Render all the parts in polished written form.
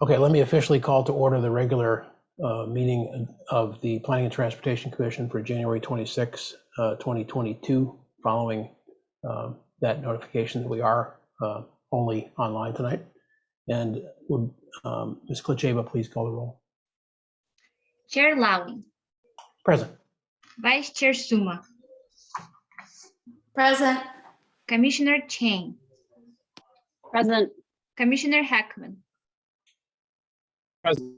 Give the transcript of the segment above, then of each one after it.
Okay, let me officially call to order the regular meeting of the Planning and Transportation Commission for January 26, 2022, following that notification that we are only online tonight. And would Ms. Klicheva please call the roll? Chair Lowing. Present. Vice Chair Suma. Present. Commissioner Chang. Present. Commissioner Heckman. Present.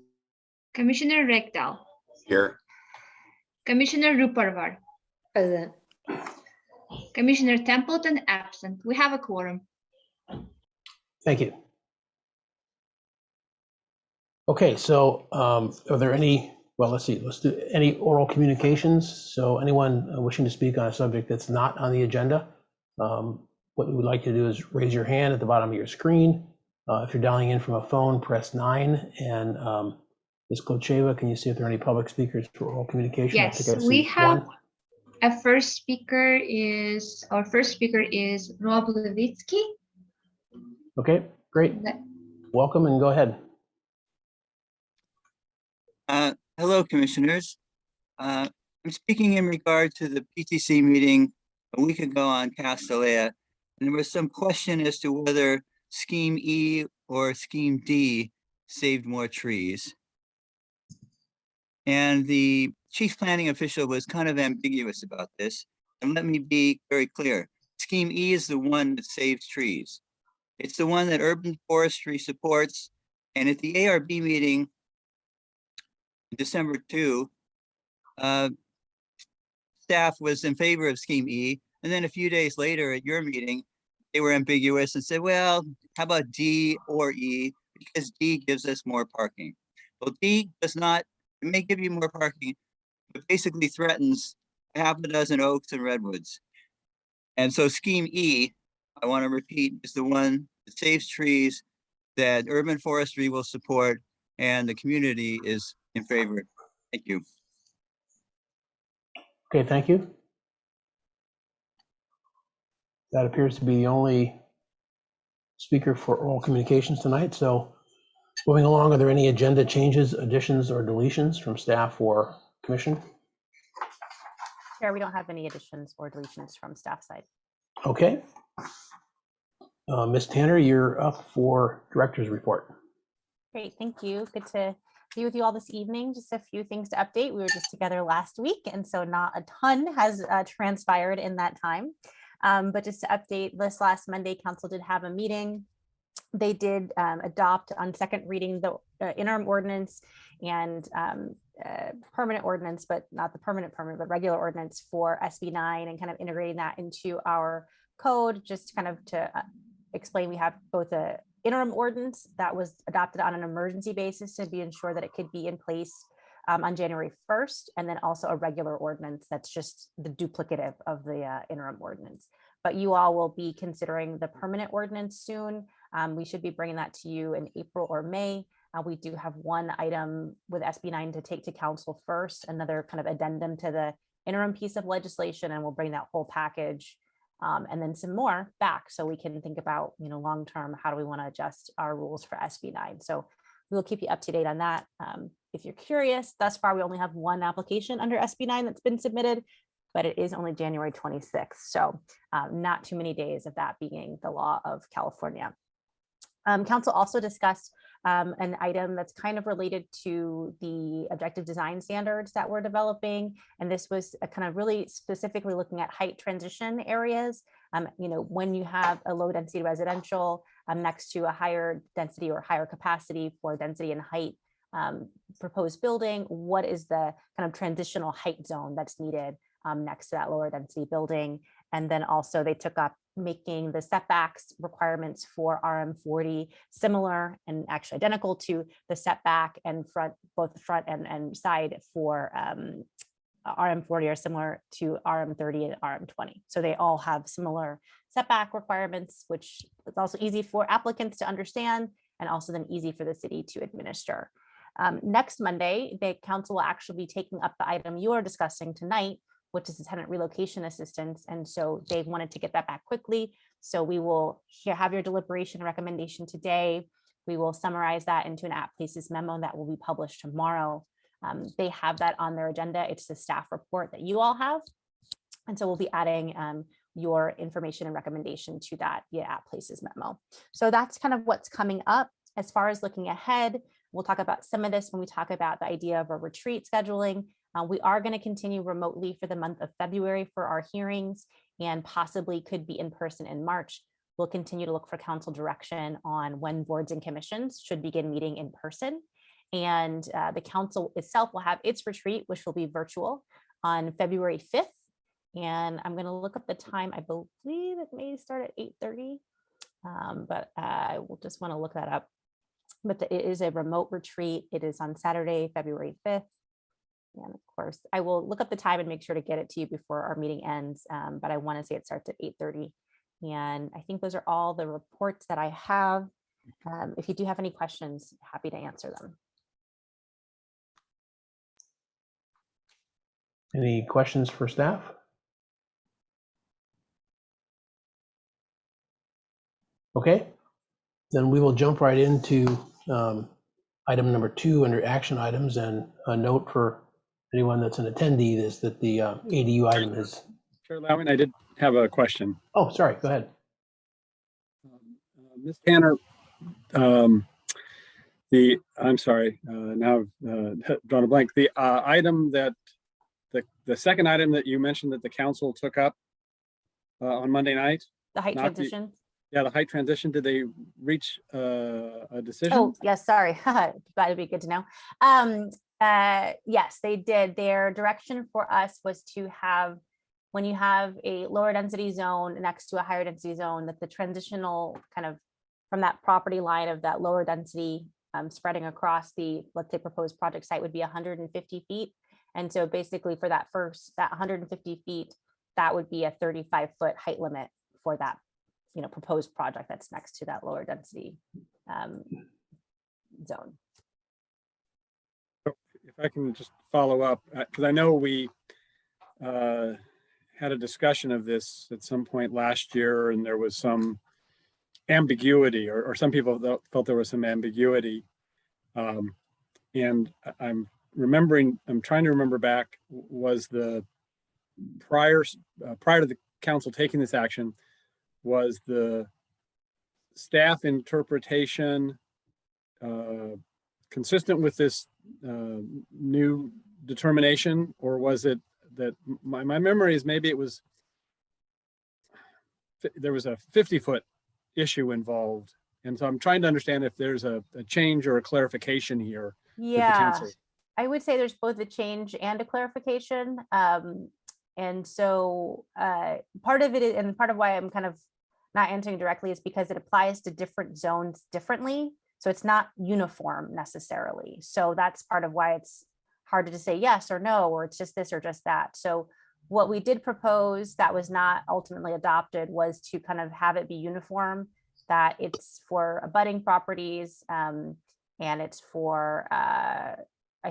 Commissioner Rekdal. Here. Commissioner Ruparvar. Present. Commissioner Templeton absent. We have a quorum. Thank you. Okay, so are there any, well, let's see, let's do any oral communications. So anyone wishing to speak on a subject that's not on the agenda, what we would like you to do is raise your hand at the bottom of your screen. If you're dialing in from a phone, press 9. And Ms. Klicheva, can you see if there are any public speakers for oral communication? Yes, we have our first speaker is Rob Levitsky. Okay, great. Welcome and go ahead. Hello, commissioners. I'm speaking in regard to the PTC meeting a week ago on Castellea, and there was some question as to whether Scheme E or Scheme D saved more trees. And the chief planning official was kind of ambiguous about this. And let me be very clear. Scheme E is the one that saves trees. It's the one that urban forestry supports. And at the ARB meeting, December 2, staff was in favor of Scheme E. And then a few days later at your meeting, they were ambiguous and said, well, how about D or E? Because D gives us more parking. Well, D does not, it may give you more parking, but basically threatens half a dozen oaks and redwoods. And so Scheme E, I want to repeat, is the one that saves trees that urban forestry will support and the community is in favor. Thank you. Okay, thank you. That appears to be the only speaker for oral communications tonight. So moving along, are there any agenda changes, additions, or deletions from staff or commission? Chair, we don't have any additions or deletions from staff side. Okay. Ms. Tanner, you're up for director's report. Great, thank you. Good to be with you all this evening. Just a few things to update. We were just together last week, and so not a ton has transpired in that time. But just to update, this last Monday, council did have a meeting. They did adopt on second reading the interim ordinance and permanent ordinance, but not the permanent, but regular ordinance for SB 9 and kind of integrating that into our code. Just kind of to explain, we have both a interim ordinance that was adopted on an emergency basis to be ensured that it could be in place on January 1st, and then also a regular ordinance that's just the duplicative of the interim ordinance. But you all will be considering the permanent ordinance soon. We should be bringing that to you in April or May. We do have one item with SB 9 to take to council first, another kind of addendum to the interim piece of legislation, and we'll bring that whole package and then some more back so we can think about, long term, how do we want to adjust our rules for SB 9. So we'll keep you up to date on that. If you're curious, thus far we only have one application under SB 9 that's been submitted, but it is only January 26th. So not too many days of that being the law of California. Council also discussed an item that's kind of related to the objective design standards that we're developing. And this was kind of really specifically looking at height transition areas. When you have a low density residential next to a higher density or higher capacity for density and height proposed building, what is the kind of transitional height zone that's needed next to that lower density building? And then also they took up making the setbacks requirements for RM40 similar and actually identical to the setback and front, both the front and side for RM40 are similar to RM30 and RM20. So they all have similar setback requirements, which is also easy for applicants to understand and also then easy for the city to administer. Next Monday, the council will actually be taking up the item you are discussing tonight, which is the tenant relocation assistance. And so they wanted to get that back quickly. So we will have your deliberation recommendation today. We will summarize that into an app places memo that will be published tomorrow. They have that on their agenda. It's the staff report that you all have. And so we'll be adding your information and recommendation to that via app places memo. So that's kind of what's coming up. As far as looking ahead, we'll talk about some of this when we talk about the idea of a retreat scheduling. We are going to continue remotely for the month of February for our hearings, and possibly could be in person in March. We'll continue to look for council direction on when boards and commissions should begin meeting in person. And the council itself will have its retreat, which will be virtual on February 5th. And I'm going to look up the time. I believe it may start at 8:30, but I will just want to look that up. But it is a remote retreat. It is on Saturday, February 5th. And of course, I will look up the time and make sure to get it to you before our meeting ends. But I want to say it starts at 8:30. And I think those are all the reports that I have. If you do have any questions, happy to answer them. Any questions for staff? Okay, then we will jump right into item number 2 under action items, and a note for anyone that's an attendee is that the ADU item is. Chair Lowman, I did have a question. Oh, sorry, go ahead. Ms. Tanner, I'm sorry, now I've drawn a blank. The item that, the second item that you mentioned that the council took up on Monday night. The height Not the- transition. Yeah, the height transition, did they reach a decision? Oh, yes, sorry. That'd be good to know. Yes, they did. Their direction for us was to have, when you have a lower density zone next to a higher density zone, that the transitional kind of from that property line of that lower density spreading across the, let's say, proposed project site would be 150 feet. And so basically for that 150 feet, that would be a 35-foot height limit for that, proposed project that's next to that lower density zone. If I can just follow up, because I know we had a discussion of this at some point last year, and there was some ambiguity, or some people felt there was some ambiguity. And I'm trying to remember back, was the prior to the council taking this action, was the staff interpretation consistent with this new determination, or was it that my memory is maybe it was, there was a 50-foot issue involved. And so I'm trying to understand if there's a change or a clarification here. Yeah, I would say there's both a change and a clarification. And so part of it is, and part of why I'm kind of not answering directly is because it applies to different zones differently. So it's not uniform necessarily. So that's part of why it's hard to just say yes or no, or it's just this or just that. So what we did propose that was not ultimately adopted was to kind of have it be uniform, that it's for abutting properties and it's for, I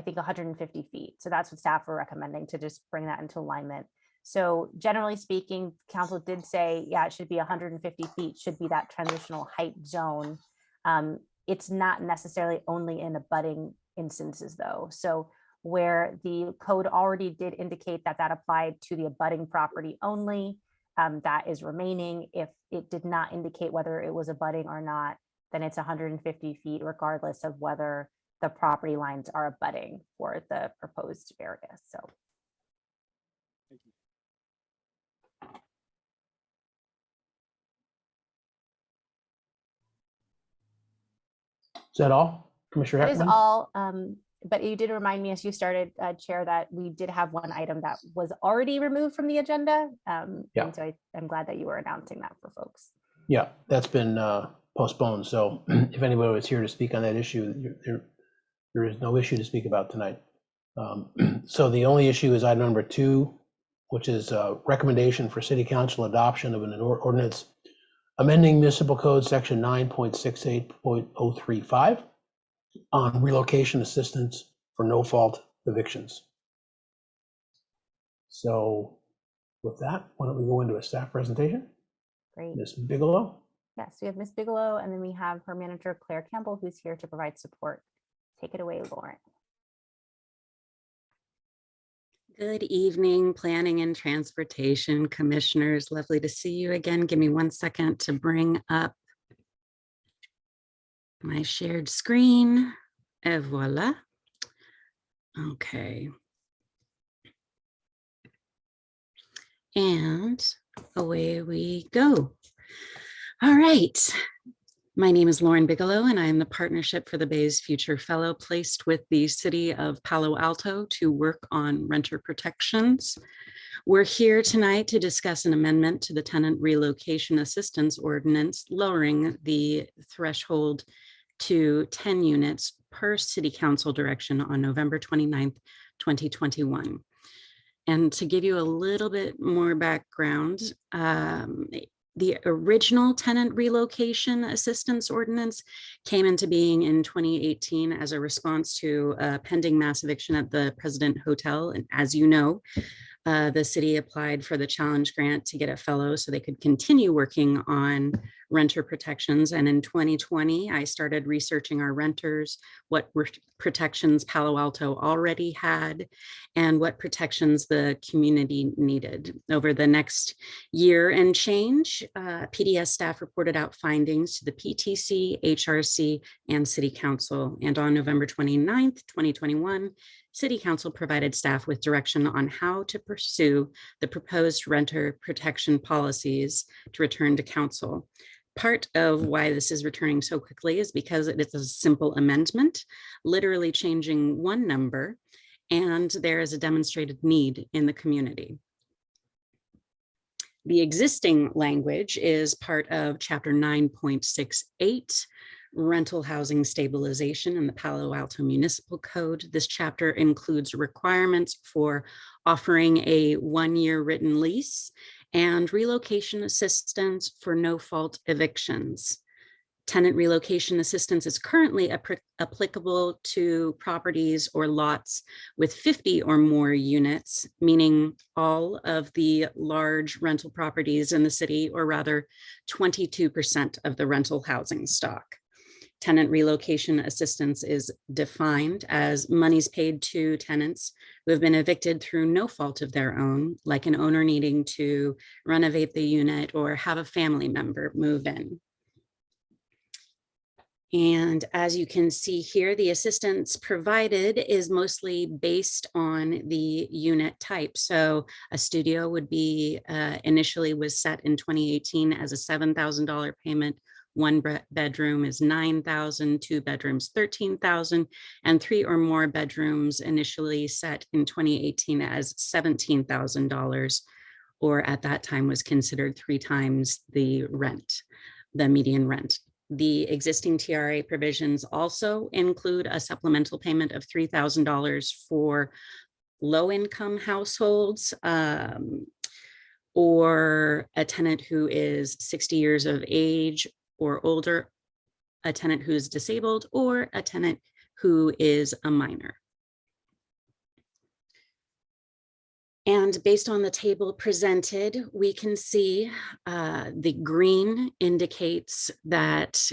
think 150 feet. So that's what staff were recommending, to just bring that into alignment. So generally speaking, council did say, yeah, it should be 150 feet, should be that transitional height zone. It's not necessarily only in abutting instances though. So where the code already did indicate that that applied to the abutting property only, that is remaining. If it did not indicate whether it was abutting or not, then it's 150 feet regardless of whether the property lines are abutting for the proposed area. So. Thank you. Is that all, Commissioner That is Heckman? all, but you did remind me as you started, Chair, that we did have one item that was already removed from the agenda. Yeah. And so I'm glad that you were announcing that for folks. Yeah, that's been postponed. So if anybody was here to speak on that issue, there is no issue to speak about tonight. So the only issue is item number 2, which is a recommendation for City Council adoption of an ordinance amending Municipal Code Section 9.68.035 on relocation assistance for no fault evictions. So with that, why don't we go into a staff presentation? Great. Ms. Bigelow? Yes, we have Ms. Bigelow, and then we have her manager, Claire Campbell, who's here to provide support. Take it away, Lauren. Good evening, Planning and Transportation Commissioners. Lovely to see you again. Give me 1 second to bring up my shared screen. Et voila. Okay. And away we go. All right. My name is Lauren Bigelow, and I am the Partnership for the Bay's Future Fellow placed with the City of Palo Alto to work on renter protections. We're here tonight to discuss an amendment to the Tenant Relocation Assistance Ordinance, lowering the threshold to 10 units per City Council direction on November 29th, 2021. And to give you a little bit more background, the original Tenant Relocation Assistance Ordinance came into being in 2018 as a response to a pending mass eviction at the President Hotel. And as you know, the city applied for the challenge grant to get a fellow so they could continue working on renter protections. And in 2020, I started researching our renters, what protections Palo Alto already had, and what protections the community needed. Over the next year and change, PDS staff reported out findings to the PTC, HRC, and City Council. And on November 29th, 2021, City Council provided staff with direction on how to pursue the proposed renter protection policies to return to council. Part of why this is returning so quickly is because it is a simple amendment, literally changing one number, and there is a demonstrated need in the community. The existing language is part of Chapter 9.68, Rental Housing Stabilization in the Palo Alto Municipal Code. This chapter includes requirements for offering a 1-year written lease and relocation assistance for no-fault evictions. Tenant relocation assistance is currently applicable to properties or lots with 50 or more units, meaning all of the large rental properties in the city, or rather 22% of the rental housing stock. Tenant relocation assistance is defined as monies paid to tenants who have been evicted through no fault of their own, like an owner needing to renovate the unit or have a family member move in. And as you can see here, the assistance provided is mostly based on the unit type. So a studio would be initially was set in 2018 as a $7,000 payment. 1 bedroom is $9,000, 2 bedrooms, $13,000, and 3 or more bedrooms initially set in 2018 as $17,000, or at that time was considered 3 times the rent, the median rent. The existing TRA provisions also include a supplemental payment of $3,000 for low-income households, or a tenant who is 60 years of age or older, a tenant who's disabled, or a tenant who is a minor. And based on the table presented, we can see the green indicates that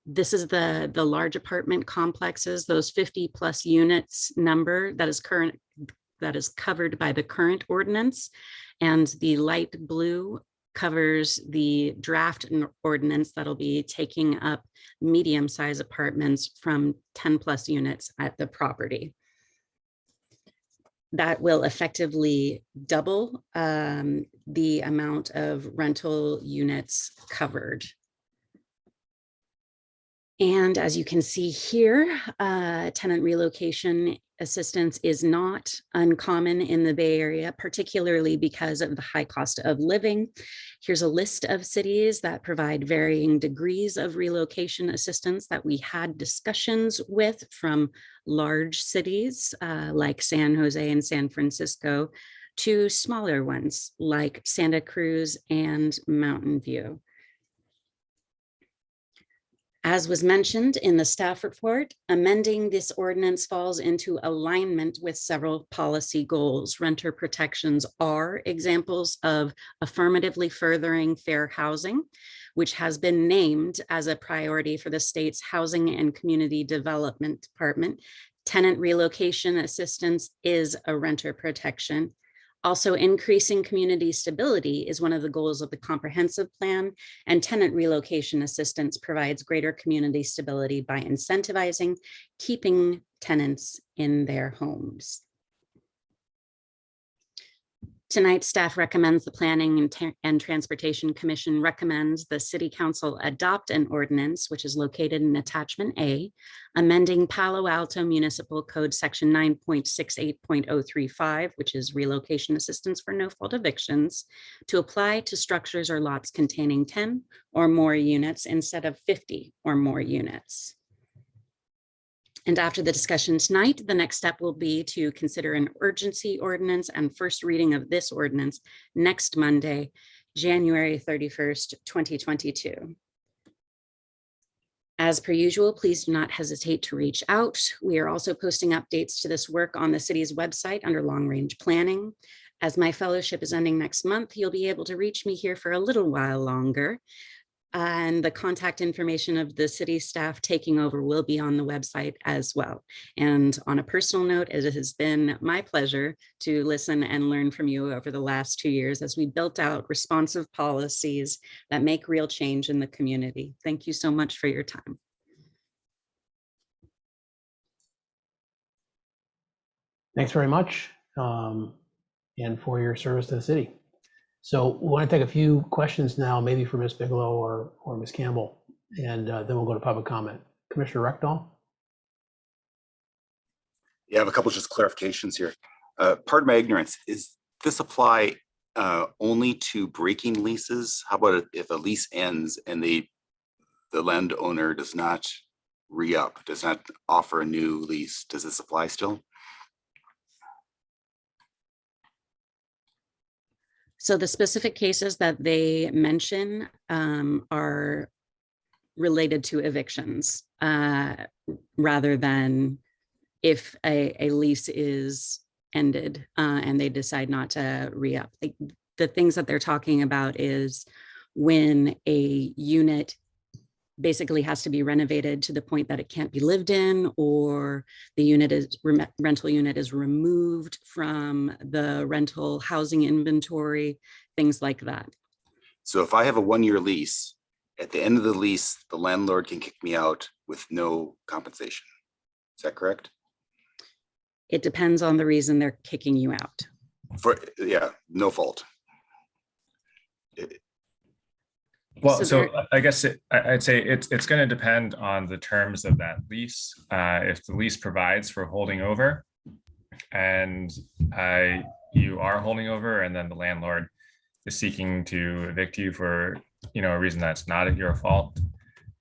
this is the large apartment complexes, those 50 plus units number that is covered by the current ordinance, and the light blue covers the draft ordinance that'll be taking up medium-sized apartments from 10 plus units at the property. That will effectively double the amount of rental units covered. And as you can see here, tenant relocation assistance is not uncommon in the Bay Area, particularly because of the high cost of living. Here's a list of cities that provide varying degrees of relocation assistance that we had discussions with, from large cities like San Jose and San Francisco to smaller ones like Santa Cruz and Mountain View. As was mentioned in the staff report, amending this ordinance falls into alignment with several policy goals. Renter protections are examples of affirmatively furthering fair housing, which has been named as a priority for the state's Housing and Community Development Department. Tenant relocation assistance is a renter protection. Also, increasing community stability is one of the goals of the comprehensive plan, and tenant relocation assistance provides greater community stability by incentivizing keeping tenants in their homes. Tonight, staff recommends the Planning and Transportation Commission recommends the City Council adopt an ordinance, which is located in Attachment A, amending Palo Alto Municipal Code Section 9.68.035, which is relocation assistance for no-fault evictions, to apply to structures or lots containing 10 or more units instead of 50 or more units. And after the discussion tonight, the next step will be to consider an urgency ordinance and first reading of this ordinance next Monday, January 31st, 2022. As per usual, please do not hesitate to reach out. We are also posting updates to this work on the city's website under long range planning. As my fellowship is ending next month, you'll be able to reach me here for a little while longer. And the contact information of the city staff taking over will be on the website as well. And on a personal note, it has been my pleasure to listen and learn from you over the last 2 years as we built out responsive policies that make real change in the community. Thank you so much for your time. Thanks very much, and for your service to the city. So we want to take a few questions now, maybe for Ms. Bigelow or Ms. Campbell, and then we'll go to public comment. Commissioner Rectal? Yeah, I have a couple just clarifications here. Pardon my ignorance, is this apply only to breaking leases? How about if a lease ends and the landowner does not re-up, does not offer a new lease? Does this apply still? So the specific cases that they mention are related to evictions rather than if a lease is ended and they decide not to re-up. Like, the things that they're talking about is when a unit basically has to be renovated to the point that it can't be lived in, or the rental unit is removed from the rental housing inventory, things like that. So if I have a 1-year lease, at the end of the lease, the landlord can kick me out with no compensation. Is that correct? It depends on the reason they're kicking you out. Yeah, no fault. Well, So I guess I'd say it's going to depend on the terms of that lease. If the lease provides for holding over and you are holding over and then the landlord is seeking to evict you for a reason that's not at your fault,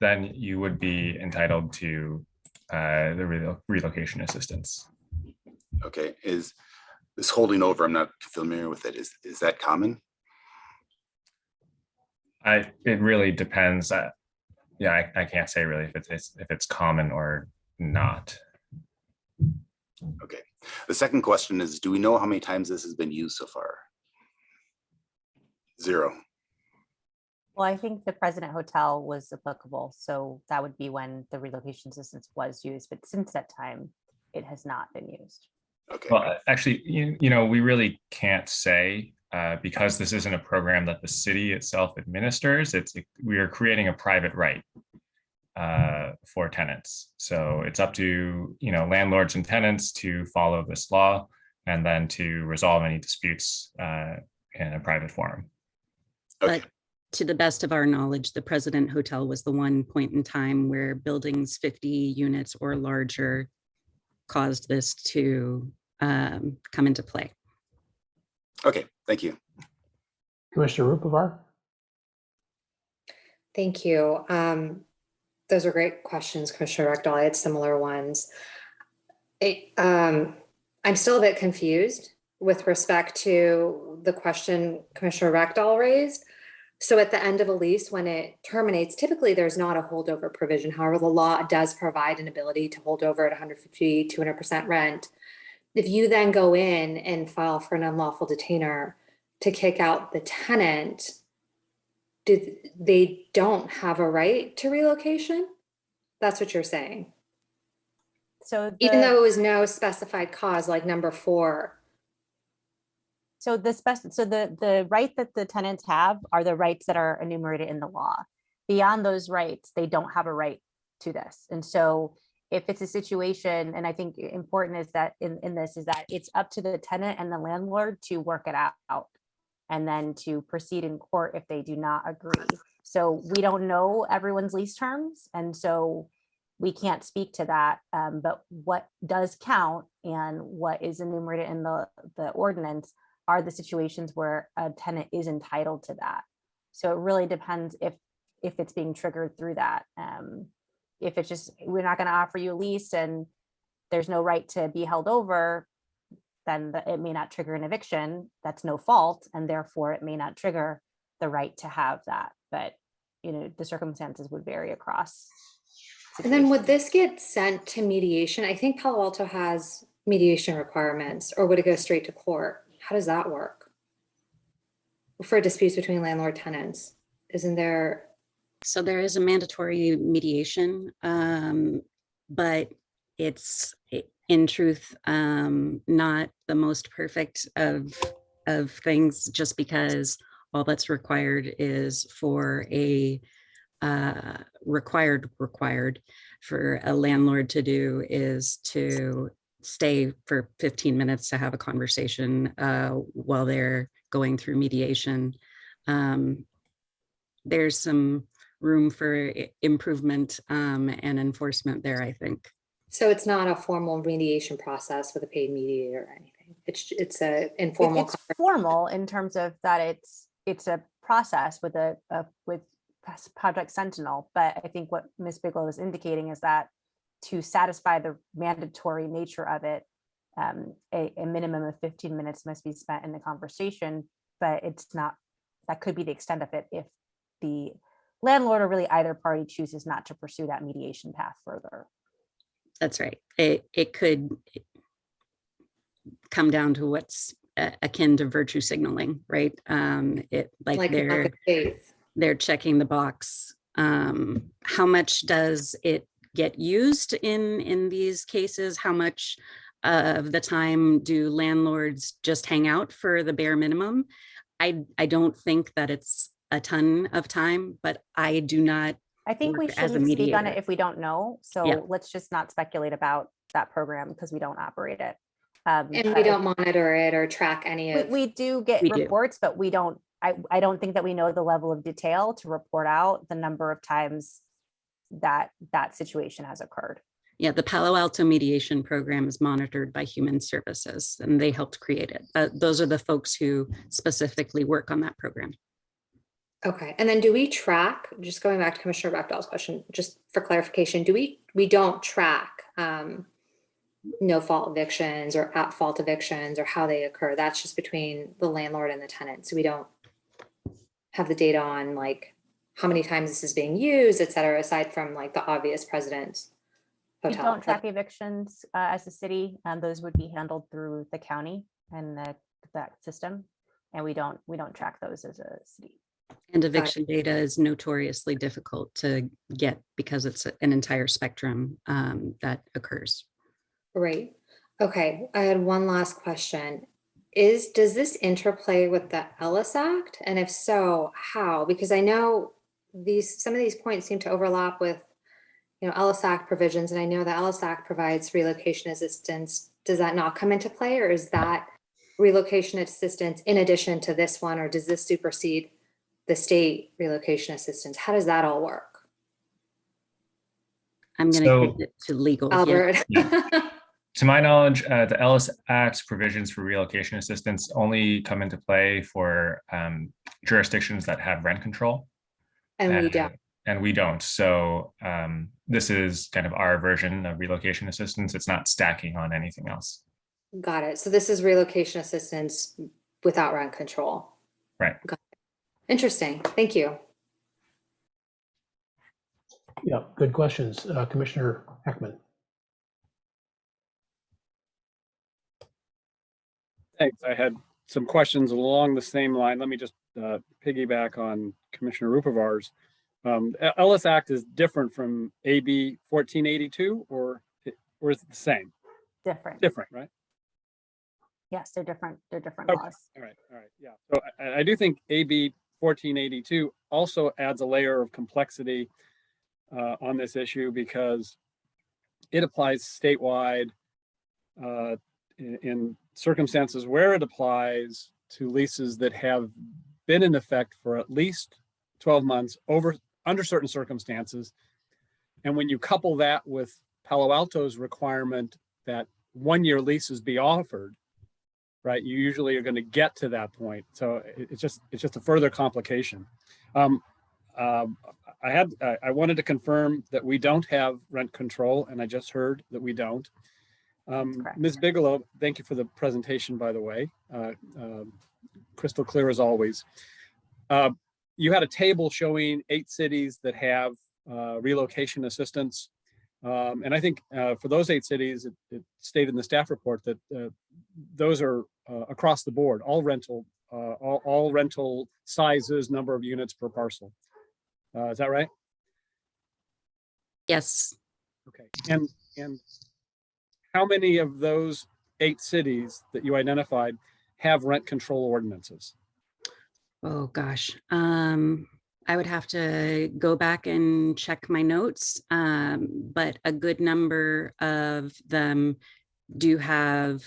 then you would be entitled to the relocation assistance. Okay, is this holding over? I'm not familiar with it. Is that common? It really depends. Yeah, I can't say really if it's common or not. Okay. The second question is, do we know how many times this has been used so far? 0. Well, I think the President Hotel was applicable, so that would be when the relocation assistance was used, but since that time, it has not been used. Okay. Well, actually, we really can't say because this isn't a program that the city itself administers. We are creating a private right for tenants. So it's up to landlords and tenants to follow this law and then to resolve any disputes in a private forum. Okay. But to the best of our knowledge, the President Hotel was the one point in time where buildings 50 units or larger caused this to come into play. Okay, thank you. Commissioner Rupavar? Thank you. Those are great questions, Commissioner Rectal. I had similar ones. I'm still a bit confused with respect to the question Commissioner Rectal raised. So at the end of a lease, when it terminates, typically there's not a holdover provision. However, the law does provide an ability to hold over at 150, 200% rent. If you then go in and file for an unlawful detainer to kick out the tenant, they don't have a right to relocation? That's what you're saying? So Even though it was no specified cause, like number 4. So the right that the tenants have are the rights that are enumerated in the law. Beyond those rights, they don't have a right to this. And so if it's a situation, and I think important is that in this is that it's up to the tenant and the landlord to work it out and then to proceed in court if they do not agree. So we don't know everyone's lease terms. And so we can't speak to that. But what does count and what is enumerated in the ordinance are the situations where a tenant is entitled to that. So it really depends if it's being triggered through that. If it's just, we're not going to offer you a lease and there's no right to be held over, then it may not trigger an eviction. That's no fault. And therefore it may not trigger the right to have that. But, the circumstances would vary across. And then would this get sent to mediation? I think Palo Alto has mediation requirements, or would it go straight to court? How does that work? For disputes between landlord tenants, isn't there? So there is a mandatory mediation, but it's in truth not the most perfect of things, just because all that's required is for a required for a landlord to do is to stay for 15 minutes to have a conversation while they're going through mediation. There's some room for improvement and enforcement there, I think. So it's not a formal mediation process with a paid mediator or anything. It's a informal. It's formal in terms of that it's a process with Project Sentinel. But I think what Ms. Bigelow is indicating is that to satisfy the mandatory nature of it, a minimum of 15 minutes must be spent in the conversation, but it's not, that could be the extent of it if the landlord or really either party chooses not to pursue that mediation path further. That's right. It could come down to what's akin to virtue signaling, right? They're checking the box. How much does it get used in these cases? How much of the time do landlords just hang out for the bare minimum? I don't think that it's a ton of time, but I do not. I think we shouldn't speak on it if we don't know. So let's just not speculate about that program because we don't operate it. And we don't monitor it or track any of. We do get reports, but we don't. I don't think that we know the level of detail to report out the number of times that situation has occurred. Yeah, the Palo Alto mediation program is monitored by Human Services, and they helped create it. Those are the folks who specifically work on that program. Okay, and then do we track, just going back to Commissioner Bechdel's question, just for clarification, we don't track no fault evictions or at fault evictions or how they occur? That's just between the landlord and the tenant. So we don't have the data on like how many times this is being used, et cetera, aside from like the obvious precedents. We don't track evictions as a city, and those would be handled through the county and that system. And we don't track those as a city. And eviction data is notoriously difficult to get because it's an entire spectrum that occurs. Right. Okay. I had one last question. Does this interplay with the Ellis Act? And if so, how? Because I know some of these points seem to overlap with, Ellis Act provisions, and I know the Ellis Act provides relocation assistance. Does that not come into play, or is that relocation assistance in addition to this one, or does this supersede the state relocation assistance? How does that all work? I'm going to give it to legal. Albert. Yeah. To my knowledge, the Ellis Act provisions for relocation assistance only come into play for jurisdictions that have rent control. And we don't. And we don't. So this is kind of our version of relocation assistance. It's not stacking on anything else. Got it. So this is relocation assistance without rent control. Right. Got it. Interesting. Thank you. Yeah, good questions. Commissioner Heckman. Thanks. I had some questions along the same line. Let me just piggyback on Commissioner Rupavar's. Ellis Act is different from AB 1482, or is it the same? Different. Different, right? Yes, they're different. They're different Okay. laws. All right. Yeah. So I do think AB 1482 also adds a layer of complexity on this issue because it applies statewide in circumstances where it applies to leases that have been in effect for at least 12 months under certain circumstances. And when you couple that with Palo Alto's requirement that 1-year leases be offered, right, you usually are going to get to that point. So it's just a further complication. I wanted to confirm that we don't have rent control, and I just heard that we don't. Ms. Bigelow, thank you for the presentation, by the way. Crystal clear as always. You had a table showing 8 cities that have relocation assistance. And I think for those 8 cities, it stated in the staff report that those are across the board, all rental sizes, number of units per parcel. Is that right? Yes. Okay. And how many of those 8 cities that you identified have rent control ordinances? Oh, gosh. I would have to go back and check my notes, but a good number of them do have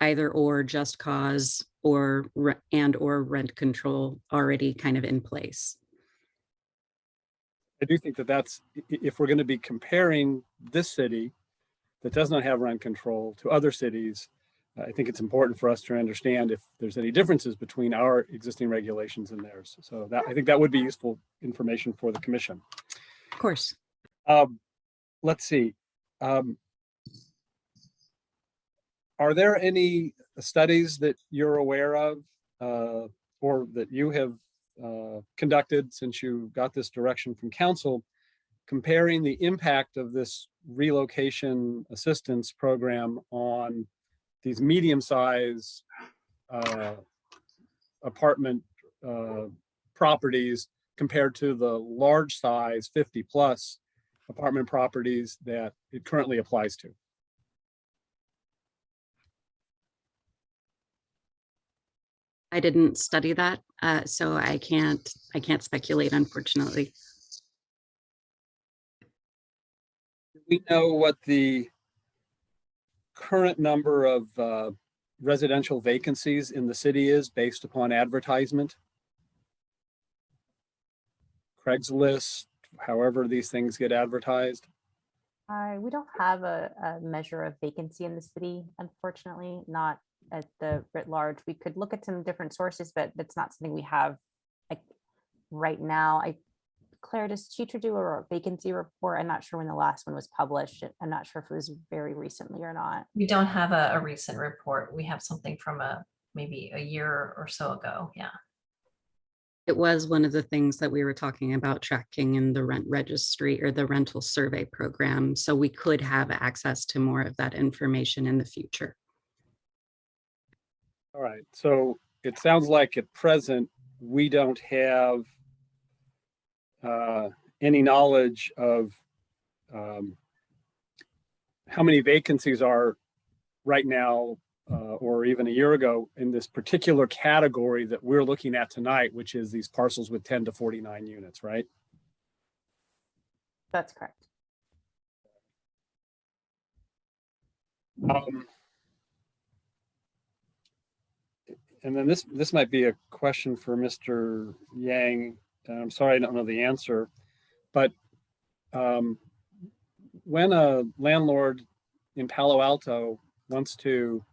either or just cause or rent control already kind of in place. I do think that that's, if we're going to be comparing this city that does not have rent control to other cities, I think it's important for us to understand if there's any differences between our existing regulations and theirs. So that, I think that would be useful information for the commission. Of course. Let's see. Are there any studies that you're aware of or that you have conducted since you got this direction from council, comparing the impact of this relocation assistance program on these medium-sized apartment properties compared to the large size 50+ apartment properties that it currently applies to? I didn't study that, so I can't speculate, unfortunately. Do we know what the current number of residential vacancies in the city is based upon advertisement? Craigslist, however these things get advertised? We don't have a measure of vacancy in the city, unfortunately, not at the writ large. We could look at some different sources, but that's not something we have like right now. Claire, does Chitra do a vacancy report? I'm not sure when the last one was published. I'm not sure if it was very recently or not. We don't have a recent report. We have something from maybe a year or so ago. Yeah. It was one of the things that we were talking about tracking in the rent registry or the rental survey program. So we could have access to more of that information in the future. All right. So it sounds like at present, we don't have any knowledge of how many vacancies are right now or even a year ago in this particular category that we're looking at tonight, which is these parcels with 10 to 49 units, right? That's correct. And then this might be a question for Mr. Yang. I'm sorry, I don't know the answer, but when a landlord in Palo Alto wants to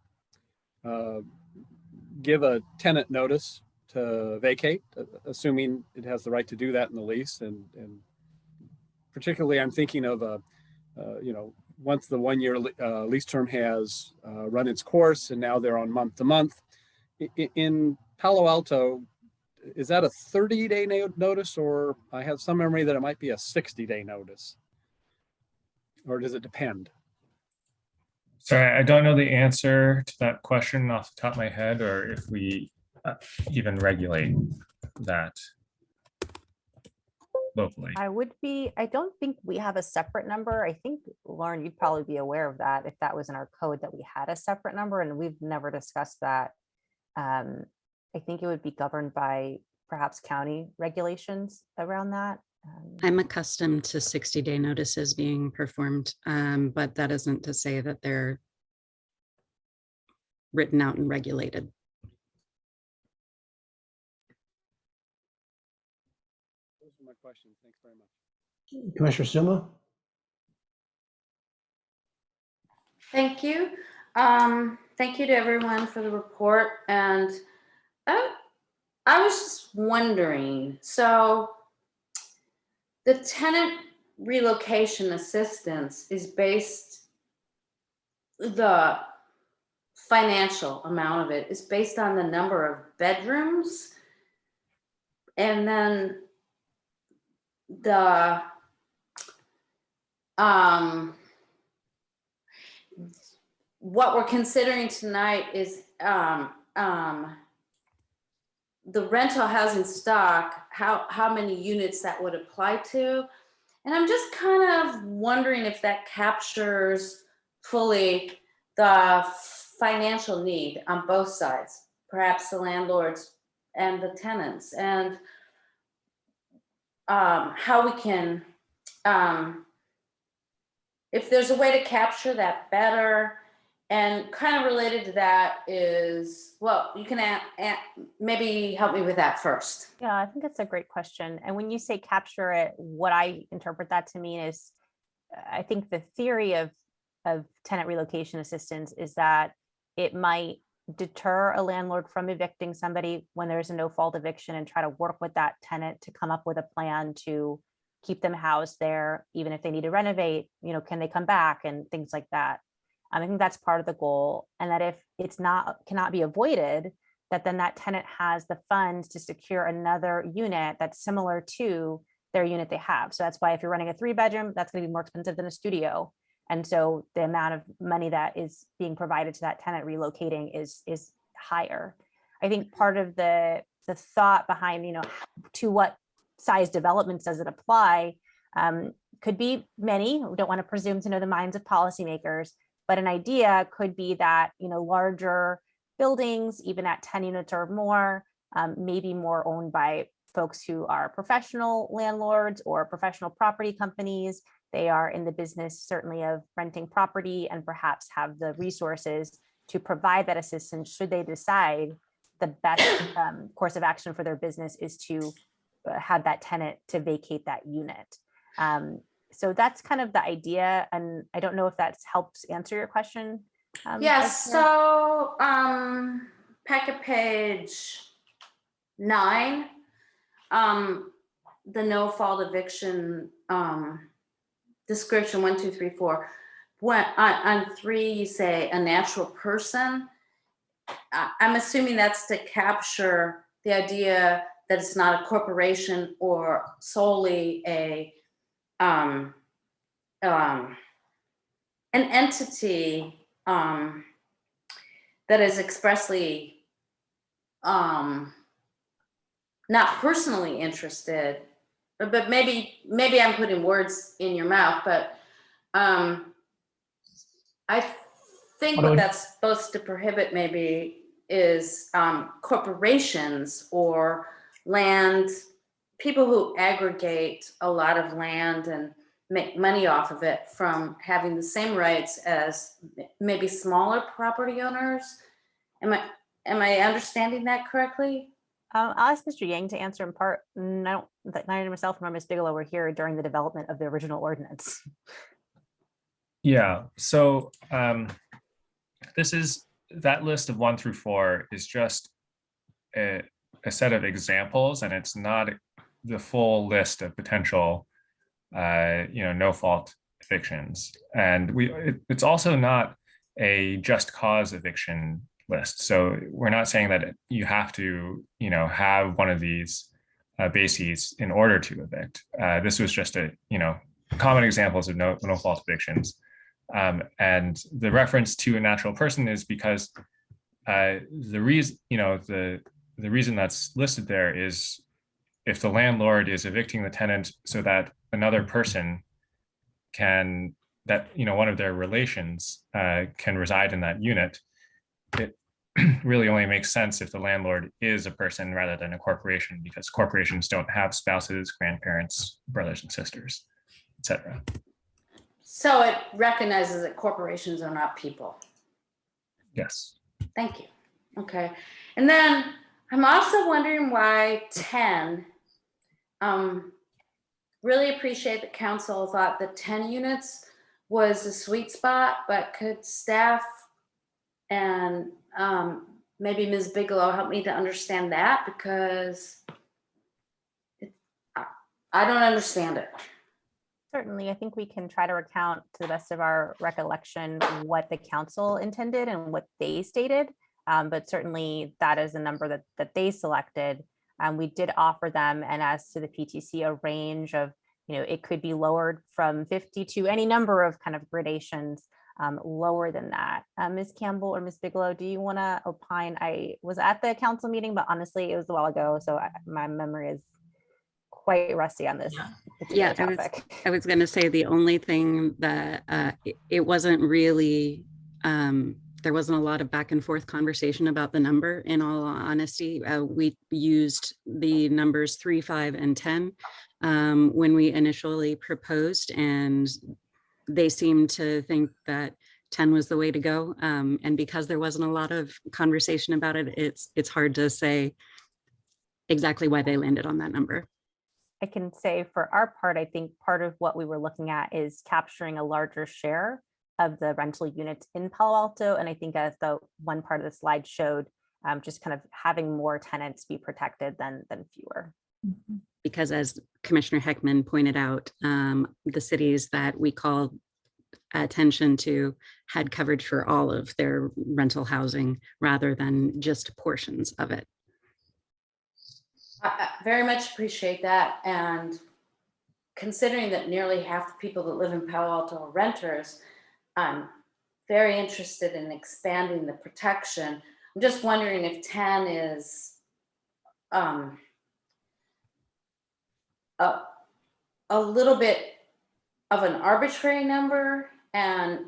give a tenant notice to vacate, assuming it has the right to do that in the lease, and particularly I'm thinking of once the 1-year lease term has run its course and now they're on month to month. In Palo Alto, is that a 30-day notice, or I have some memory that it might be a 60-day notice? Or does it depend? Sorry, I don't know the answer to that question off the top of my head, or if we even regulate that locally. I don't think we have a separate number. I think, Lauren, you'd probably be aware of that if that was in our code, that we had a separate number, and we've never discussed that. I think it would be governed by perhaps county regulations around that. I'm accustomed to 60-day notices being performed, but that isn't to say that they're written out and regulated. Those are my questions. Thanks very much. Commissioner Suma? Thank you. Thank you to everyone for the report. And I was just wondering, so the tenant relocation assistance is based, the financial amount of it is based on the number of bedrooms, and then the what we're considering tonight is the rental housing stock, how many units that would apply to. And I'm just kind of wondering if that captures fully the financial need on both sides, perhaps the landlords and the tenants, and how we can, if there's a way to capture that better. And kind of related to that is, well, you can maybe help me with that first. Yeah, I think that's a great question. And when you say capture it, what I interpret that to mean is, I think the theory of tenant relocation assistance is that it might deter a landlord from evicting somebody when there's a no fault eviction, and try to work with that tenant to come up with a plan to keep them housed there, even if they need to renovate, can they come back and things like that. I think that's part of the goal, and that if it's cannot be avoided, that then that tenant has the funds to secure another unit that's similar to their unit they have. So that's why if you're running a 3-bedroom, that's going to be more expensive than a studio. And so the amount of money that is being provided to that tenant relocating is higher. I think part of the thought behind, to what size developments does it apply, could be many. We don't want to presume to know the minds of policymakers. But an idea could be that, larger buildings, even at 10 units or more, may be more owned by folks who are professional landlords or professional property companies. They are in the business, certainly, of renting property, and perhaps have the resources to provide that assistance should they decide the best course of action for their business is to have that tenant to vacate that unit. So that's kind of the idea, and I don't know if that helps answer your question. Yes, so packet page 9, the no fault eviction description 1, 2, 3, 4. On 3, you say a natural person. I'm assuming that's to capture the idea that it's not a corporation or solely an entity that is expressly not personally interested, but maybe I'm putting words in your mouth, but I think what that's supposed to prohibit maybe is corporations or people who aggregate a lot of land and make money off of it from having the same rights as maybe smaller property owners. Am I understanding that correctly? I'll ask Mr. Yang to answer in part. Neither myself nor Ms. Bigelow were here during the development of the original ordinance. Yeah, so that list of 1 through 4 is just a set of examples, and it's not the full list of potential no fault evictions. And it's also not a just cause eviction list. So we're not saying that you have to, have one of these bases in order to evict. This was just common examples of no fault evictions. And the reference to a natural person is because the reason that's listed there is if the landlord is evicting the tenant so that another person one of their relations can reside in that unit, it really only makes sense if the landlord is a person rather than a corporation, because corporations don't have spouses, grandparents, brothers and sisters, etc. So it recognizes that corporations are not people. Yes. Thank you. Okay. And then I'm also wondering why 10, really appreciate that council thought that 10 units was a sweet spot, but could staff and maybe Ms. Bigelow help me to understand that, because I don't understand it. Certainly, I think we can try to recount to the best of our recollection what the council intended and what they stated. But certainly that is a number that they selected. We did offer them, and as to the PTC, a range of, it could be lowered from 50 to any number of kind of gradations lower than that. Ms. Campbell or Ms. Bigelow, do you want to opine? I was at the council meeting, but honestly, it was a while ago, so my memory is quite rusty on this. Yeah, topic. I was going to say the only thing that it wasn't really, there wasn't a lot of back and forth conversation about the number. In all honesty, we used the numbers 3, 5, and 10 when we initially proposed, and they seemed to think that 10 was the way to go. And because there wasn't a lot of conversation about it, it's hard to say exactly why they landed on that number. I can say for our part, I think part of what we were looking at is capturing a larger share of the rental units in Palo Alto. And I think as the one part of the slide showed, just kind of having more tenants be protected than fewer. Because as Commissioner Heckman pointed out, the cities that we called attention to had coverage for all of their rental housing rather than just portions of it. I very much appreciate that. And considering that nearly half the people that live in Palo Alto are renters, I'm very interested in expanding the protection. I'm just wondering if 10 is a little bit of an arbitrary number and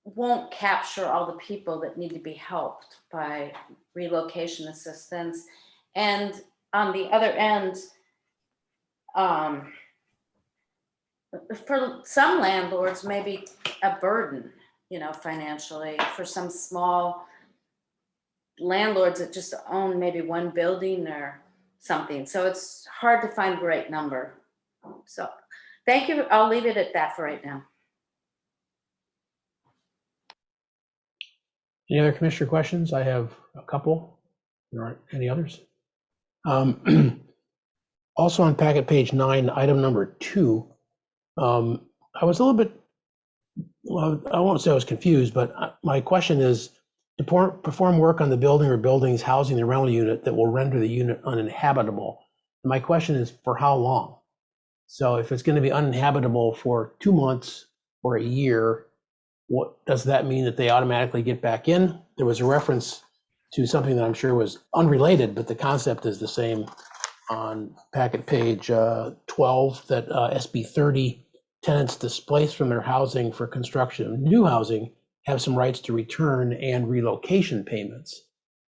won't capture all the people that need to be helped by relocation assistance. And on the other end, for some landlords, maybe a burden, financially, for some small landlords that just own maybe one building or something. So it's hard to find the right number. So thank you. I'll leave it at that for right now. Any other commissioner questions? I have a couple. There aren't any others. Also on packet page 9, item number 2, I was a little bit, well, I won't say I was confused, but my question is, to perform work on the building or buildings housing the rental unit that will render the unit uninhabitable. My question is, for how long? So if it's going to be uninhabitable for 2 months or a year, what does that mean that they automatically get back in? There was a reference to something that I'm sure was unrelated, but the concept is the same on packet page 12, that SB 30 tenants displaced from their housing for construction of new housing have some rights to return and relocation payments.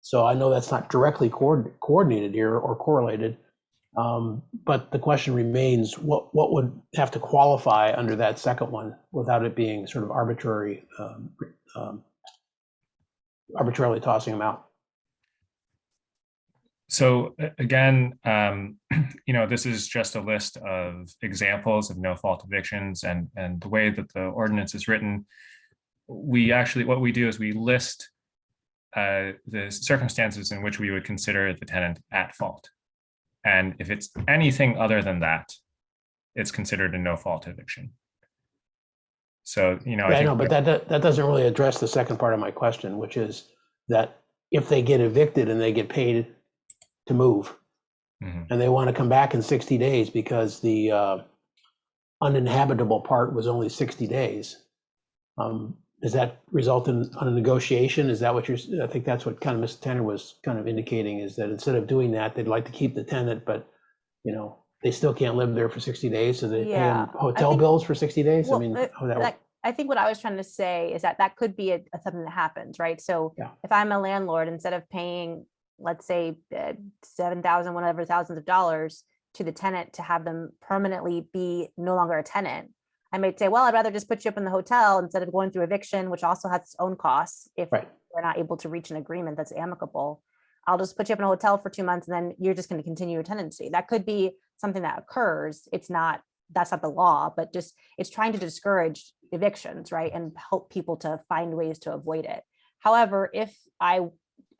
So I know that's not directly coordinated here or correlated, but the question remains, what would have to qualify under that second one without it being sort of arbitrarily tossing them out? So again, this is just a list of examples of no fault evictions, and the way that the ordinance is written, what we do is we list the circumstances in which we would consider the tenant at fault. And if it's anything other than that, it's considered a no fault eviction. So, you know, Yeah, I think know, but that doesn't really address the second part of my question, which is that if they get evicted and they get paid to move, Mhm. and they want to come back in 60 days because the uninhabitable part was only 60 days, does that result in on a negotiation? Is that what I think that's what kind of Mr. Tanner was kind of indicating, is that instead of doing that, they'd like to keep the tenant, but, you know, they still can't live there for 60 days, so they pay Yeah, them I hotel think- bills for 60 days? I Well, mean, how that work? I think what I was trying to say is that could be something that happens, right? So Yeah. if I'm a landlord, instead of paying, let's say, 7,000, whatever thousands of dollars to the tenant to have them permanently be no longer a tenant, I might say, well, I'd rather just put you up in the hotel instead of going through eviction, which also has its own costs. If Right. we're not able to reach an agreement that's amicable, I'll just put you up in a hotel for 2 months and then you're just going to continue your tenancy. That could be something that occurs. That's not the law, but just it's trying to discourage evictions, right? And help people to find ways to avoid it. However, if a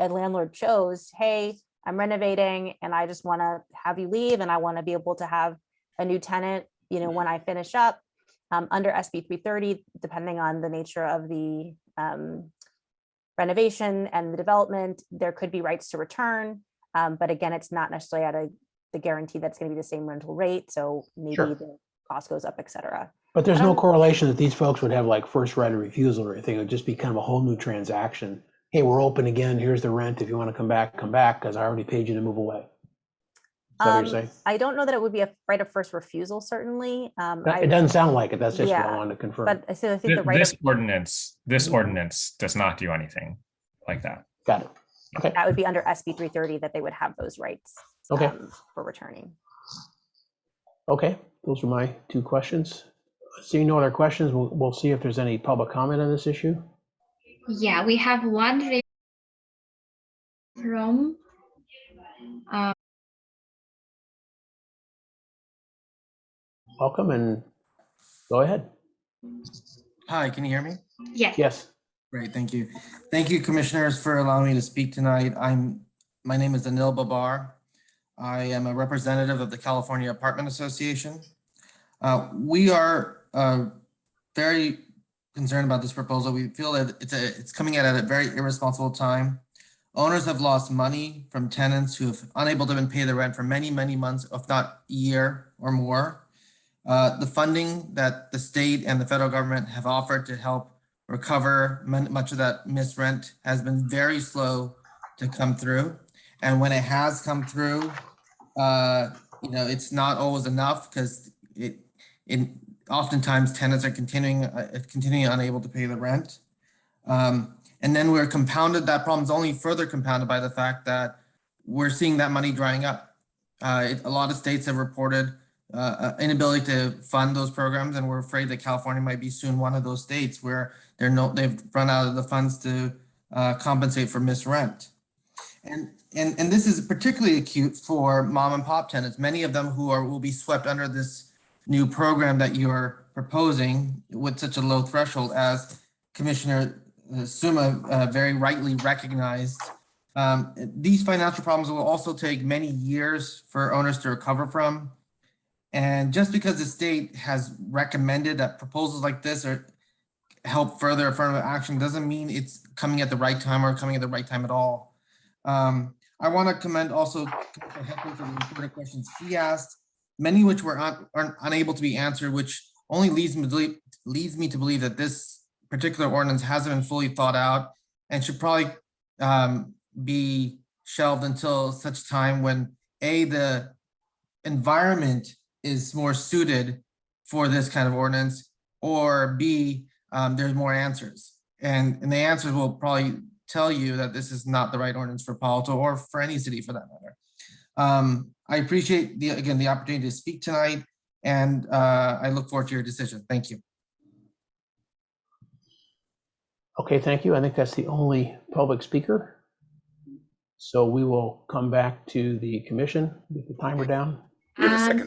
landlord chose, hey, I'm renovating and I just want to have you leave and I want to be able to have a new tenant, you know, when I finish up, under SB 330, depending on the nature of the renovation and the development, there could be rights to return. But again, it's not necessarily at the guarantee that's going to be the same rental rate. So maybe Sure. the cost goes up, et cetera. But there's no Um, correlation that these folks would have like first right of refusal or anything. It would just be kind of a whole new transaction. Hey, we're open again. Here's the rent. If you want to come back, because I already paid you to move away. Is that what you're saying? I don't know that it would be a right of first refusal, certainly. It doesn't sound like it. That's just what I Yeah, wanted to confirm. but I think the right This of ordinance Mhm. does not do anything like that. Got it. Okay. that would be under SB 330 that they would have those rights Okay. For returning. Okay. Those are my two questions. Seeing no other questions, we'll see if there's any public comment on this issue. Yeah, we have one from Welcome and go ahead. Hi, can you hear me? yes. Yes. Great, thank you. Thank you, commissioners, for allowing me to speak tonight. My name is Anil Babar. I am a representative of the California Apartment Association. We are very concerned about this proposal. We feel that it's coming at a very irresponsible time. Owners have lost money from tenants who have unable to pay the rent for many, many months, if not a year or more. The funding that the state and the federal government have offered to help recover much of that missed rent has been very slow to come through. And when it has come through, it's not always enough because oftentimes tenants are continuing unable to pay the rent. And then that problem is only further compounded by the fact that we're seeing that money drying up. A lot of states have reported inability to fund those programs, and we're afraid that California might be soon one of those states where they've run out of the funds to compensate for missed rent. And this is particularly acute for mom and pop tenants, many of them who will be swept under this new program that you're proposing with such a low threshold, as Commissioner Suma very rightly recognized. These financial problems will also take many years for owners to recover from. And just because the state has recommended that proposals like this help further affirmative action doesn't mean it's coming at the right time or coming at the right time at all. I want to commend also Commissioner Heckman for the important questions he asked, many of which were unable to be answered, which only leads me to believe that this particular ordinance hasn't been fully thought out and should probably be shelved until such time when the environment is more suited for this kind of ordinance, or B, there's more answers. And the answers will probably tell you that this is not the right ordinance for Palo Alto or for any city for that matter. I appreciate the opportunity to speak tonight, and I look forward to your decision. Thank you. Okay, thank you. I think that's the only public speaker. So we will come back to the commission. Get the timer down.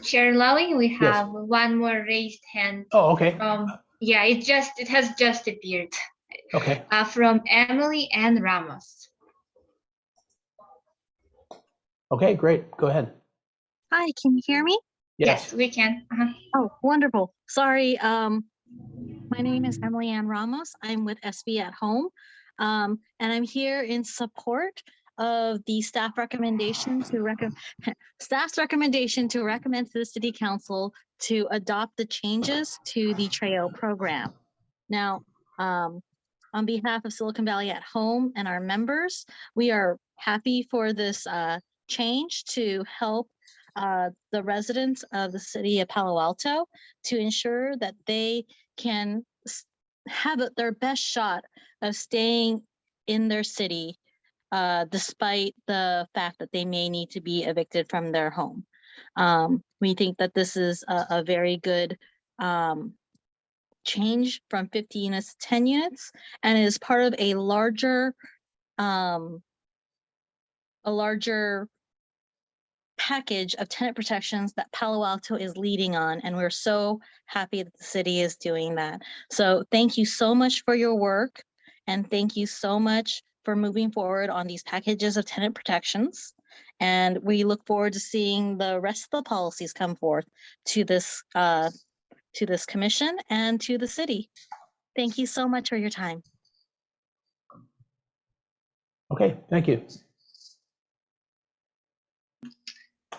Chair Lowing, we have one more raised hand. Oh, okay. Yeah, it has just appeared. Okay. From Emily and Ramos. Okay, great. Go ahead. Hi, can you hear me? Yes, we can. Oh, wonderful. Sorry, my My name is Emily Ann Ramos. I'm with SB at Home. And I'm here in support of the staff's recommendation to recommend to the City Council to adopt the changes to the TRAO program. Now, on behalf of Silicon Valley at Home and our members, we are happy for this change to help the residents of the city of Palo Alto to ensure that they can have their best shot of staying in their city, despite the fact that they may need to be evicted from their home. We think that this is a very good change from 50 units to 10 units, and it is part of a larger package of tenant protections that Palo Alto is leading on, and we're so happy that the city is doing that. So thank you so much for your work, and thank you so much for moving forward on these packages of tenant protections. And we look forward to seeing the rest of the policies come forth to this commission and to the city. Thank you so much for your time. Okay, thank you.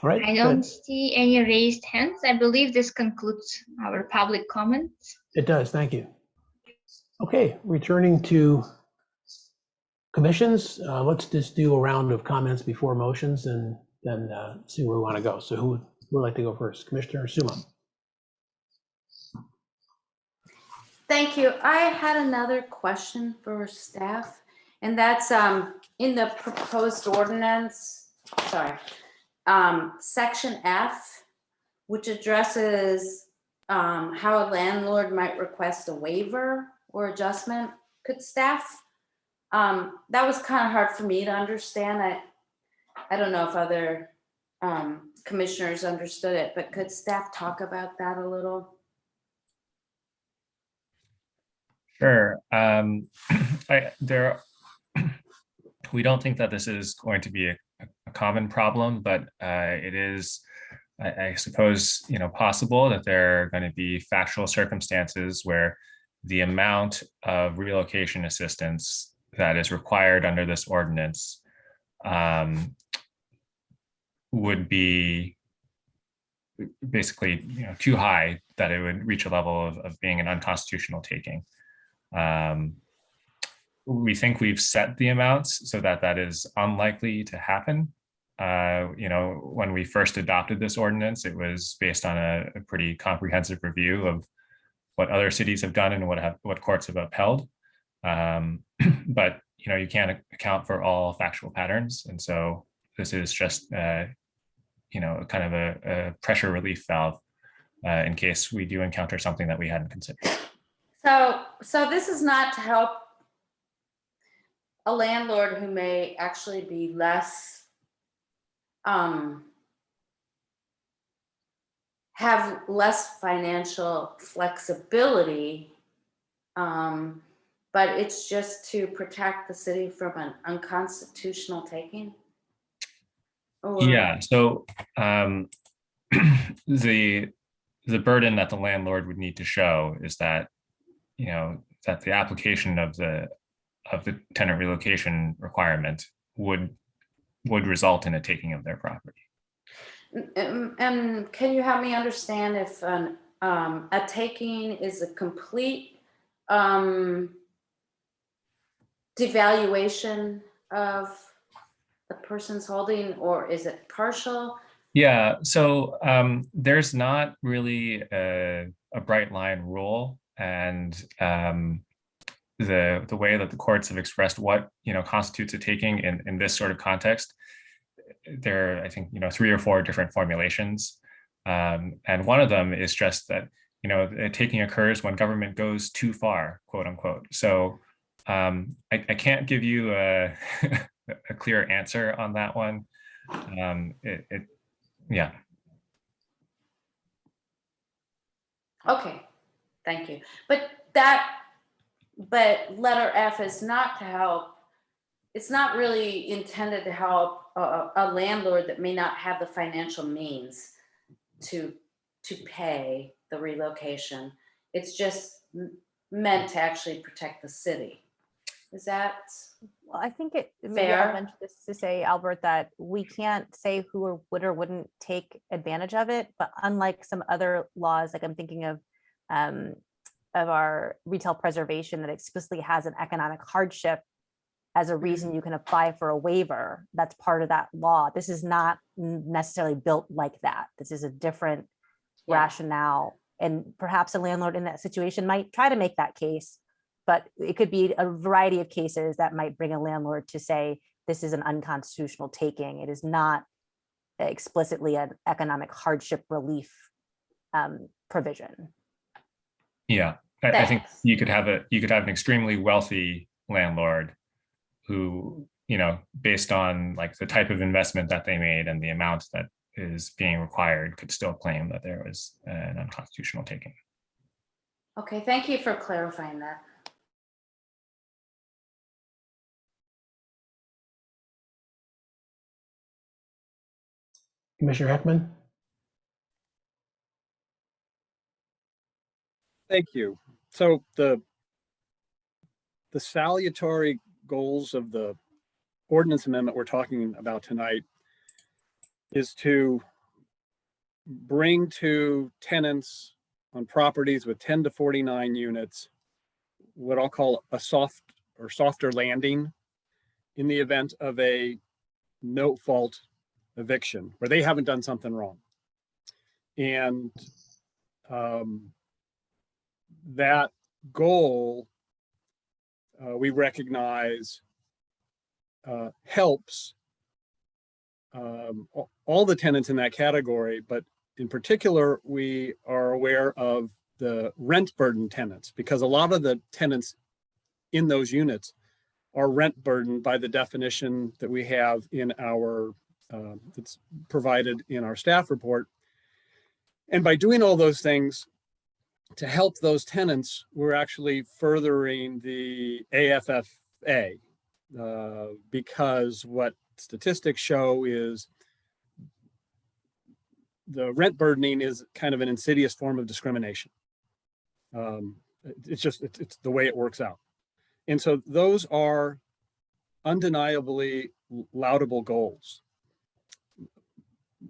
All right. I don't see any raised hands. I believe this concludes our public comments. It does, thank you. Okay, returning to commissions, let's just do a round of comments before motions and then see where we want to go. So who would like to go first? Commissioner Suma. Thank you. I had another question for staff, and that's in the proposed ordinance, section F, which addresses how a landlord might request a waiver or adjustment. Could staff, that was kind of hard for me to understand. I don't know if other commissioners understood it, but could staff talk about that a little? Sure. We don't think that this is going to be a common problem, but it is, I suppose, possible that there are going to be factual circumstances where the amount of relocation assistance that is required under this ordinance would be basically too high, that it would reach a level of being an unconstitutional taking. We think we've set the amounts so that is unlikely to happen. When we first adopted this ordinance, it was based on a pretty comprehensive review of what other cities have done and what courts have upheld. But you can't account for all factual patterns, and so this is just kind of a pressure relief valve in case we do encounter something that we hadn't considered. So this is not to help a landlord who may actually be less, have less financial flexibility, but it's just to protect the city from an unconstitutional taking? Or... Yeah, so the burden that the landlord would need to show is that that the application of the tenant relocation requirement would result in a taking of their property. And can you help me understand if a taking is a complete devaluation of the person's holding, or is it partial? Yeah, so there's not really a bright line rule, and the way that the courts have expressed what constitutes a taking in this sort of context, there are, I think, 3 or 4 different formulations, and one of them is just that a taking occurs when government goes too far, quote unquote. So I can't give you a clear answer on that one. Yeah. Okay, thank you. But letter F is not to help. It's not really intended to help a landlord that may not have the financial means to pay the relocation. It's just meant to actually protect the city. Is that? Well, I think maybe I'll Fair. mention this to say, Albert, that we can't say who would or wouldn't take advantage of it, but unlike some other laws, like I'm thinking of our retail preservation that explicitly has an economic hardship as a reason you can apply for a waiver, that's part of that law. This is not necessarily built like that. This is a different rationale. And perhaps a landlord in that situation might try to make that case, but it could be a variety of cases that might bring a landlord to say, this is an unconstitutional taking. It is not explicitly an economic hardship relief provision. Yeah, I think you could have an extremely wealthy landlord who, based on like the type of investment that they made and the amount that is being required, could still claim that there was an unconstitutional taking. Okay, thank you for clarifying that. Commissioner Heckman? Thank you. So the salutary goals of the ordinance amendment we're talking about tonight is to bring to tenants on properties with 10 to 49 units what I'll call a soft or softer landing in the event of a no fault eviction where they haven't done something wrong. And that goal we recognize helps all the tenants in that category, but in particular, we are aware of the rent burden tenants because a lot of the tenants in those units are rent burdened by the definition that we have in our, that's provided in our staff report. And by doing all those things to help those tenants, we're actually furthering the AFFA because what statistics show is the rent burdening is kind of an insidious form of discrimination. It's the way it works out. And so those are undeniably laudable goals.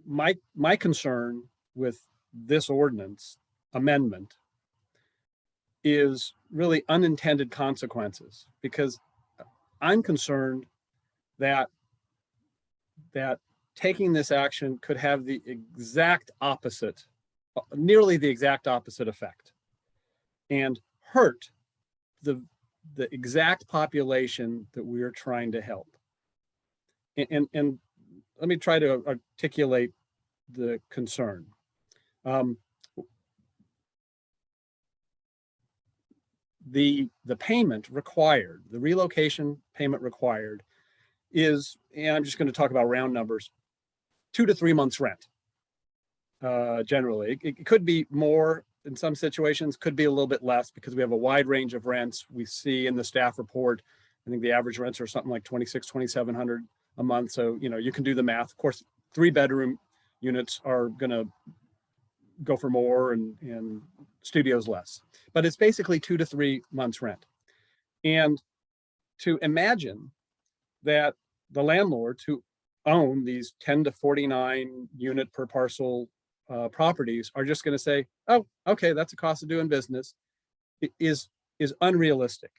My concern with this ordinance amendment is really unintended consequences, because I'm concerned that taking this action could have the exact opposite, nearly the exact opposite effect, and hurt the exact population that we are trying to help. And let me try to articulate the concern. The payment required, the relocation payment required is, and I'm just going to talk about round numbers, 2 to 3 months rent. Generally, it could be more in some situations, could be a little bit less because we have a wide range of rents. We see in the staff report, I think the average rents are something like $2,600, $2,700 a month. So, you can do the math. Of course, 3-bedroom units are going to go for more and studios less, but it's basically 2 to 3 months rent. And to imagine that the landlords who own these 10 to 49 unit per parcel properties are just going to say, oh, okay, that's a cost of doing business, is unrealistic.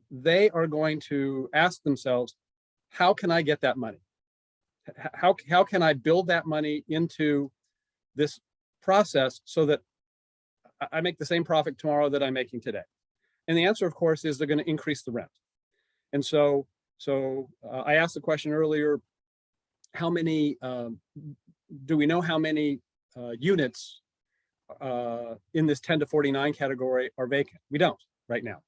They are going to ask themselves, how can I get that money? How can I build that money into this process so that I make the same profit tomorrow that I'm making today? And the answer, of course, is they're going to increase the rent. And so I asked the question earlier, how many, do we know how many units in this 10 to 49 category are vacant? We don't right now.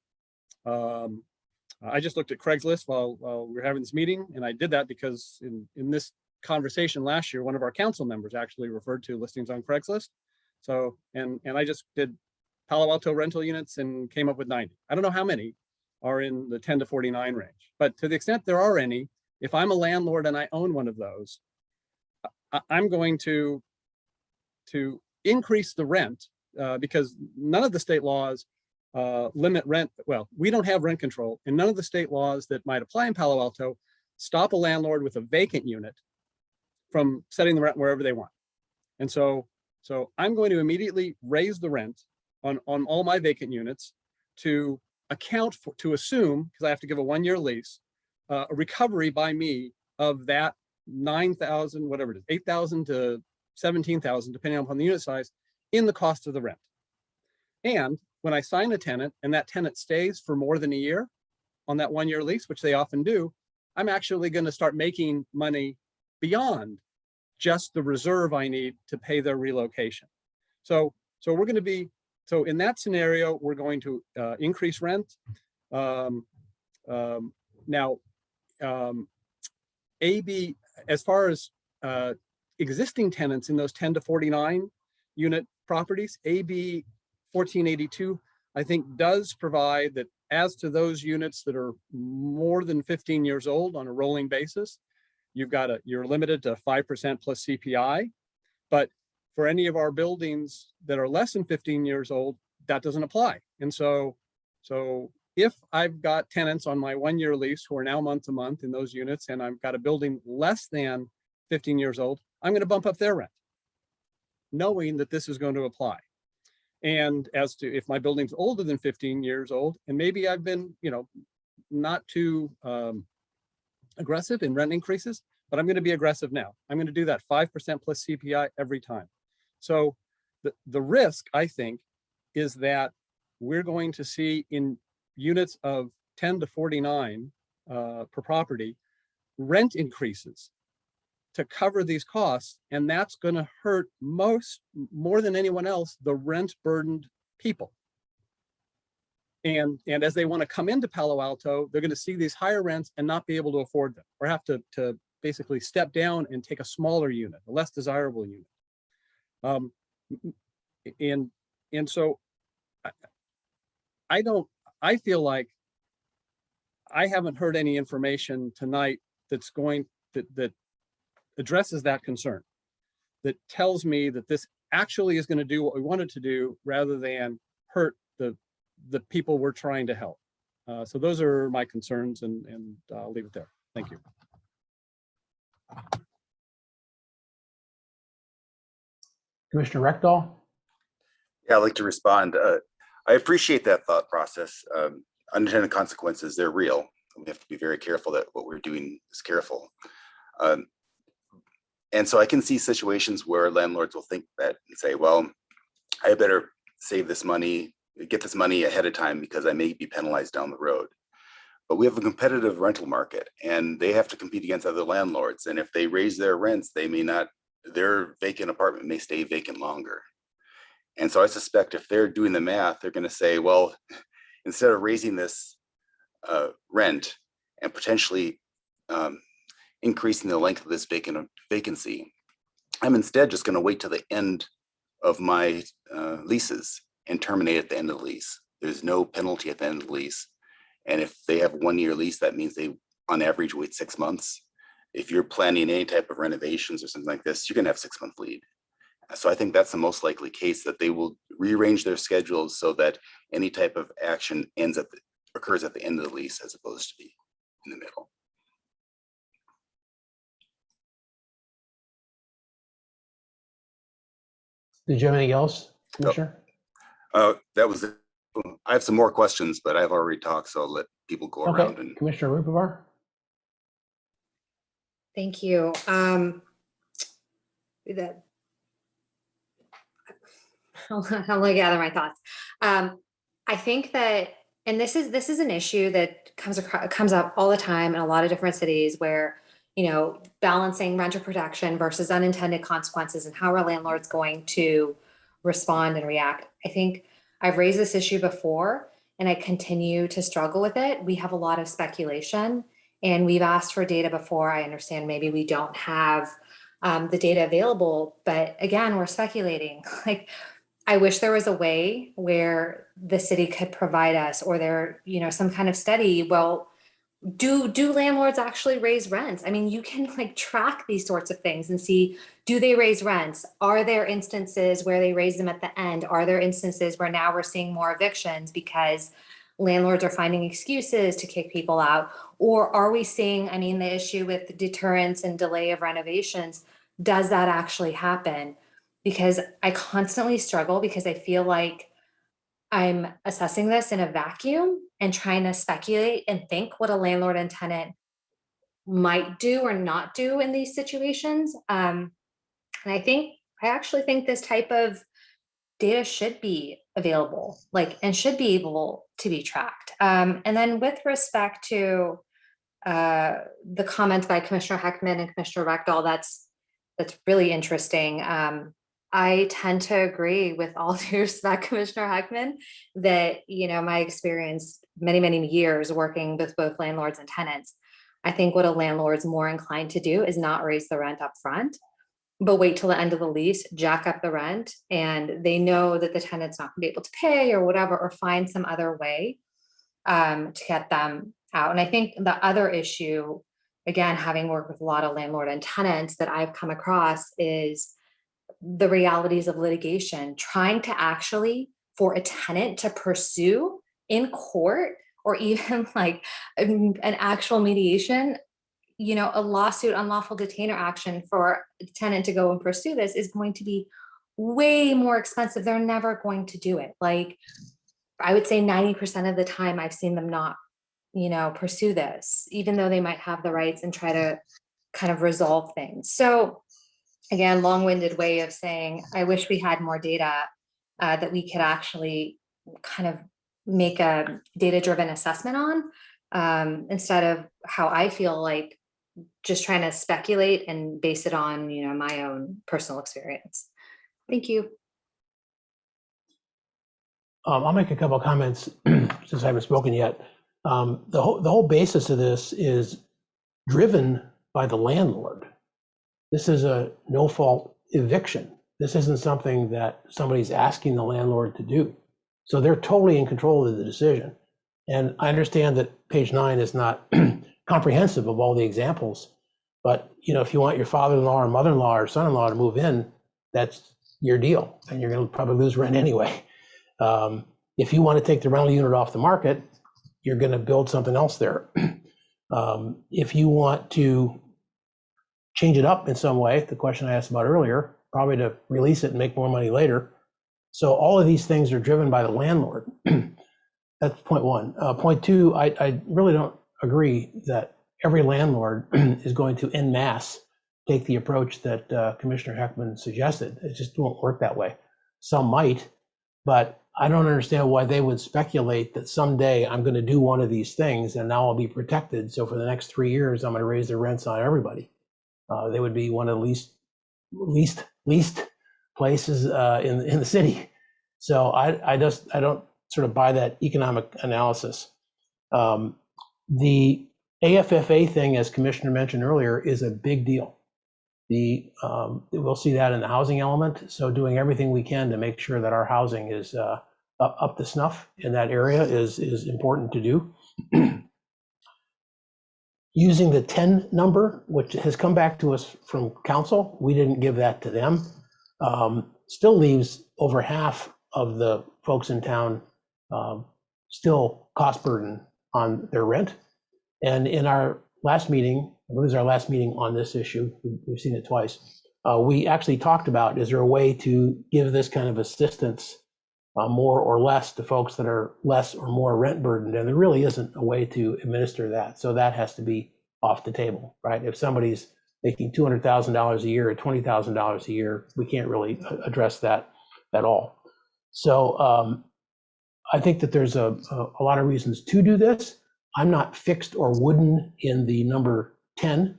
I just looked at Craigslist while we were having this meeting, and I did that because in this conversation last year, one of our council members actually referred to listings on Craigslist. So, and I just did Palo Alto rental units and came up with 90. I don't know how many are in the 10 to 49 range, but to the extent there are any, if I'm a landlord and I own one of those, I'm going to increase the rent because none of the state laws limit rent. Well, we don't have rent control, and none of the state laws that might apply in Palo Alto stop a landlord with a vacant unit from setting the rent wherever they want. And so I'm going to immediately raise the rent on all my vacant units to account for, to assume, because I have to give a 1-year lease, a recovery by me of that 9,000, whatever it is, 8,000 to 17,000, depending upon the unit size, in the cost of the rent. And when I sign a tenant and that tenant stays for more than a year on that 1-year lease, which they often do, I'm actually going to start making money beyond just the reserve I need to pay their relocation. So we're going to be, so in that scenario, we're going to increase rent. Now, AB, as far as existing tenants in those 10 to 49 unit properties, AB 1482, I think does provide that as to those units that are more than 15 years old on a rolling basis, you're limited to 5% plus CPI. But for any of our buildings that are less than 15 years old, that doesn't apply. And so if I've got tenants on my 1-year lease who are now month to month in those units, and I've got a building less than 15 years old, I'm going to bump up their rent, knowing that this is going to apply. And as to if my building's older than 15 years old, and maybe I've been, not too aggressive in rent increases, but I'm going to be aggressive now. I'm going to do that 5% plus CPI every time. So the risk, I think, is that we're going to see in units of 10 to 49 per property, rent increases to cover these costs. And that's going to hurt more than anyone else, the rent burdened people. And as they want to come into Palo Alto, they're going to see these higher rents and not be able to afford them, or have to basically step down and take a smaller unit, a less desirable unit. And so I feel like I haven't heard any information tonight that addresses that concern, that tells me that this actually is going to do what we want it to do rather than hurt the people we're trying to help. So those are my concerns, and I'll leave it there. Thank you. Commissioner Rectal? Yeah, I'd like to respond. I appreciate that thought process. Unintended consequences, they're real. We have to be very careful that what we're doing is careful. And so I can see situations where landlords will think that and say, well, I better save this money, get this money ahead of time because I may be penalized down the road. But we have a competitive rental market and they have to compete against other landlords. And if they raise their rents, their vacant apartment may stay vacant longer. And so I suspect if they're doing the math, they're going to say, well, instead of raising this rent and potentially increasing the length of this vacancy, I'm instead just going to wait till the end of my leases and terminate at the end of the lease. There's no penalty at the end of the lease. And if they have 1-year lease, that means they on average wait 6 months. If you're planning any type of renovations or something like this, you're going to have 6-month lead. So I think that's the most likely case, that they will rearrange their schedules so that any type of action occurs at the end of the lease as opposed to be in the middle. Did you have anything else, Commissioner? That was it. I have some more questions, but I've already talked, so I'll let people go around. Okay, Commissioner Rupivar? Thank you. I'm gonna gather my thoughts. I think that, and this is an issue that comes up all the time in a lot of different cities, where balancing renter protection versus unintended consequences, and how are landlords going to respond and react. I think I've raised this issue before, and I continue to struggle with it. We have a lot of speculation, and we've asked for data before. I understand maybe we don't have the data available, but again, we're speculating. Like, I wish there was a way where the city could provide us, or there, some kind of study. Well, do landlords actually raise rents? I mean, you can like track these sorts of things and see, do they raise rents? Are there instances where they raise them at the end? Are there instances where now we're seeing more evictions because landlords are finding excuses to kick people out? Or are we seeing, I mean, the issue with deterrence and delay of renovations, does that actually happen? Because I constantly struggle because I feel like I'm assessing this in a vacuum and trying to speculate and think what a landlord and tenant might do or not do in these situations. And I actually think this type of data should be available, like, and should be able to be tracked. And then with respect to the comments by Commissioner Heckman and Commissioner Rechtel, that's really interesting. I tend to agree with all due respect, Commissioner Heckman, that, you know, my experience, many years working with both landlords and tenants, I think what a landlord's more inclined to do is not raise the rent up front, but wait till the end of the lease, jack up the rent, and they know that the tenant's not gonna be able to pay or whatever, or find some other way to get them out. And I think the other issue, again, having worked with a lot of landlord and tenants that I've come across, is the realities of litigation, trying to actually for a tenant to pursue in court or even like an actual mediation, you know, a lawsuit, unlawful detainer action for a tenant to go and pursue this is going to be way more expensive. They're never going to do it. Like, I would say 90% of the time I've seen them not, you know, pursue this, even though they might have the rights and try to kind of resolve things. So again, long-winded way of saying, I wish we had more data that we could actually kind of make a data-driven assessment on, instead of how I feel like just trying to speculate and base it on, you know, my own personal experience. Thank you. I'll make a couple of comments since I haven't spoken yet. The whole basis of this is driven by the landlord. This is a no-fault eviction. This isn't something that somebody's asking the landlord to do. So they're totally in control of the decision. And I understand that page 9 is not comprehensive of all the examples, but you know, if you want your father-in-law or mother-in-law or son-in-law to move in, that's your deal, and you're going to probably lose rent anyway. If you want to take the rental unit off the market, you're going to build something else there. If you want to change it up in some way, the question I asked about earlier, probably to release it and make more money later. So all of these things are driven by the landlord. That's point one. Point two, I really don't agree that every landlord is going to en masse take the approach that Commissioner Heckman suggested. It just won't work that way. Some might, but I don't understand why they would speculate that someday I'm going to do one of these things and now I'll be protected. So for the next 3 years, I'm going to raise the rents on everybody. They would be one of the least places in the city. So I don't sort of buy that economic analysis. The AFFA thing, as Commissioner mentioned earlier, is a big deal. We'll see that in the housing element. So doing everything we can to make sure that our housing is up to snuff in that area is important to do. Using the 10 number, which has come back to us from council, we didn't give that to them, still leaves over half of the folks in town still cost burden on their rent. And in our last meeting, I believe it was our last meeting on this issue, we've seen it twice, we actually talked about, is there a way to give this kind of assistance more or less to folks that are less or more rent burdened? And there really isn't a way to administer that. So that has to be off the table, right? If somebody's making $200,000 a year or $20,000 a year, we can't really address that at all. So I think that there's a lot of reasons to do this. I'm not fixed or wooden in the number 10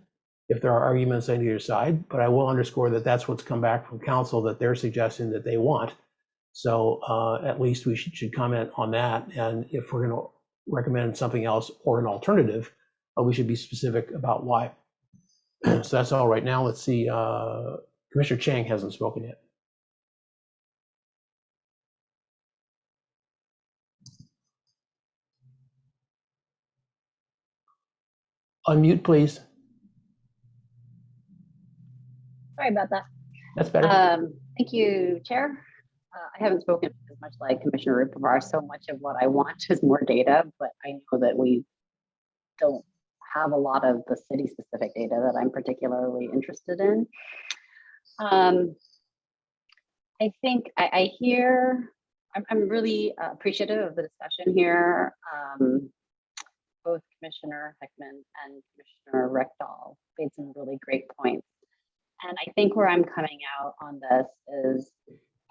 if there are arguments on either side, but I will underscore that that's what's come back from council that they're suggesting that they want. So at least we should comment on that. And if we're going to recommend something else or an alternative, we should be specific about why. So that's all right now. Let's see. Commissioner Chang hasn't spoken yet. Unmute, please. Sorry about that. That's better. Thank you, Chair. I haven't spoken as much like Commissioner Rupivar. So much of what I want is more data, but I know that we don't have a lot of the city-specific data that I'm particularly interested in. I think I hear, I'm really appreciative of the discussion here. Both Commissioner Heckman and Commissioner Rectal made some really great points. And I think where I'm coming out on this is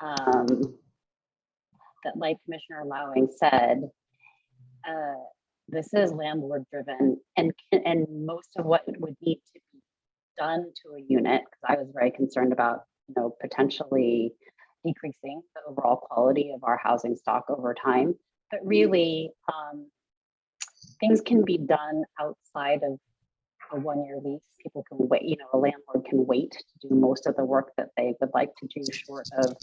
that, like Commissioner Lowing said, this is landlord driven, and most of what would need to be done to a unit, because I was very concerned about, potentially decreasing the overall quality of our housing stock over time. But really, things can be done outside of a one-year lease. People can wait, a landlord can wait to do most of the work that they would like to do short of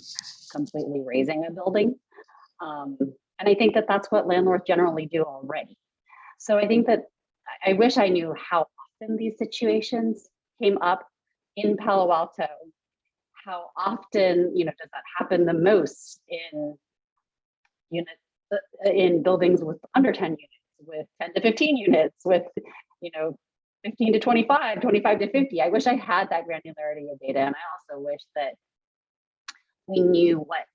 completely raising a building. And I think that that's what landlords generally do already. So I think that I wish I knew how often these situations came up in Palo Alto. How often, does that happen the most in units, in buildings with under 10 units, with 10 to 15 units, with, 15 to 25, 25 to 50. I wish I had that granularity of data. And I also wish that we knew what,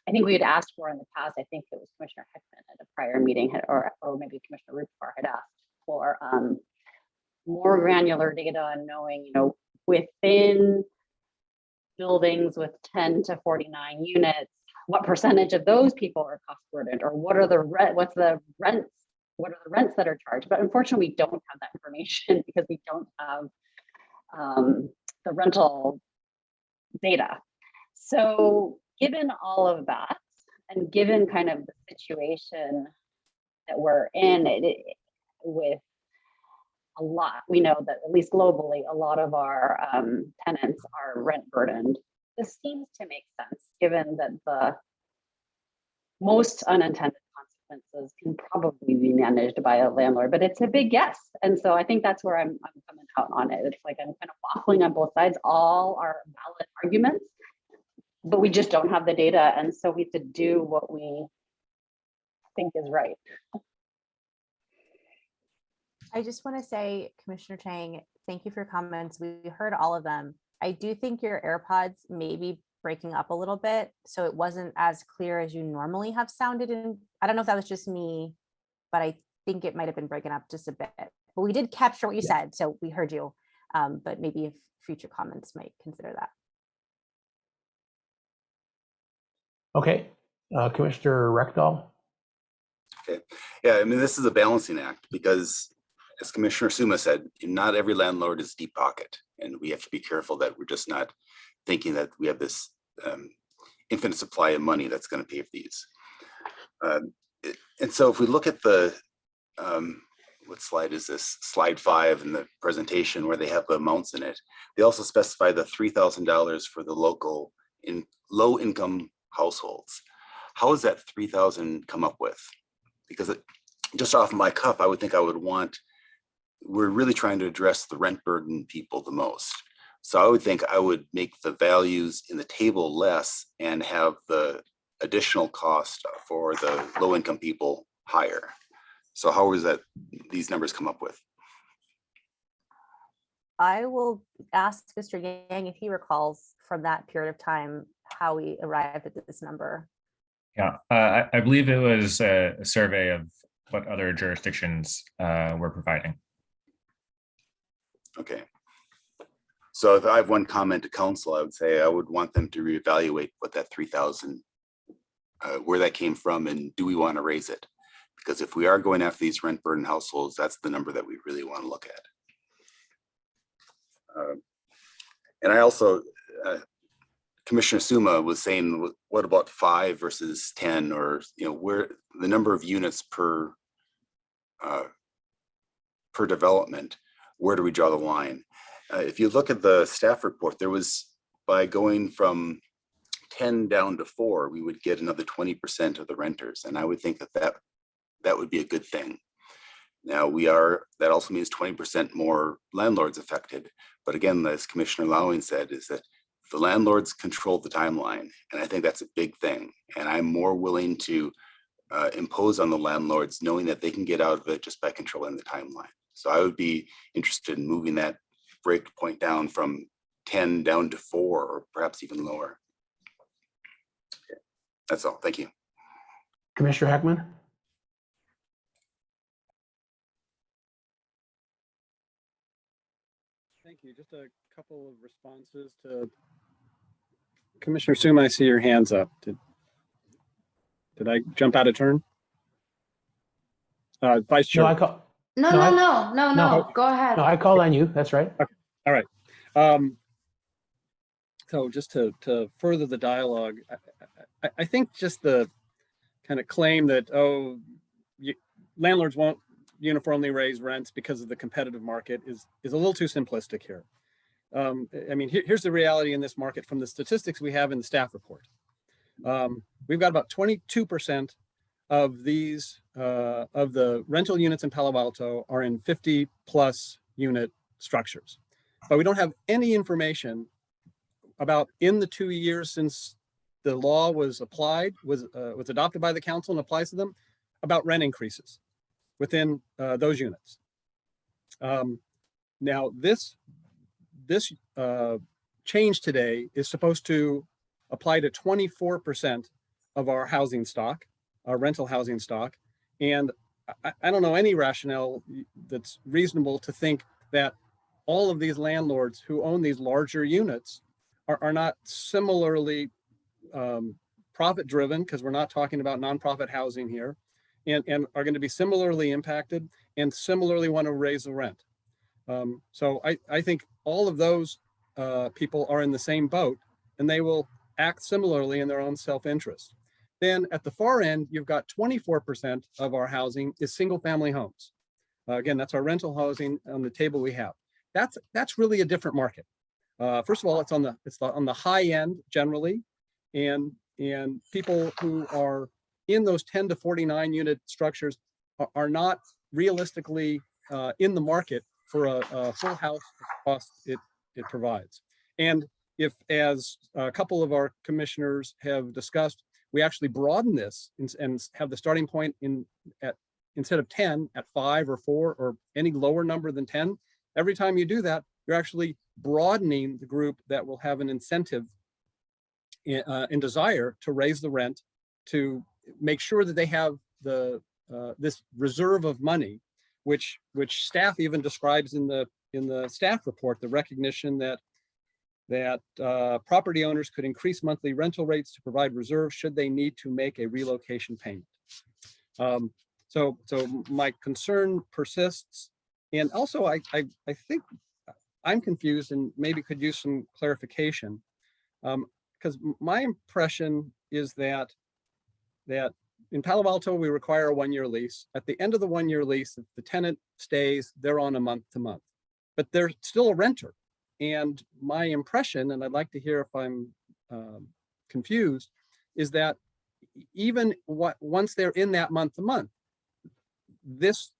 I think we had asked for in the past. I think it was Commissioner Heckman at a prior meeting or maybe Commissioner Rupivar had asked for more granular data on knowing, within buildings with 10 to 49 units, what percentage of those people are cost burdened, or what are the what are the rents that are charged. But unfortunately, we don't have that information because we don't have the rental data. So given all of that, and given kind of the situation that we're in, with a lot, we know that at least globally, a lot of our tenants are rent burdened. This seems to make sense, given that the most unintended consequences can probably be managed by a landlord, but it's a big guess. And so I think that's where I'm coming out on it. It's like I'm kind of waffling on both sides. All are valid arguments, but we just don't have the data. And so we have to do what we think is right. I just want to say, Commissioner Chang, thank you for your comments. We heard all of them. I do think your AirPods may be breaking up a little bit, so it wasn't as clear as you normally have sounded. And I don't know if that was just me, but I think it might have been breaking up just a bit. But we did capture what you said, so we heard you. But maybe if future comments might consider that. Okay, Commissioner Rectal. Okay, yeah, I mean, this is a balancing act because, as Commissioner Suma said, not every landlord is deep pocket, and we have to be careful that we're just not thinking that we have this infinite supply of money that's going to pay for these. And so if we look at the, what slide is this? Slide 5 in the presentation where they have the amounts in it. They also specify the $3,000 for the local low income households. How is that 3,000 come up with? Because just off my cuff, I would think I would want, we're really trying to address the rent burden people the most. So I would think I would make the values in the table less and have the additional cost for the low income people higher. So how is that these numbers come up with? I will ask Mr. Yang if he recalls from that period of time how we arrived at this number. Yeah, I believe it was a survey of what other jurisdictions were providing. Okay. So if I have one comment to council, I would say I would want them to reevaluate what that 3,000, where that came from, and do we want to raise it? Because if we are going after these rent burden households, that's the number that we really want to look at. And I also, Commissioner Suma was saying, what about 5 versus 10, or where the number of units per development? Where do we draw the line? If you look at the staff report, there was, by going from 10 down to 4, we would get another 20% of the renters, and I would think that would be a good thing. Now that also means 20% more landlords affected. But again, as Commissioner Lowing said, is that the landlords control the timeline. And I think that's a big thing. And I'm more willing to impose on the landlords, knowing that they can get out of it just by controlling the timeline. So I would be interested in moving that break point down from 10 down to 4, or perhaps even lower. Okay. That's all. Thank you. Commissioner Heckman? Thank you. Just a couple of responses to Commissioner Suma. I see your hands up. Did I jump out of turn? Vice Chair. No, I call. No, go ahead. No, I call on you. That's right. Okay. All right. So just to further the dialogue, I think just the kind of claim that, landlords won't uniformly raise rents because of the competitive market is a little too simplistic here. I mean, here's the reality in this market from the statistics we have in the staff report. We've got about 22% of these, of the rental units in Palo Alto are in 50+ unit structures. But we don't have any information about, in the 2 years since the law was applied, was adopted by the council and applies to them, about rent increases within those units. Now this change today is supposed to apply to 24% of our housing stock, our rental housing stock. And I don't know any rationale that's reasonable to think that all of these landlords who own these larger units are not similarly profit driven, because we're not talking about nonprofit housing here, and are going to be similarly impacted and similarly want to raise the rent. So I think all of those people are in the same boat, and they will act similarly in their own self-interest. Then at the far end, you've got 24% of our housing is single family homes. Again, that's our rental housing on the table we have. That's really a different market. First of all, it's on the high end generally, and people who are in those 10 to 49 unit structures are not realistically in the market for a full house cost it provides. And if, as a couple of our commissioners have discussed, we actually broaden this and have the starting point instead of 10 at 5 or 4 or any lower number than 10, every time you do that, you're actually broadening the group that will have an incentive and desire to raise the rent, to make sure that they have this reserve of money, which staff even describes in the staff report, the recognition that property owners could increase monthly rental rates to provide reserves should they need to make a relocation payment. So my concern persists, and also I think I'm confused and maybe could use some clarification, because my impression is that in Palo Alto, we require a 1-year lease. At the end of the 1-year lease, if the tenant stays, they're on a month-to-month, but they're still a renter. And my impression, and I'd like to hear if I'm confused, is that even once they're in that month-to-month, this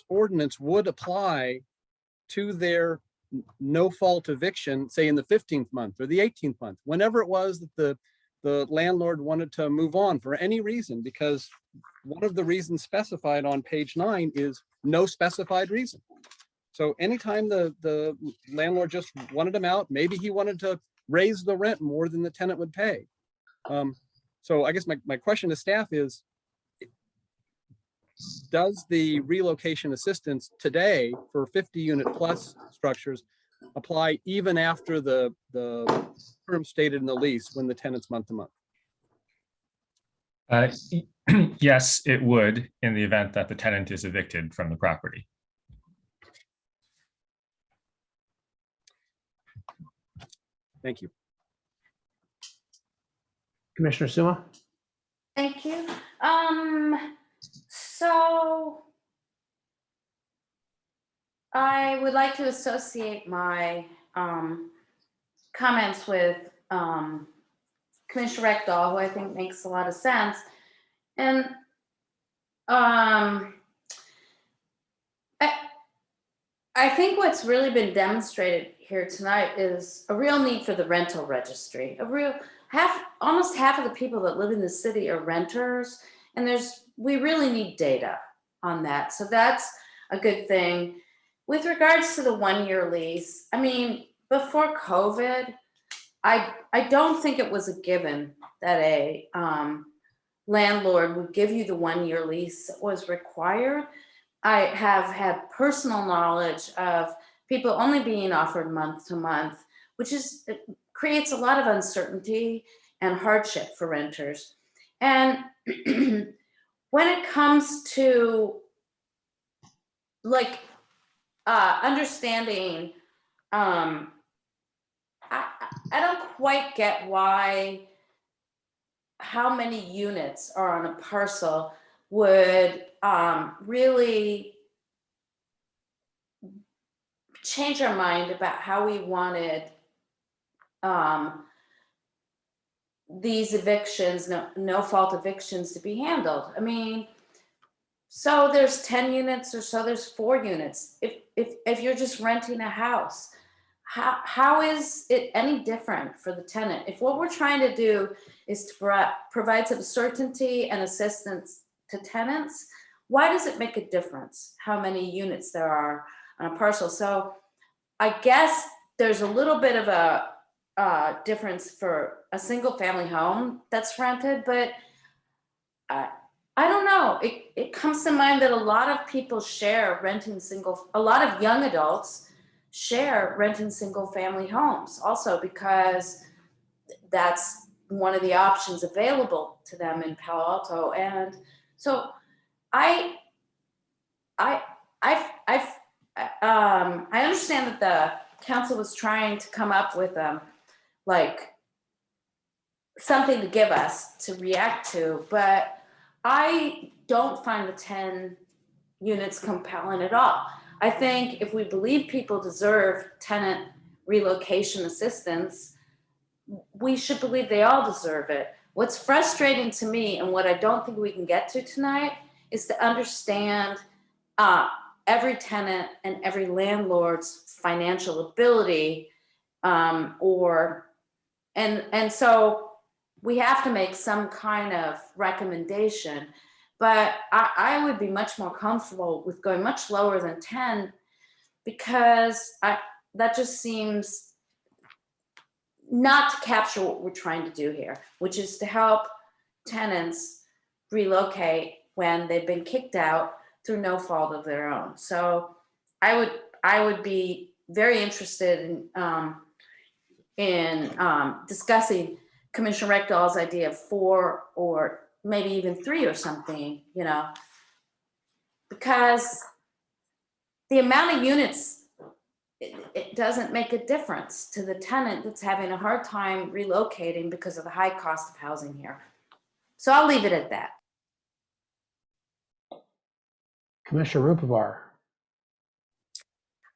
ordinance would apply to their no fault eviction, say in the 15th month or the 18th month, whenever it was that the landlord wanted to move on for any reason, because one of the reasons specified on page 9 is no specified reason. So anytime the landlord just wanted them out, maybe he wanted to raise the rent more than the tenant would pay. So I guess my question to staff is, does the relocation assistance today for 50 unit plus structures apply even after the term stated in the lease when the tenant's month-to-month? Yes, it would, in the event that the tenant is evicted from the property. Thank you. Commissioner Suma? Thank you. So I would like to associate my comments with Commissioner Reckdahl, who I think makes a lot of sense. And I think what's really been demonstrated here tonight is a real need for the rental registry. Almost half of the people that live in the city are renters, and we really need data on that. So that's a good thing. With regards to the 1-year lease, I mean, before COVID, I don't think it was a given that a landlord would give you the 1-year lease that was required. I have had personal knowledge of people only being offered month to month, which creates a lot of uncertainty and hardship for renters. And when it comes to like understanding, I don't quite get how many units are on a parcel would really change our mind about how we wanted these evictions, no fault evictions, to be handled. I mean, so there's 10 units or so there's 4 units. If you're just renting a house, how is it any different for the tenant? If what we're trying to do is to provide some certainty and assistance to tenants, why does it make a difference how many units there are on a parcel? So I guess there's a little bit of a difference for a single family home that's rented, but I don't know. It comes to mind that a lot of people share renting a lot of young adults share renting single family homes also, because that's one of the options available to them in Palo Alto. And so I understand that the council was trying to come up with like something to give us to react to, but I don't find the 10 units compelling at all. I think if we believe people deserve tenant relocation assistance, we should believe they all deserve it. What's frustrating to me, and what I don't think we can get to tonight, is to understand every tenant and every landlord's financial ability, and so we have to make some kind of recommendation. But I would be much more comfortable with going much lower than 10, because that just seems not to capture what we're trying to do here, which is to help tenants relocate when they've been kicked out through no fault of their own. So I would be very interested in discussing Commissioner Reckdahl's idea of 4 or maybe even 3 or something, because the amount of units, it doesn't make a difference to the tenant that's having a hard time relocating because of the high cost of housing here. So I'll leave it at that. Commissioner Rupavar.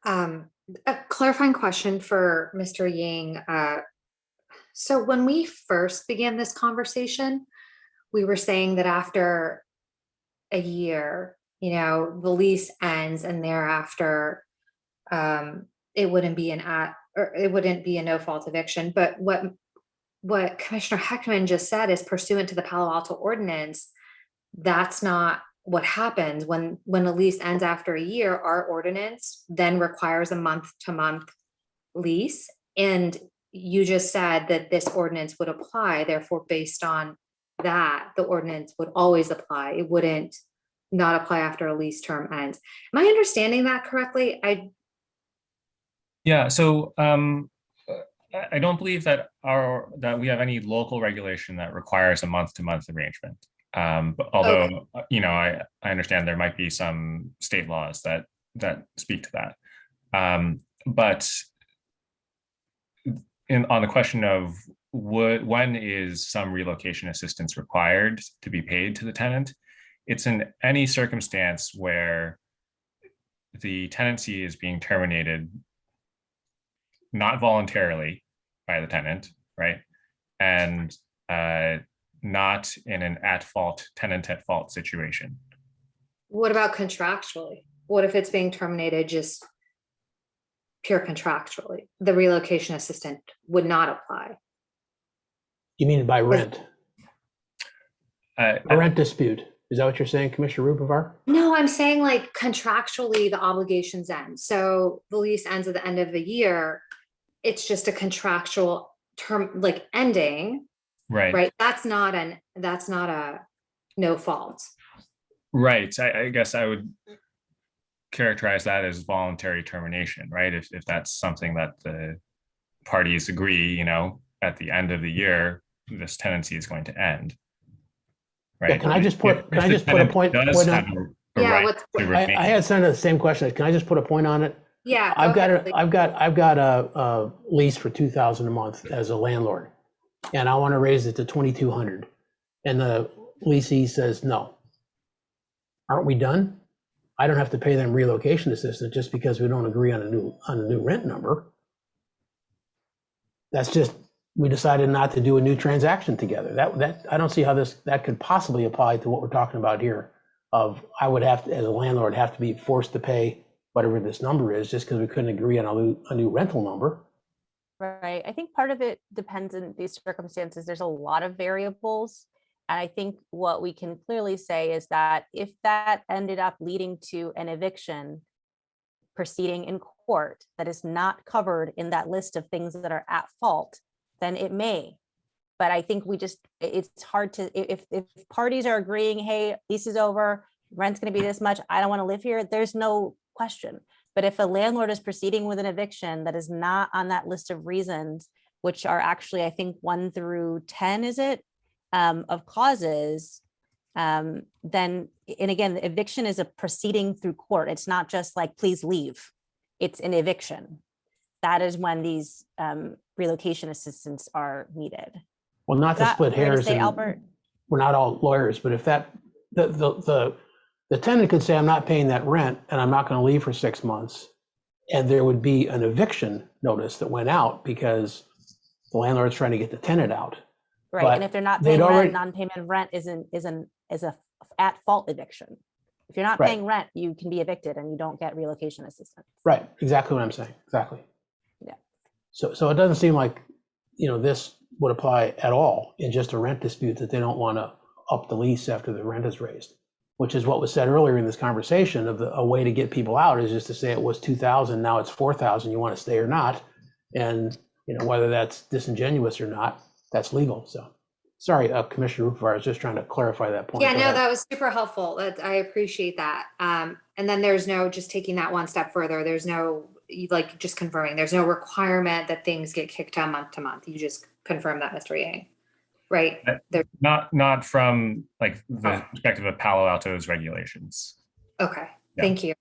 A clarifying question for Mr. Ying. So when we first began this conversation, we were saying that after a year, the lease ends, and thereafter it wouldn't be a no fault eviction. But what Commissioner Heckman just said is, pursuant to the Palo Alto Ordinance, that's not what happens. When a lease ends after a year, our ordinance then requires a month-to-month lease. And you just said that this ordinance would apply. Therefore, based on that, the ordinance would always apply. It wouldn't not apply after a lease term ends. Am I understanding that correctly? Yeah, so I don't believe that we have any local regulation that requires a month-to-month arrangement. But although, Okay. I understand there might be some state laws that speak to that. But on the question of when is some relocation assistance required to be paid to the tenant, it's in any circumstance where the tenancy is being terminated not voluntarily by the tenant, right? And not in an tenant at fault situation. What about contractually? What if it's being terminated just pure contractually. The relocation assistant would not apply. You mean by rent? A rent dispute. Is that what you're saying, Commissioner Rupavar? No, I'm saying like contractually the obligations end. So the lease ends at the end of the year. It's just a contractual term, like ending, Right. right? That's not a no fault. Right. I guess I would characterize that as voluntary termination, right? If that's something that the parties agree, you know, at the end of the year, this tenancy is going to end. Right. Yeah, can I just put a point on? I had sent the same question. Can I just put a point on it? Yeah. I've got a lease for $2,000 a month as a landlord, and I want to raise it to $2,200, and the leasee says no. Aren't we done? I don't have to pay them relocation assistance just because we don't agree on a new rent number. That's just, we decided not to do a new transaction together. That I don't see how that could possibly apply to what we're talking about here. Of I would have to, as a landlord, have to be forced to pay whatever this number is just because we couldn't agree on a new rental number. Right. I think part of it depends in these circumstances. There's a lot of variables. And I think what we can clearly say is that if that ended up leading to an eviction proceeding in court that is not covered in that list of things that are at fault, then it may. But I think it's hard to, if parties are agreeing, hey, lease is over, rent's going to be this much, I don't want to live here, there's no question. But if a landlord is proceeding with an eviction that is not on that list of reasons, which are actually, I think 1 through 10, is it, of causes, then, and again, the eviction is a proceeding through court. It's not just like, please leave. It's an eviction. That is when these relocation assistants are needed. Well, not to split hairs, say, Albert? We're not all lawyers, but if that, the tenant could say, I'm not paying that rent and I'm not going to leave for 6 months, and there would be an eviction notice that went out because the landlord's trying to get the tenant out. Right, But and if they're not they'd paying already- rent, non-payment of rent is a at fault eviction. If you're not Right. paying rent, you can be evicted and you don't get relocation assistance. Right, exactly what I'm saying, exactly. Yeah. So it doesn't seem like, this would apply at all in just a rent dispute that they don't want to up the lease after the rent is raised, which is what was said earlier in this conversation of a way to get people out is just to say it was 2,000, now it's 4,000, you want to stay or not. And, whether that's disingenuous or not, that's legal. So, sorry, Commissioner Rupavar, I was just trying to clarify that point. Yeah, Go no, ahead. that was super helpful. I appreciate that. And then there's no, just taking that one step further, there's no, like, just confirming, there's no requirement that things get kicked down month to month. You just confirm that, Mr. Yang, right? Not from like the perspective of Palo Alto's regulations. Okay, Yeah. thank you.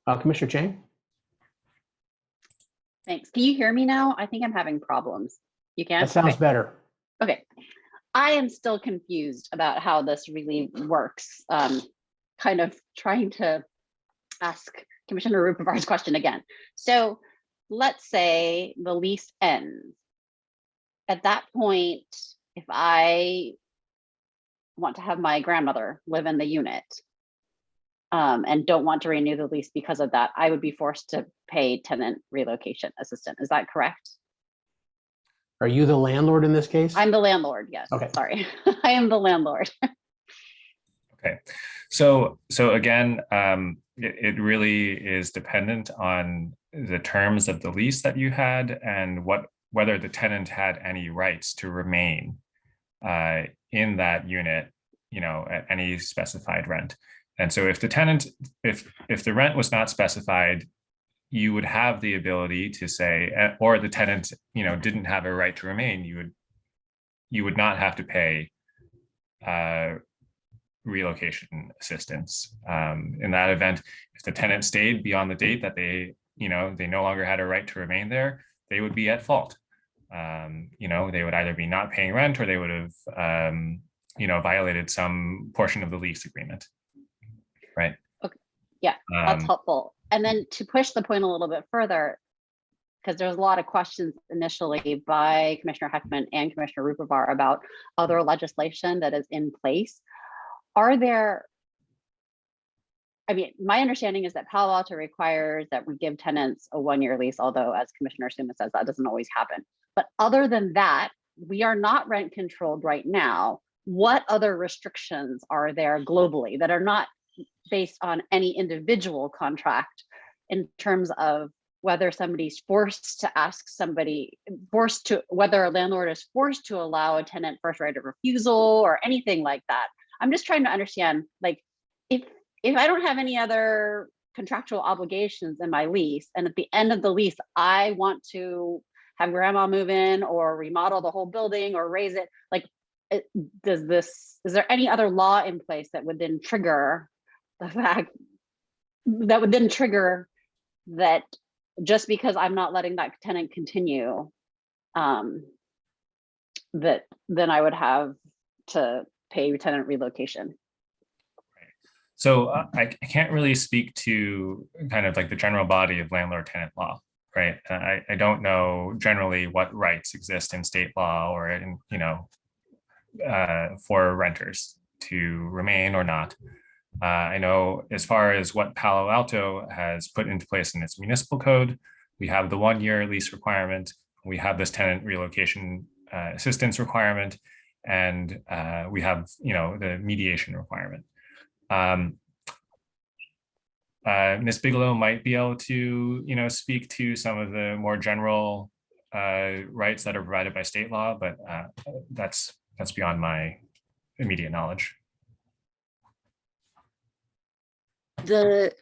Commissioner Chang? Thanks. Can you hear me now? I think I'm having problems. You can? That sounds Okay. better. Okay. I am still confused about how this really works. Kind of trying to ask Commissioner Rupavar's question again. So let's say the lease ends. At that point, if I want to have my grandmother live in the unit and don't want to renew the lease because of that, I would be forced to pay tenant relocation assistant. Is that correct? Are you the landlord in this case? I'm the landlord, yes. Okay. Sorry. I am the landlord. Okay, so again, it really is dependent on the terms of the lease that you had and whether the tenant had any rights to remain in that unit, at any specified rent. And so if the tenant, if the rent was not specified, you would have the ability to say, or the tenant, didn't have a right to remain, you would not have to pay relocation assistance. In that event, if the tenant stayed beyond the date that they no longer had a right to remain there, they would be at fault. They would either be not paying rent or they would have, violated some portion of the lease agreement. Right. Okay. Yeah, that's helpful. And then to push the point a little bit further, because there's a lot of questions initially by Commissioner Heckman and Commissioner Rupavar about other legislation that is in place. Are there I mean, my understanding is that Palo Alto requires that we give tenants a 1-year lease, although as Commissioner Suma says, that doesn't always happen. But other than that, we are not rent controlled right now. What other restrictions are there globally that are not based on any individual contract in terms of whether somebody's forced to ask somebody, whether a landlord is forced to allow a tenant first right of refusal or anything like that? I'm just trying to understand, like, if I don't have any other contractual obligations in my lease, and at the end of the lease, I want to have grandma move in or remodel the whole building or raise it, like, is there any other law in place that would then trigger the fact that just because I'm not letting that tenant continue, that then I would have to pay tenant relocation? So I can't really speak to kind of like the general body of landlord tenant law, right? I don't know generally what rights exist in state law or in, for renters to remain or not. I know as far as what Palo Alto has put into place in its municipal code, we have the 1-year lease requirement, we have this tenant relocation assistance requirement, and we have, the mediation requirement. Ms. Bigelow might be able to, speak to some of the more general rights that are provided by state law, but that's beyond my immediate knowledge. The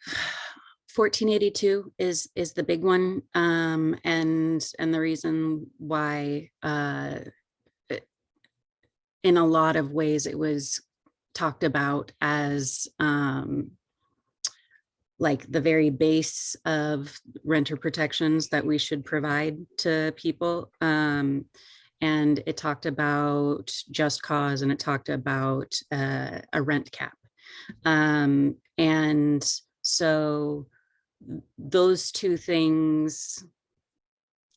1482 is the big one, and the reason why in a lot of ways it was talked about as like the very base of renter protections that we should provide to people. And it talked about just cause, and it talked about a rent cap. And so those two things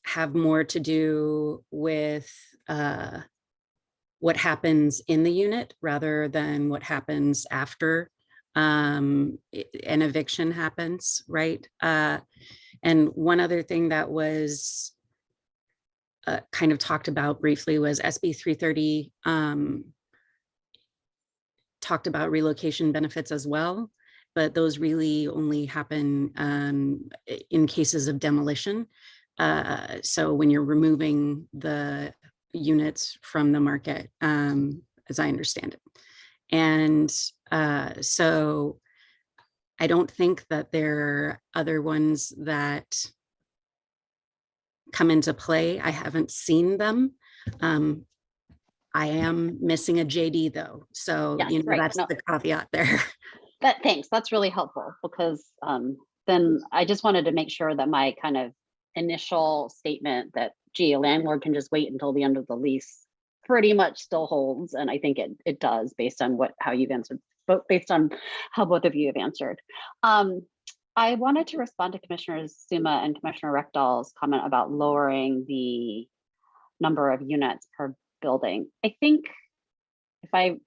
have more to do with what happens in the unit rather than what happens after an eviction happens, right? And one other thing that was kind of talked about briefly was SB 330 talked about relocation benefits as well, but those really only happen in cases of demolition. So when you're removing the units from the market, as I understand it. And so I don't think that there are other ones that come into play. I haven't seen them. I am missing a JD though. So, Yes, right. that's the caveat there. Thanks, that's really helpful, because then I just wanted to make sure that my kind of initial statement that, gee, a landlord can just wait until the end of the lease pretty much still holds. And I think it does, based on how you've answered, but based on how both of you have answered. I wanted to respond to Commissioners Suma and Commissioner Rekdal's comment about lowering the number of units per building. I think if I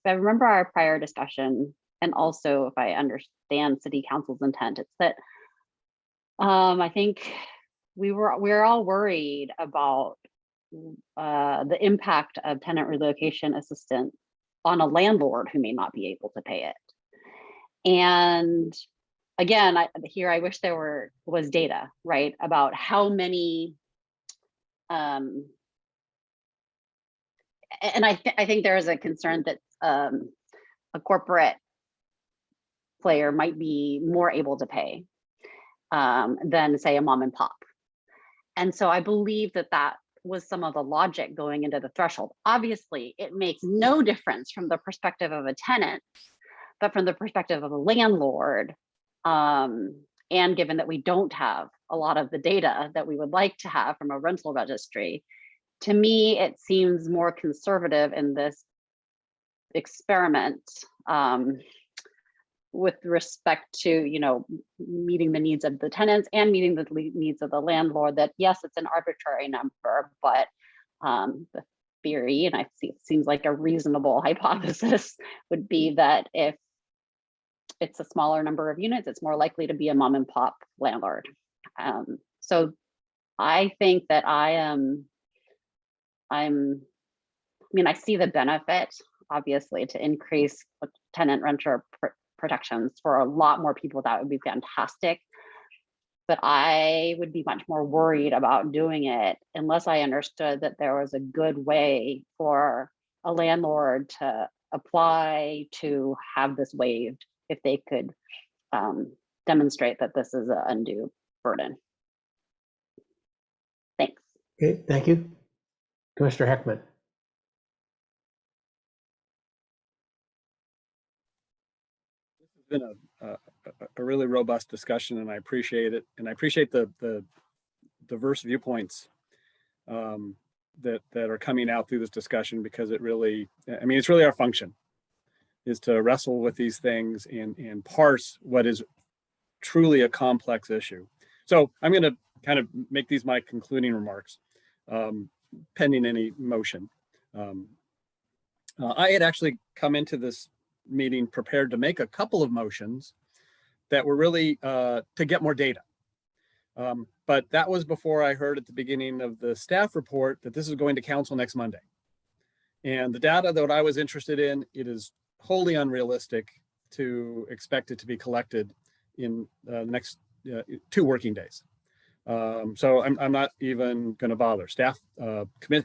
remember our prior discussion, and also if I understand City Council's intent, it's that I think we're all worried about the impact of tenant relocation assistance on a landlord who may not be able to pay it. And again, I wish there was data, right, about how many. And I think there is a concern that a corporate player might be more able to pay than, say, a mom and pop. And so I believe that was some of the logic going into the threshold. Obviously, it makes no difference from the perspective of a tenant, but from the perspective of a landlord, and given that we don't have a lot of the data that we would like to have from a rental registry, to me, it seems more conservative in this experiment with respect to, meeting the needs of the tenants and meeting the needs of the landlord, that yes, it's an arbitrary number, but the theory, and it seems like a reasonable hypothesis, would be that if it's a smaller number of units, it's more likely to be a mom and pop landlord. So I think that I mean, I see the benefit, obviously, to increase tenant renter protections for a lot more people. That would be fantastic. But I would be much more worried about doing it unless I understood that there was a good way for a landlord to apply to have this waived if they could demonstrate that this is an undue burden. Thanks. Okay, thank you. Commissioner Heckman. This has been a really robust discussion, and I appreciate it. And I appreciate the diverse viewpoints that are coming out through this discussion, because it really, I mean, it's really our function is to wrestle with these things and parse what is truly a complex issue. So I'm going to kind of make these my concluding remarks, pending any motion. I had actually come into this meeting prepared to make a couple of motions that were really to get more data. But that was before I heard at the beginning of the staff report that this is going to council next Monday. And the data that I was interested in, it is wholly unrealistic to expect it to be collected in the next 2 working days. So I'm not even going to bother. Staff,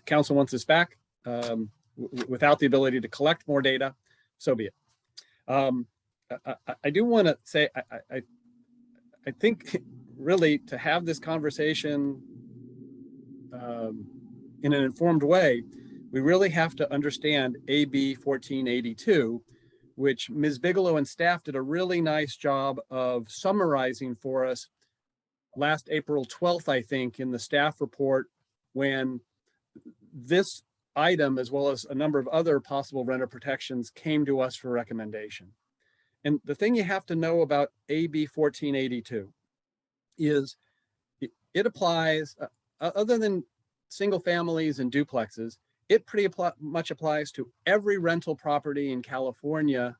council wants this back without the ability to collect more data, so be it. I do want to say, I think really to have this conversation in an informed way, we really have to understand AB 1482, which Ms. Bigelow and staff did a really nice job of summarizing for us last April 12th, I think, in the staff report, when this item, as well as a number of other possible renter protections, came to us for recommendation. And the thing you have to know about AB 1482 is it applies, other than single families and duplexes, it pretty much applies to every rental property in California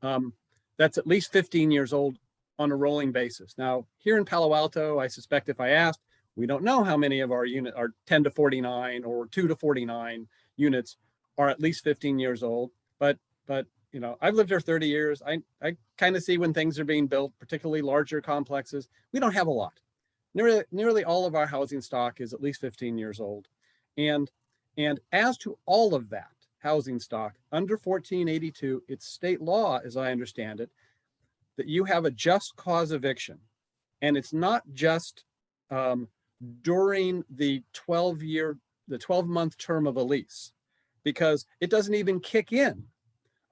that's at least 15 years old on a rolling basis. Now, here in Palo Alto, I suspect if I asked, we don't know how many of our units are 10 to 49 or 2 to 49 units are at least 15 years old. But you know, I've lived here 30 years. I kind of see when things are being built, particularly larger complexes. We don't have a lot. Nearly all of our housing stock is at least 15 years old. And as to all of that housing stock under 1482, it's state law, as I understand it, that you have a just cause eviction. And it's not just during the 12-month term of a lease, because it doesn't even kick in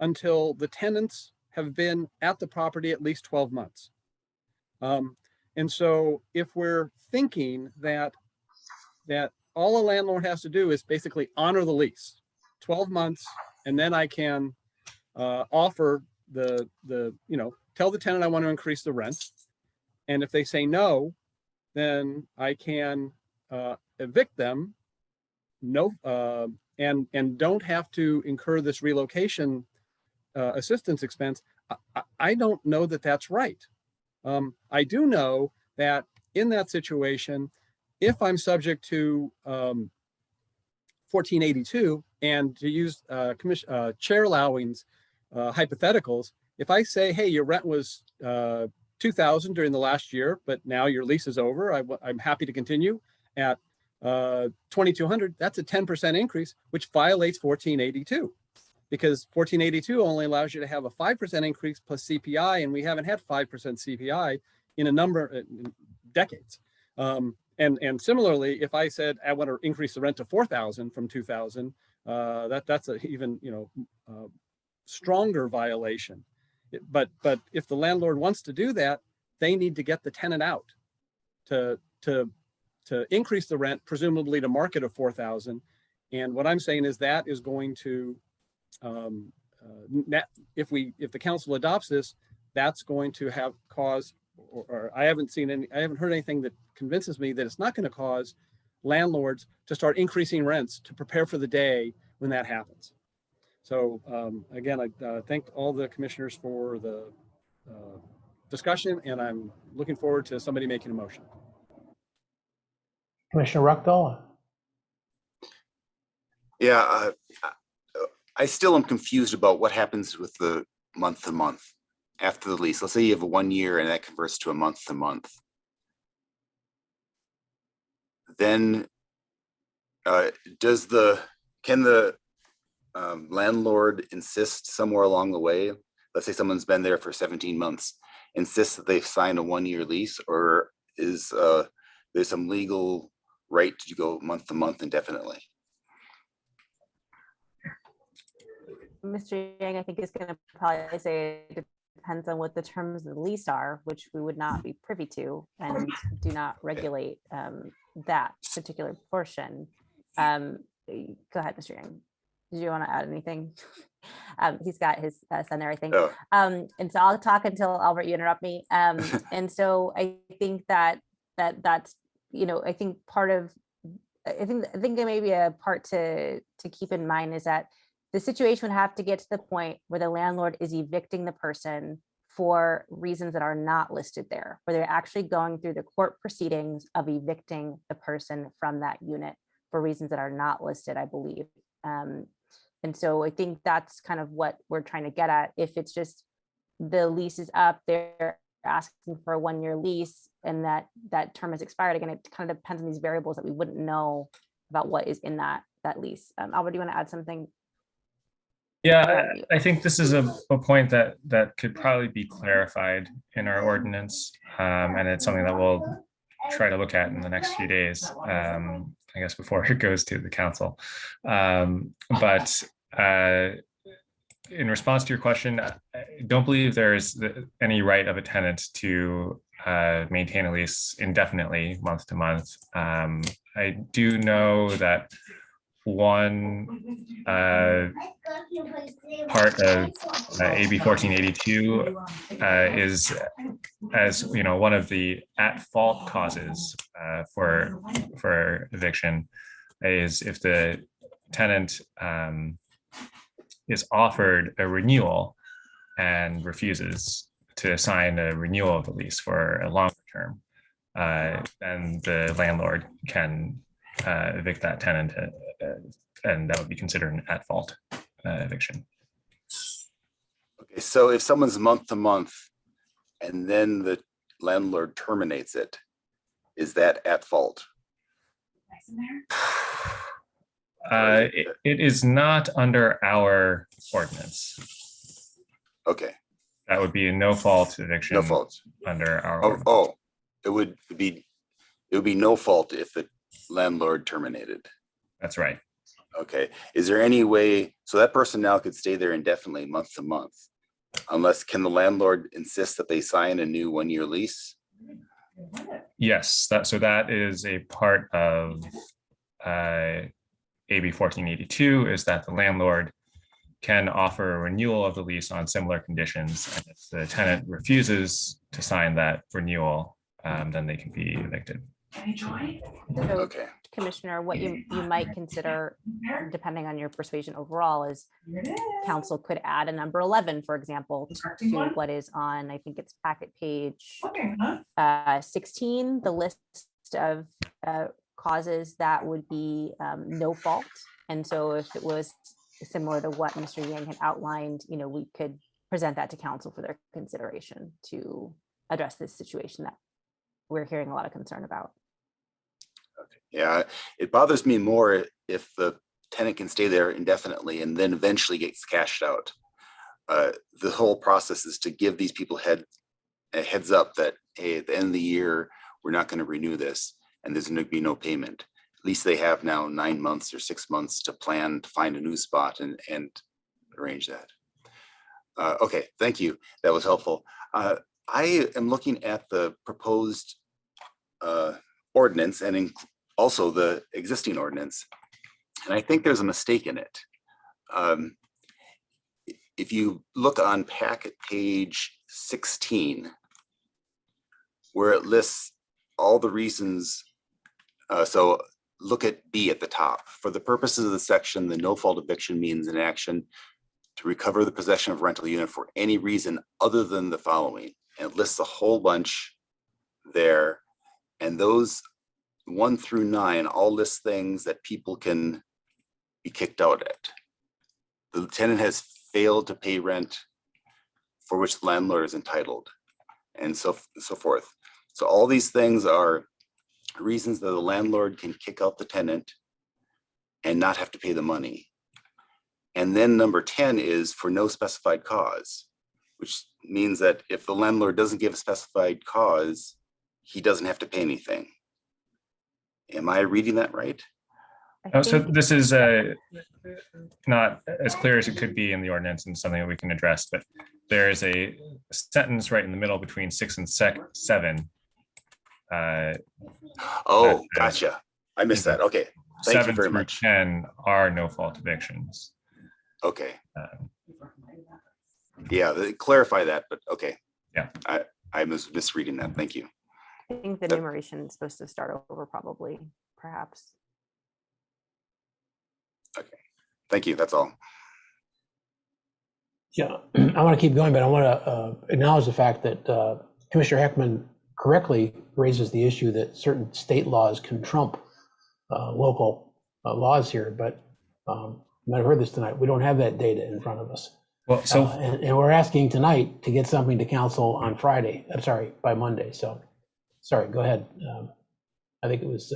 until the tenants have been at the property at least 12 months. And so if we're thinking that all a landlord has to do is basically honor the lease, 12 months, and then I can offer tell the tenant I want to increase the rent. And if they say no, then I can evict them, and don't have to incur this relocation assistance expense. I don't know that that's right. I do know that in that situation, if I'm subject to 1482, and to use Chair Lowing's hypotheticals, if I say, hey, your rent was $2,000 during the last year, but now your lease is over, I'm happy to continue at $2,200, that's a 10% increase, which violates 1482. Because 1482 only allows you to have a 5% increase plus CPI, and we haven't had 5% CPI in a number of decades. And similarly, if I said I want to increase the rent to $4,000 from $2,000, that's a even stronger violation. But if the landlord wants to do that, they need to get the tenant out to increase the rent, presumably to market of $4,000. And what I'm saying is that is going to if the council adopts this, that's going to have cause, or I haven't heard anything that convinces me that it's not going to cause landlords to start increasing rents to prepare for the day when that happens. So again, I thank all the commissioners for the discussion, and I'm looking forward to somebody making a motion. Commissioner Ruckdahl? Yeah, I still am confused about what happens with the month to month after the lease. Let's say you have a 1 year and that converts to a month to month. Then can the landlord insist somewhere along the way? Let's say someone's been there for 17 months, insist that they've signed a 1 year lease, or is there's some legal right to go month to month indefinitely? Mr. Yang, I think, is going to probably say it depends on what the terms of the lease are, which we would not be privy to and do not regulate that particular portion. Go ahead, Mr. Yang. Did you want to add anything? He's got his son there, I think. Oh. And so I'll talk until Albert, you interrupt me. And so I think that's, I think part of, I think maybe a part to keep in mind is that the situation would have to get to the point where the landlord is evicting the person for reasons that are not listed there, where they're actually going through the court proceedings of evicting the person from that unit for reasons that are not listed, I believe. And so I think that's kind of what we're trying to get at. If it's just the lease is up, they're asking for a 1 year lease and that term has expired, again, it kind of depends on these variables that we wouldn't know about what is in that lease. Albert, do you want to add something? Yeah, I think this is a point that could probably be clarified in our ordinance. And it's something that we'll try to look at in the next few days, I guess, before it goes to the council. But in response to your question, I don't believe there's any right of a tenant to maintain a lease indefinitely, month to month. I do know that one part of AB 1482 is, as you know, one of the at-fault causes for eviction is if the tenant is offered a renewal and refuses to sign a renewal of the lease for a longer term, then the landlord can evict that tenant, and that would be considered an at-fault eviction. Okay, so if someone's month to month and then the landlord terminates it, is that at fault? It is not under our ordinance. Okay. That would be a no fault eviction. No fault under our oh, ordinance. oh, it would be no fault if the landlord terminated. That's right. Okay. Is there any way, so that person now could stay there indefinitely, month to month, unless, can the landlord insist that they sign a new 1 year lease? Yes, that is a part of AB 1482, is that the landlord can offer a renewal of the lease on similar conditions. And if the tenant refuses to sign that renewal, then they can be evicted. So, Okay. Commissioner, what you might consider, depending on your persuasion overall, is council could add a number 11, for example, to what is on, I think it's packet page 16, the list of causes that would be no fault. And so if it was similar to what Mr. Yang had outlined, we could present that to council for their consideration to address this situation that we're hearing a lot of concern about. Okay. Yeah, it bothers me more if the tenant can stay there indefinitely and then eventually gets cashed out. The whole process is to give these people a heads up that, hey, at the end of the year, we're not going to renew this and there's going to be no payment. At least they have now 9 months or 6 months to plan to find a new spot and arrange that. Okay, thank you. That was helpful. I am looking at the proposed ordinance and also the existing ordinance, and I think there's a mistake in it. If you look on packet page 16, where it lists all the reasons, so look at B at the top. For the purposes of the section, the no fault eviction means an action to recover the possession of rental unit for any reason other than the following. And it lists a whole bunch there. And those 1 through 9 all list things that people can be kicked out at. The tenant has failed to pay rent for which the landlord is entitled, and so forth. So all these things are reasons that the landlord can kick out the tenant and not have to pay the money. And then number 10 is for no specified cause, which means that if the landlord doesn't give a specified cause, he doesn't have to pay anything. Am I reading that right? Oh, so this is not as clear as it could be in the ordinance and something that we can address, but there is a sentence right in the middle between 6 and 7. Oh, gotcha. I missed that. Okay. Thank you 7 very through much. 10 are no fault evictions. Okay. Yeah, clarify that, but okay. Yeah. I was misreading that. Thank you. I think the enumeration is supposed to start over probably, perhaps. Okay. Thank you. That's all. Yeah, I want to keep going, but I want to acknowledge the fact that Commissioner Heckman correctly raises the issue that certain state laws can trump local laws here, but you might have heard this tonight. We don't have that data in front of us. Well, so and we're asking tonight to get something to council on Friday. I'm sorry, by Monday. So, sorry, go ahead. I think it was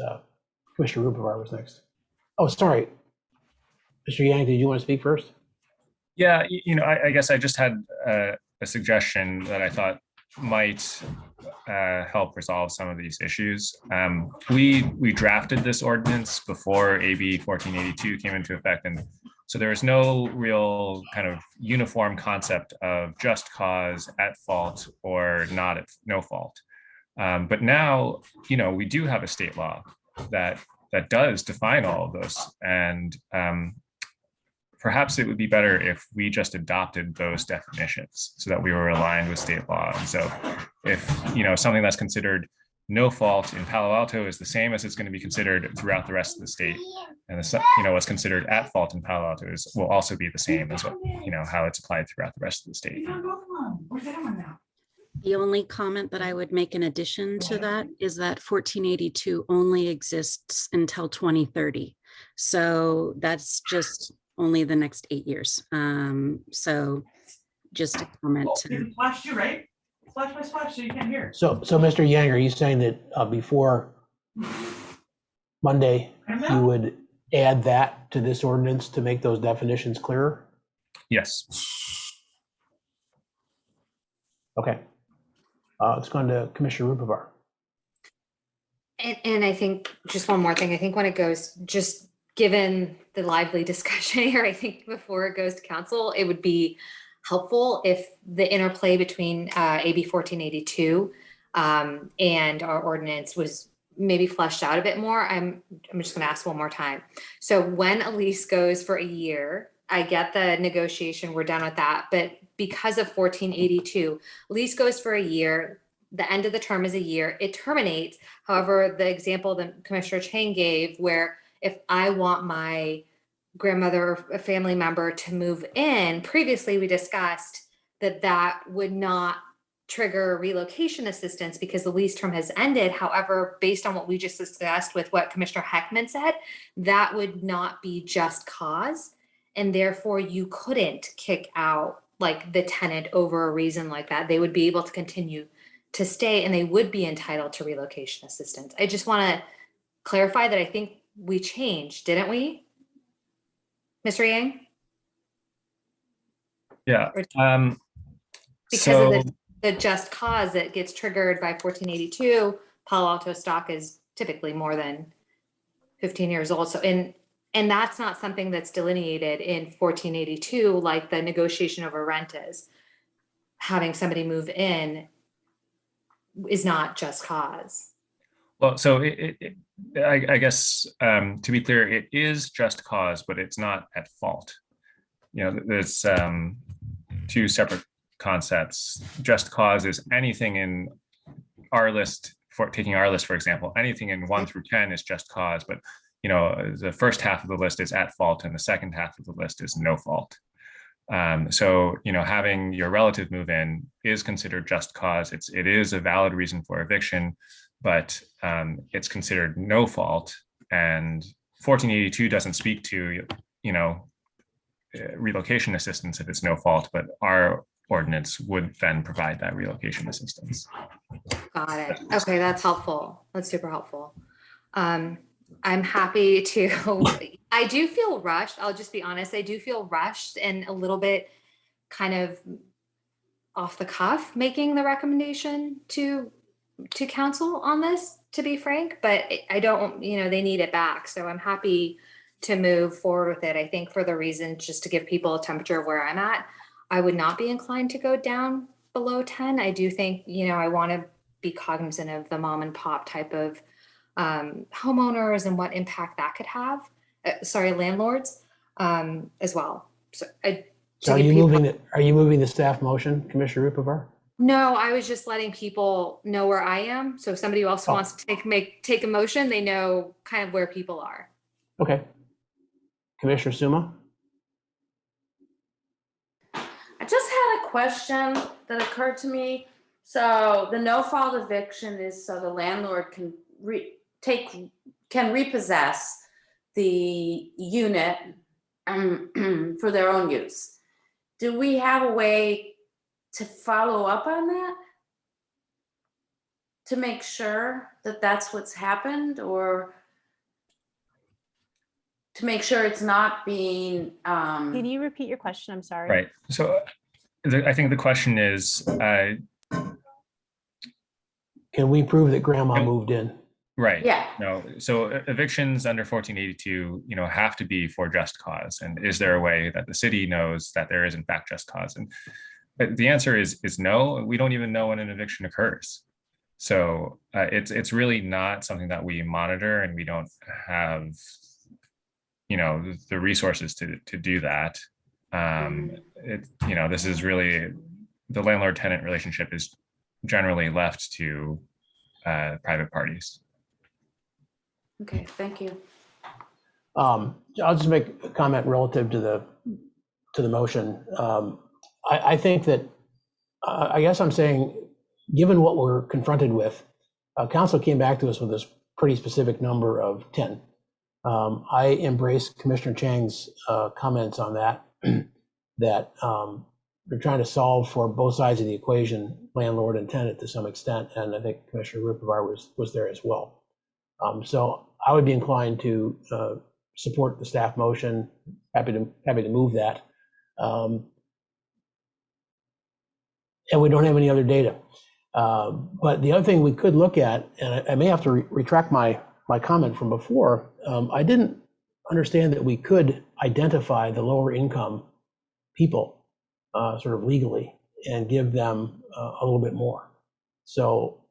Commissioner Rupivar was next. Oh, sorry. Mr. Yang, did you want to speak first? yeah, I guess I just had a suggestion that I thought might help resolve some of these issues. We drafted this ordinance before AB 1482 came into effect, and so there is no real kind of uniform concept of just cause, at fault, or not at no fault. But now, we do have a state law that does define all of this, and perhaps it would be better if we just adopted those definitions so that we were aligned with state law. And so if, something that's considered no fault in Palo Alto is the same as it's going to be considered throughout the rest of the state, and what's considered at fault in Palo Alto will also be the same as what, how it's applied throughout the rest of the state. The only comment that I would make in addition to that is that 1482 only exists until 2030. So that's just only the next 8 years. So just a comment. Flash you, right? Flash my splash so you can't hear. So Mr. Yang, are you saying that before Monday, you would add that to this ordinance to make those definitions clearer? Yes. Okay. Let's go on to Commissioner Rupivar. And I think just one more thing, I think when it goes, just given the lively discussion here, I think before it goes to council, it would be helpful if the interplay between AB 1482 and our ordinance was maybe fleshed out a bit more. I'm just going to ask one more time. So when a lease goes for a year, I get the negotiation, we're done with that. But because of 1482, lease goes for a year, the end of the term is a year, it terminates. However, the example that Commissioner Chang gave, where if I want my grandmother or a family member to move in, previously we discussed that would not trigger relocation assistance because the lease term has ended. However, based on what we just discussed with what Commissioner Heckman said, that would not be just cause. And therefore you couldn't kick out like the tenant over a reason like that. They would be able to continue to stay and they would be entitled to relocation assistance. I just want to clarify that I think we changed, didn't we? Mr. Yang? Yeah. Because of the just cause that gets triggered by 1482, Palo Alto stock is typically more than 15 years old. So, and that's not something that's delineated in 1482, like the negotiation over rent is. Having somebody move in is not just cause. Well, so I guess to be clear, it is just cause, but it's not at fault. There's two separate concepts. Just cause is anything in our list, taking our list, for example, anything in 1 through 10 is just cause, but the first half of the list is at fault and the second half of the list is no fault. So, having your relative move in is considered just cause. It is a valid reason for eviction, but it's considered no fault. And 1482 doesn't speak to, relocation assistance if it's no fault, but our ordinance would then provide that relocation assistance. Got it. Okay, that's helpful. That's super helpful. I'm happy to, I do feel rushed. I'll just be honest. I do feel rushed and a little bit kind of off the cuff making the recommendation to council on this, to be frank, but I don't, they need it back. So I'm happy to move forward with it. I think for the reason, just to give people a temperature of where I'm at, I would not be inclined to go down below 10. I do think, I want to be cognizant of the mom and pop type of homeowners and what impact that could have. Landlords as well. So are you moving the staff motion, Commissioner Rupavar? No, I was just letting people know where I am. So if somebody else wants to take a motion, they know kind of where people are. Okay. Commissioner Suma? I just had a question that occurred to me. So the no fault eviction is so the landlord can repossess the unit for their own use. Do we have a way to follow up on that? To make sure that that's what's happened, or to make sure it's not being Can you repeat your question? I'm sorry. Right. So I think the question is, can we prove that grandma moved in? Right. Yeah. No. So evictions under 1482, have to be for just cause. And is there a way that the city knows that there is in fact just cause? And the answer is no. We don't even know when an eviction occurs. So it's really not something that we monitor, and we don't have, the resources to do that. This is really, the landlord-tenant relationship is generally left to private parties. Okay, thank you. I'll just make a comment relative to the motion. I think that, I guess I'm saying, given what we're confronted with, council came back to us with this pretty specific number of 10. I embrace Commissioner Chang's comments on that, that they're trying to solve for both sides of the equation, landlord and tenant to some extent, and I think Commissioner Rupavar was there as well. So I would be inclined to support the staff motion. Happy to move that. And we don't have any other data. But the other thing we could look at, and I may have to retract my comment from before, I didn't understand that we could identify the lower income people sort of legally and give them a little bit more. So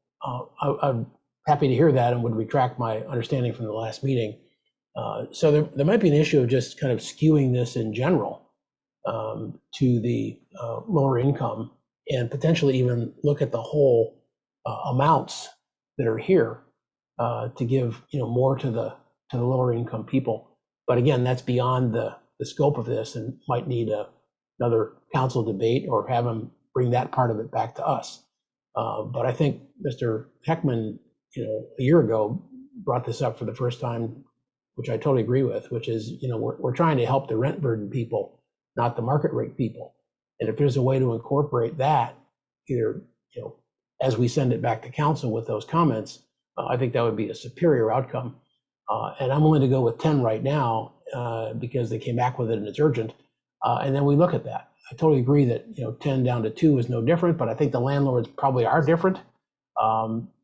I'm happy to hear that and would retract my understanding from the last meeting. So there might be an issue of just kind of skewing this in general to the lower income, and potentially even look at the whole amounts that are here to give more to the lower income people. But again, that's beyond the scope of this, and might need another council debate or have them bring that part of it back to us. But I think Mr. Heckman, a year ago, brought this up for the first time, which I totally agree with, which is, we're trying to help the rent burden people, not the market rate people. And if there's a way to incorporate that, either, as we send it back to council with those comments, I think that would be a superior outcome. And I'm willing to go with 10 right now because they came back with it and it's urgent. And then we look at that. I totally agree that 10 down to 2 is no different, but I think the landlords probably are different.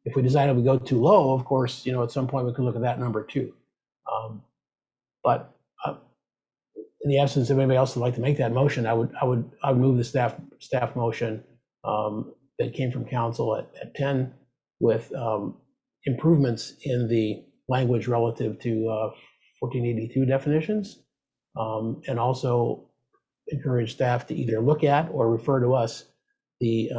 If we decided we go too low, of course, at some point we could look at that number too. But in the absence of anybody else who'd like to make that motion, I would move the staff motion that came from council at 10 with improvements in the language relative to 1482 definitions, and also encourage staff to either look at or refer to us the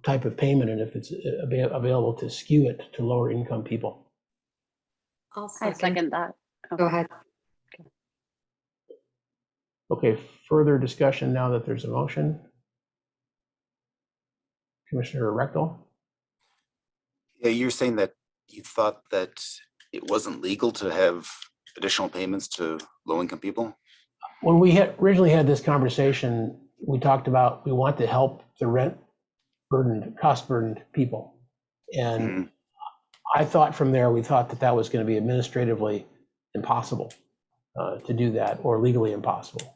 type of payment, and if it's available, to skew it to lower income people. I second that. Go ahead. Okay, further discussion now that there's a motion. Commissioner Rectal? Yeah, you're saying that you thought that it wasn't legal to have additional payments to low-income people? When we had originally had this conversation, we talked about we want to help the rent burdened, cost burdened people. And I thought from there, we thought that that was going to be administratively impossible to do that, or legally impossible.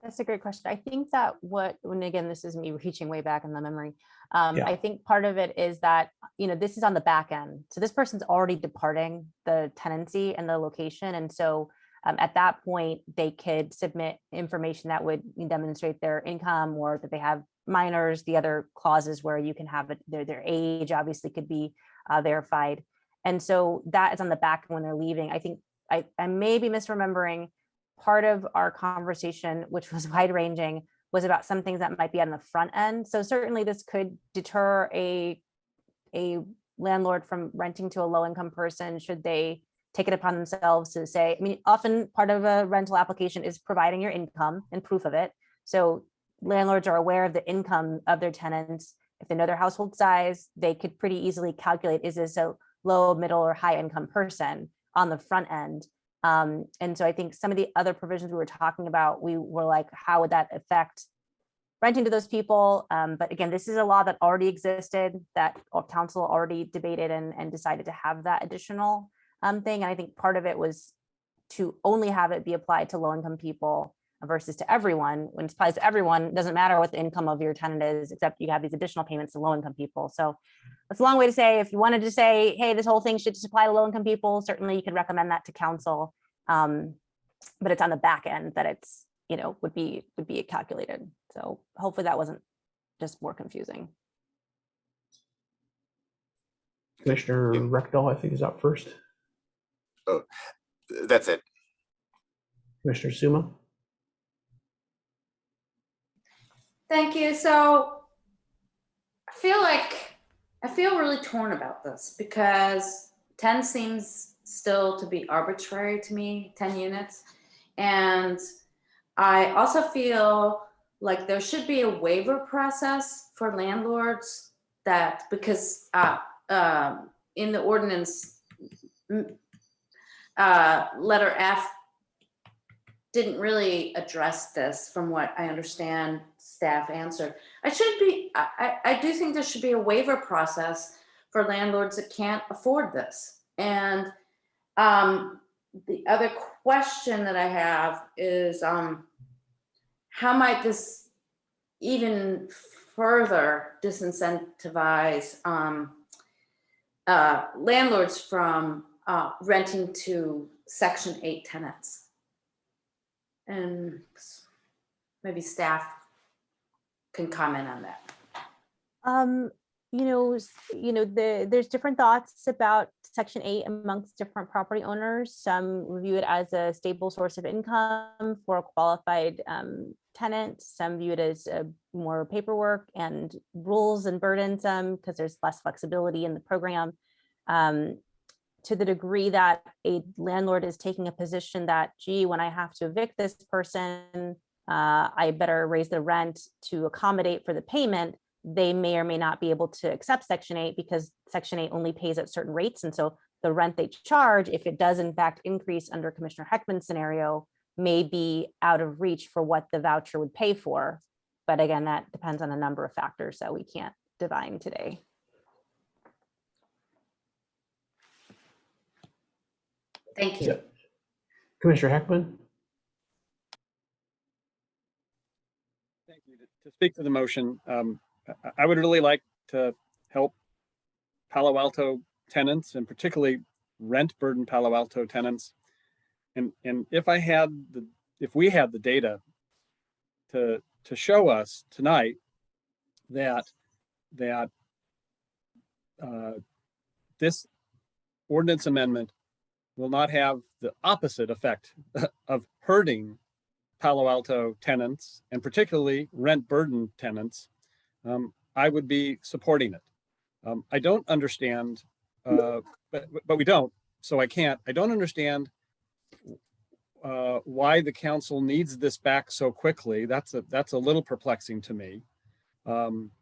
That's a great question. I think that when again, this is me reaching way back in the memory. Yeah. I think part of it is that, this is on the back end. So this person's already departing the tenancy and the location. And so at that point, they could submit information that would demonstrate their income or that they have minors, the other clauses where you can have their age obviously could be verified. And so that is on the back when they're leaving. I think I may be misremembering. Part of our conversation, which was wide ranging, was about some things that might be on the front end. So certainly this could deter a landlord from renting to a low income person should they take it upon themselves to say, often part of a rental application is providing your income and proof of it. So landlords are aware of the income of their tenants. If they know their household size, they could pretty easily calculate, is this a low, middle, or high income person on the front end? And so I think some of the other provisions we were talking about, we were like, how would that affect renting to those people? But again, this is a law that already existed, that council already debated and decided to have that additional thing. And I think part of it was to only have it be applied to low-income people versus to everyone. When it applies to everyone, it doesn't matter what the income of your tenant is, except you have these additional payments to low-income people. So that's a long way to say, if you wanted to say, hey, this whole thing should just apply to low-income people, certainly you could recommend that to council. But it's on the back end that it's, would be calculated. So hopefully that wasn't just more confusing. Commissioner Rectal, I think, is up first. Oh, that's it. Commissioner Suma? Thank you. So I feel really torn about this because 10 seems still to be arbitrary to me, 10 units. And I also feel like there should be a waiver process for landlords that, because in the ordinance, letter F didn't really address this from what I understand staff answered. I do think there should be a waiver process for landlords that can't afford this. And the other question that I have is how might this even further disincentivize landlords from renting to Section 8 tenants? And maybe staff can comment on that. There's different thoughts about Section 8 amongst different property owners. Some view it as a stable source of income for a qualified tenant. Some view it as more paperwork and rules and burdensome because there's less flexibility in the program. To the degree that a landlord is taking a position that, gee, when I have to evict this person, I better raise the rent to accommodate for the payment, they may or may not be able to accept Section 8 because Section 8 only pays at certain rates. And so the rent they charge, if it does in fact increase under Commissioner Heckman's scenario, may be out of reach for what the voucher would pay for. But again, that depends on a number of factors that we can't divine today. Thank you. Commissioner Heckman? Thank you. To speak to the motion, I would really like to help Palo Alto tenants and particularly rent burdened Palo Alto tenants. And if we had the data to show us tonight that this ordinance amendment will not have the opposite effect of hurting Palo Alto tenants and particularly rent burdened tenants, I would be supporting it. I don't understand, but we don't, so I can't. I don't understand why the council needs this back so quickly. That's a little perplexing to me.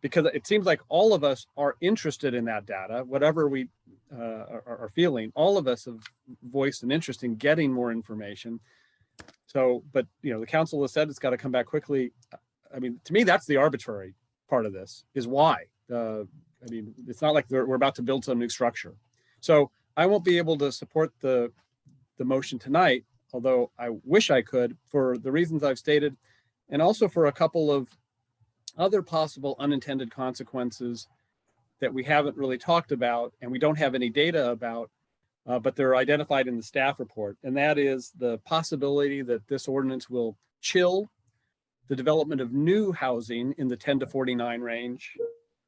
Because it seems like all of us are interested in that data, whatever we are feeling. All of us have voiced an interest in getting more information. So, but the council has said it's got to come back quickly. I mean, to me, that's the arbitrary part of this, is why. I mean, it's not like we're about to build some new structure. So I won't be able to support the motion tonight, although I wish I could, for the reasons I've stated, and also for a couple of other possible unintended consequences that we haven't really talked about and we don't have any data about, but they're identified in the staff report. And that is the possibility that this ordinance will chill the development of new housing in the 10 to 49 range,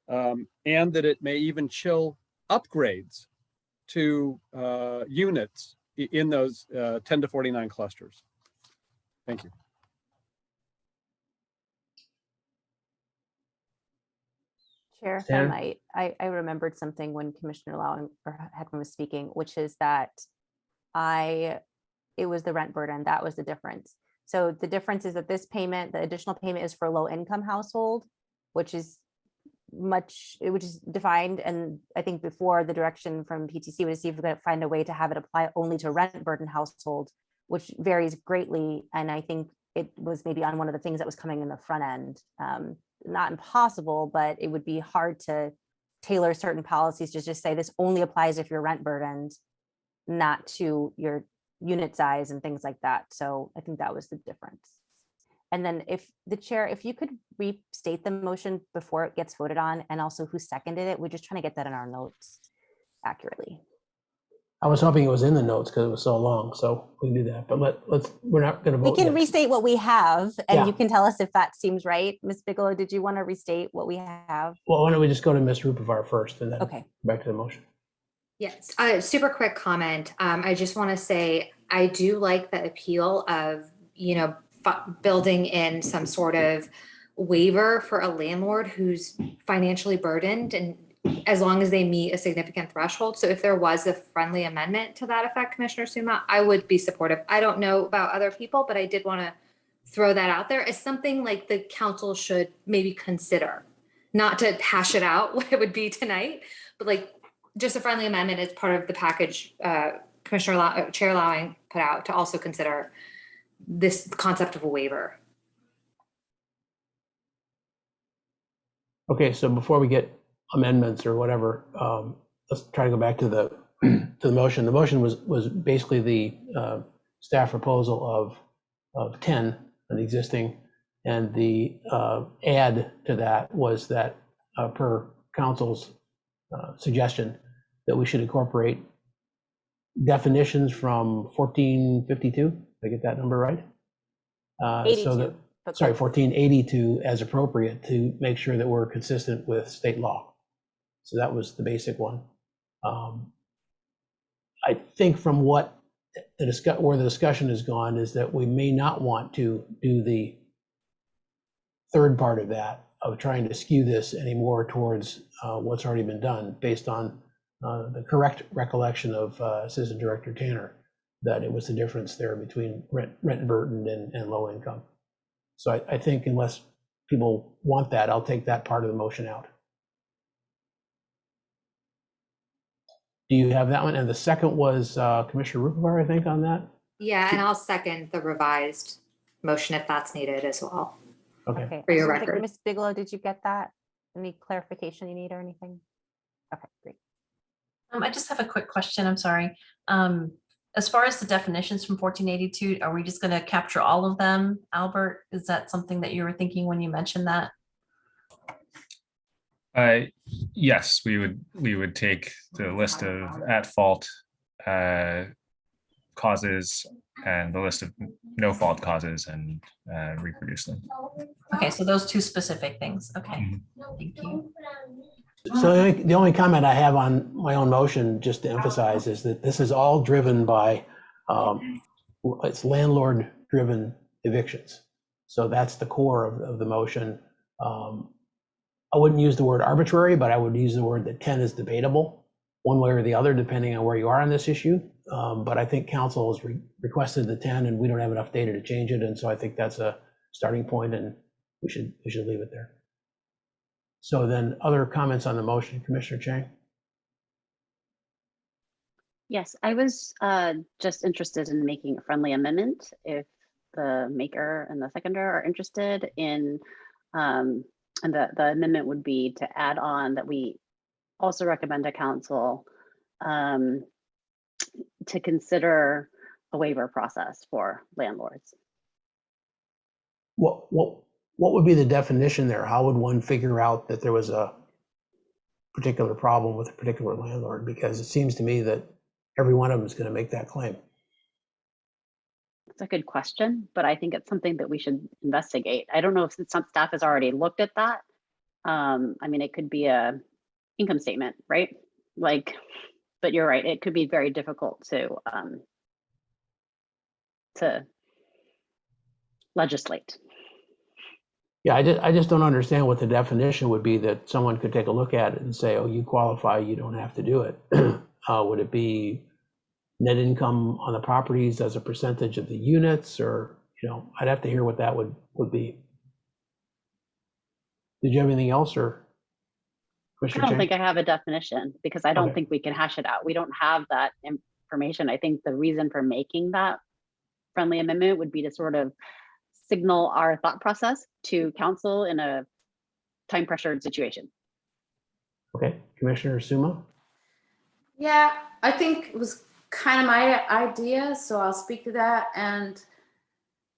and that it may even chill upgrades to units in those 10 to 49 clusters. Thank you. Chair, if I Stan? might, I remembered something when Commissioner Lau or Heckman was speaking, which is that it was the rent burden, that was the difference. So the difference is that this payment, the additional payment is for low income household, which is defined. And I think before the direction from PTC was see if we could find a way to have it apply only to rent burden household, which varies greatly. And I think it was maybe on one of the things that was coming in the front end. Not impossible, but it would be hard to tailor certain policies to just say this only applies if you're rent burdened, not to your unit size and things like that. So I think that was the difference. And then if the chair, if you could restate the motion before it gets voted on, and also who seconded it, we're just trying to get that in our notes accurately. I was hoping it was in the notes because it was so long, so we can do that. But we're not going to vote. We can yet. restate what we have, and Yeah. you can tell us if that seems right. Ms. Bigelow, did you want to restate what we have? Well, why don't we just go to Ms. Rupivar first and then Okay. back to the motion. Yes, super quick comment. I just want to say, I do like the appeal of, building in some sort of waiver for a landlord who's financially burdened, and as long as they meet a significant threshold. So if there was a friendly amendment to that effect, Commissioner Suma, I would be supportive. I don't know about other people, but I did want to throw that out there as something like the council should maybe consider, not to hash it out what it would be tonight, but like just a friendly amendment as part of the package Chair Lowing put out to also consider this concept of a waiver. Okay, so before we get amendments or whatever, let's try to go back to the motion. The motion was basically the staff proposal of 10, an existing, and the add to that was that per council's suggestion that we should incorporate definitions from 1452. Did I get that number right? 82. So that, but sorry, close. 1482 as appropriate to make sure that we're consistent with state law. So that was the basic one. I think from what where the discussion has gone is that we may not want to do the third part of that, of trying to skew this anymore towards what's already been done based on the correct recollection of Assistant Director Tanner, that it was the difference there between rent burdened and low income. So I think unless people want that, I'll take that part of the motion out. Do you have that one? And the second was Commissioner Rupivar, I think, on that? Yeah, and I'll second the revised motion if that's needed as well. Okay. For your I think, record. Ms. Bigelow, did you get that? Any clarification you need or anything? Okay, great. I just have a quick question. I'm sorry. As far as the definitions from 1482, are we just going to capture all of them? Albert, is that something that you were thinking when you mentioned that? Yes, we would take the list of at fault causes and the list of no fault causes and reproduce them. Okay, so those two specific things. Okay, thank you. So the only comment I have on my own motion, just to emphasize, is that this is all driven by, it's landlord-driven evictions. So that's the core of the motion. I wouldn't use the word arbitrary, but I would use the word that 10 is debatable one way or the other, depending on where you are on this issue. but I think council has requested the 10 and we don't have enough data to change it. And so I think that's a starting point and we should leave it there. So then other comments on the motion, Commissioner Chang? Yes, I was just interested in making a friendly amendment if the maker and the seconder are interested in, and the amendment would be to add on that we also recommend to council to consider a waiver process for landlords. What would be the definition there? How would one figure out that there was a particular problem with a particular landlord? Because it seems to me that every one of them is going to make that claim. It's a good question, but I think it's something that we should investigate. I don't know if some staff has already looked at that. I mean, it could be a income statement, right? Like, but you're right, it could be very difficult to legislate. Yeah, I just don't understand what the definition would be that someone could take a look at it and say, oh, you qualify, you don't have to do it. Would it be net income on the properties as a percentage of the units, or, you know, I'd have to hear what that would be. Did you have anything else, or? I don't think I have a definition because I don't Okay. think we can hash it out. We don't have that information. I think the reason for making that friendly amendment would be to sort of signal our thought process to council in a time pressured situation. Okay, Commissioner Suma? Yeah, I think it was kind of my idea, so I'll speak to that. And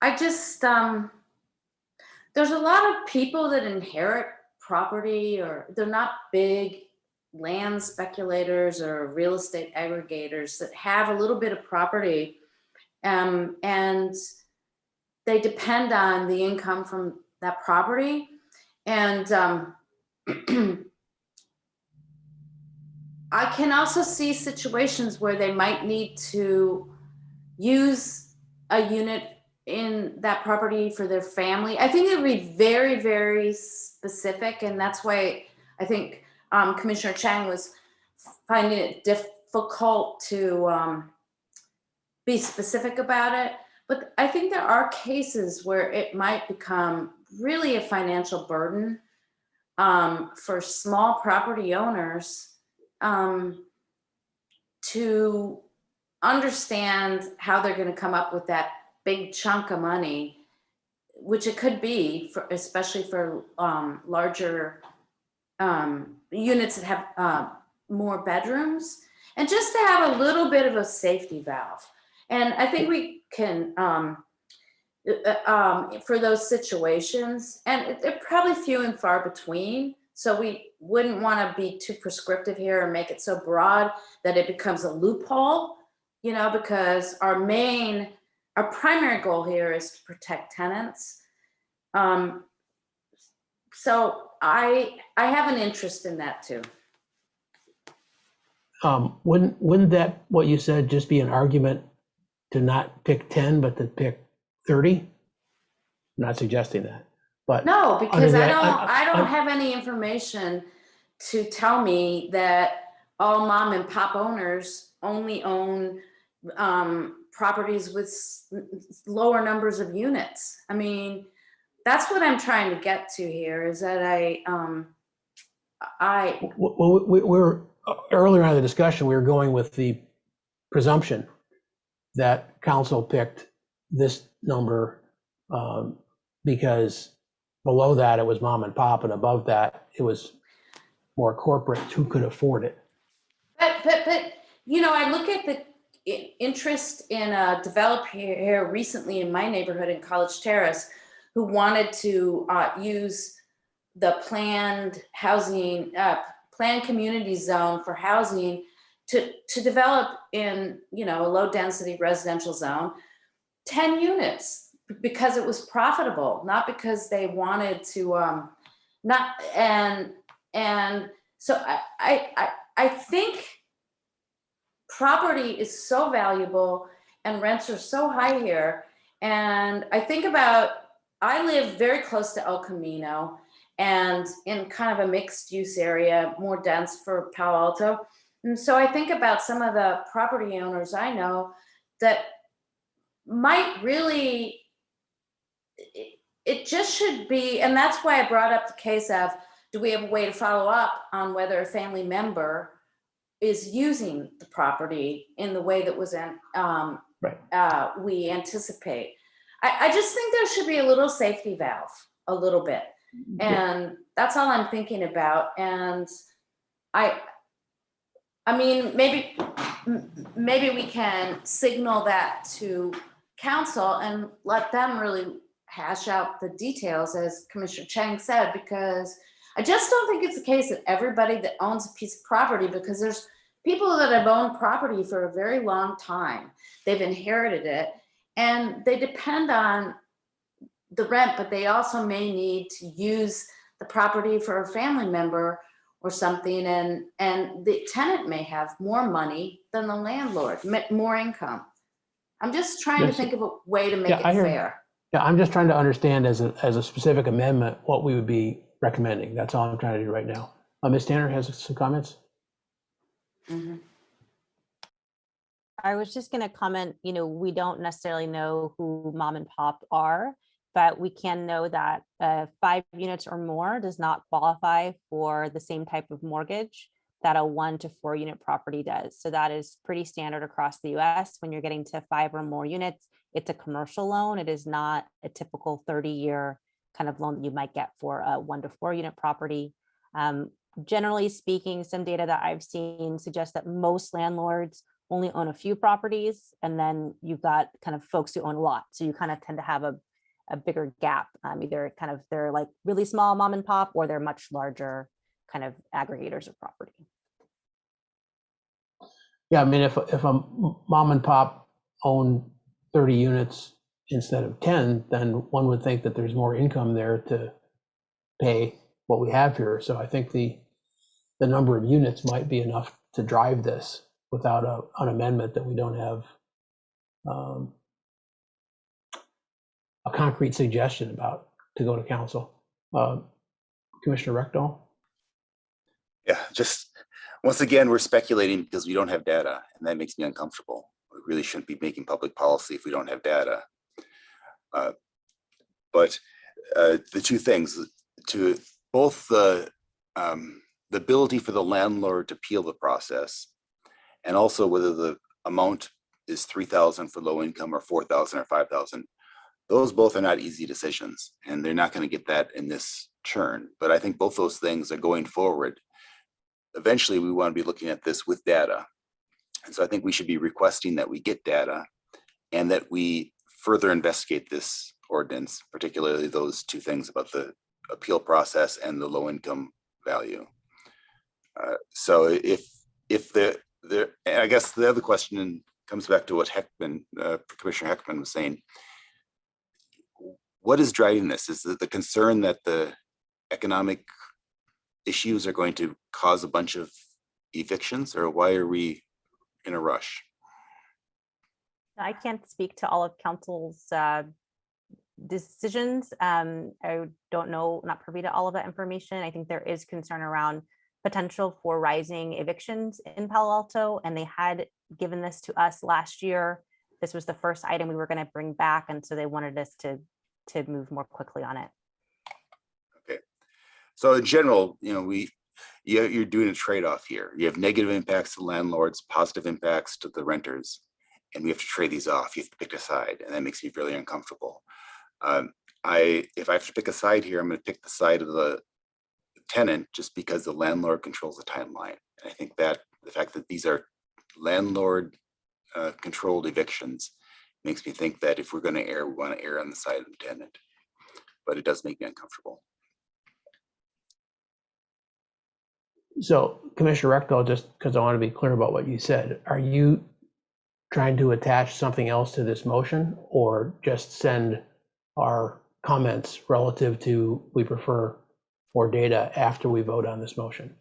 I just, there's a lot of people that inherit property, or they're not big land speculators or real estate aggregators that have a little bit of property, and they depend on the income from that property. And I can also see situations where they might need to use a unit in that property for their family. I think it would be very, very specific. And that's why I think Commissioner Chang was finding it difficult to be specific about it. But I think there are cases where it might become really a financial burden for small property owners to understand how they're going to come up with that big chunk of money, which it could be, for, especially for larger units that have more bedrooms, and just to have a little bit of a safety valve. And I think we can, for those situations, and they're probably few and far between, so we wouldn't want to be too prescriptive here and make it so broad that it becomes a loophole, you know, because our primary goal here is to protect tenants. So I have an interest in that too. Wouldn't that, what you said, just be an argument to not pick 10, but to pick 30? I'm not suggesting that, but. No, because I don't have any information to tell me that all mom and pop owners only own properties with lower numbers of units. I mean, that's what I'm trying to get to here, is that we're earlier on in the discussion, we were going with the presumption that council picked this number because below that it was mom and pop, and above that it was more corporate who could afford it. But you know, I look at the interest in a developer here recently in my neighborhood in College Terrace, who wanted to use the planned housing, planned community zone for housing to develop in, you know, a low density residential zone, 10 units, because it was profitable, not because they wanted to and so I think property is so valuable and rents are so high here. And I think about, I live very close to El Camino and in kind of a mixed use area, more dense for Palo Alto. And so I think about some of the property owners I know that might really, it just should be, and that's why I brought up the case of, do we have a way to follow up on whether a family member is using the property in the way that was in, we anticipate. I just think there should be a little safety valve, a little bit. And that's all I'm thinking about. And I mean, maybe we can signal that to council and let them really hash out the details, as Commissioner Chang said, because I just don't think it's the case that everybody that owns a piece of property, because there's people that have owned property for a very long time. They've inherited it and they depend on the rent, but they also may need to use the property for a family member or something. And the tenant may have more money than the landlord, more income. I'm just trying to think of a way to make it fair. Yeah, I'm just trying to understand as a specific amendment what we would be recommending. That's all I'm trying to do right now. Ms. Tanner has some comments. I was just going to comment, we don't necessarily know who mom and pop are, but we can know that 5 units or more does not qualify for the same type of mortgage that a 1 to 4 unit property does. So that is pretty standard across the US. When you're getting to 5 or more units, it's a commercial loan. It is not a typical 30-year kind of loan that you might get for a 1 to 4 unit property. Generally speaking, some data that I've seen suggests that most landlords only own a few properties, and then you've got kind of folks who own a lot. So you kind of tend to have a bigger gap. Either kind of they're like really small mom and pop, or they're much larger kind of aggregators of property. Yeah, I mean, if a mom and pop own 30 units instead of 10, then one would think that there's more income there to pay what we have here. So I think the number of units might be enough to drive this without an amendment that we don't have a concrete suggestion about to go to council. Commissioner Rectal? Yeah, just once again, we're speculating because we don't have data, and that makes me uncomfortable. We really shouldn't be making public policy if we don't have data. But the two things, to both the ability for the landlord to appeal the process, and also whether the amount is 3,000 for low income or 4,000 or 5,000, those both are not easy decisions, and they're not going to get that in this churn. But I think both those things are going forward. Eventually, we want to be looking at this with data. And so I think we should be requesting that we get data and that we further investigate this ordinance, particularly those two things about the appeal process and the low income value. So if I guess the other question comes back to what Commissioner Heckman was saying. What is driving this? Is it the concern that the economic issues are going to cause a bunch of evictions, or why are we in a rush? I can't speak to all of council's decisions. I don't know, not privy to all of that information. I think there is concern around potential for rising evictions in Palo Alto, and they had given this to us last year. This was the first item we were going to bring back, and so they wanted us to move more quickly on it. Okay, so in general, you're doing a trade-off here. You have negative impacts to landlords, positive impacts to the renters, and we have to trade these off. You have to pick a side, and that makes me really uncomfortable. If I have to pick a side here, I'm going to pick the side of the tenant just because the landlord controls the timeline. And I think that the fact that these are landlord controlled evictions makes me think that if we're going to err, we want to err on the side of the tenant. But it does make me uncomfortable. So Commissioner Rectal, just because I want to be clear about what you said, are you trying to attach something else to this motion, or just send our comments relative to we prefer more data after we vote on this motion?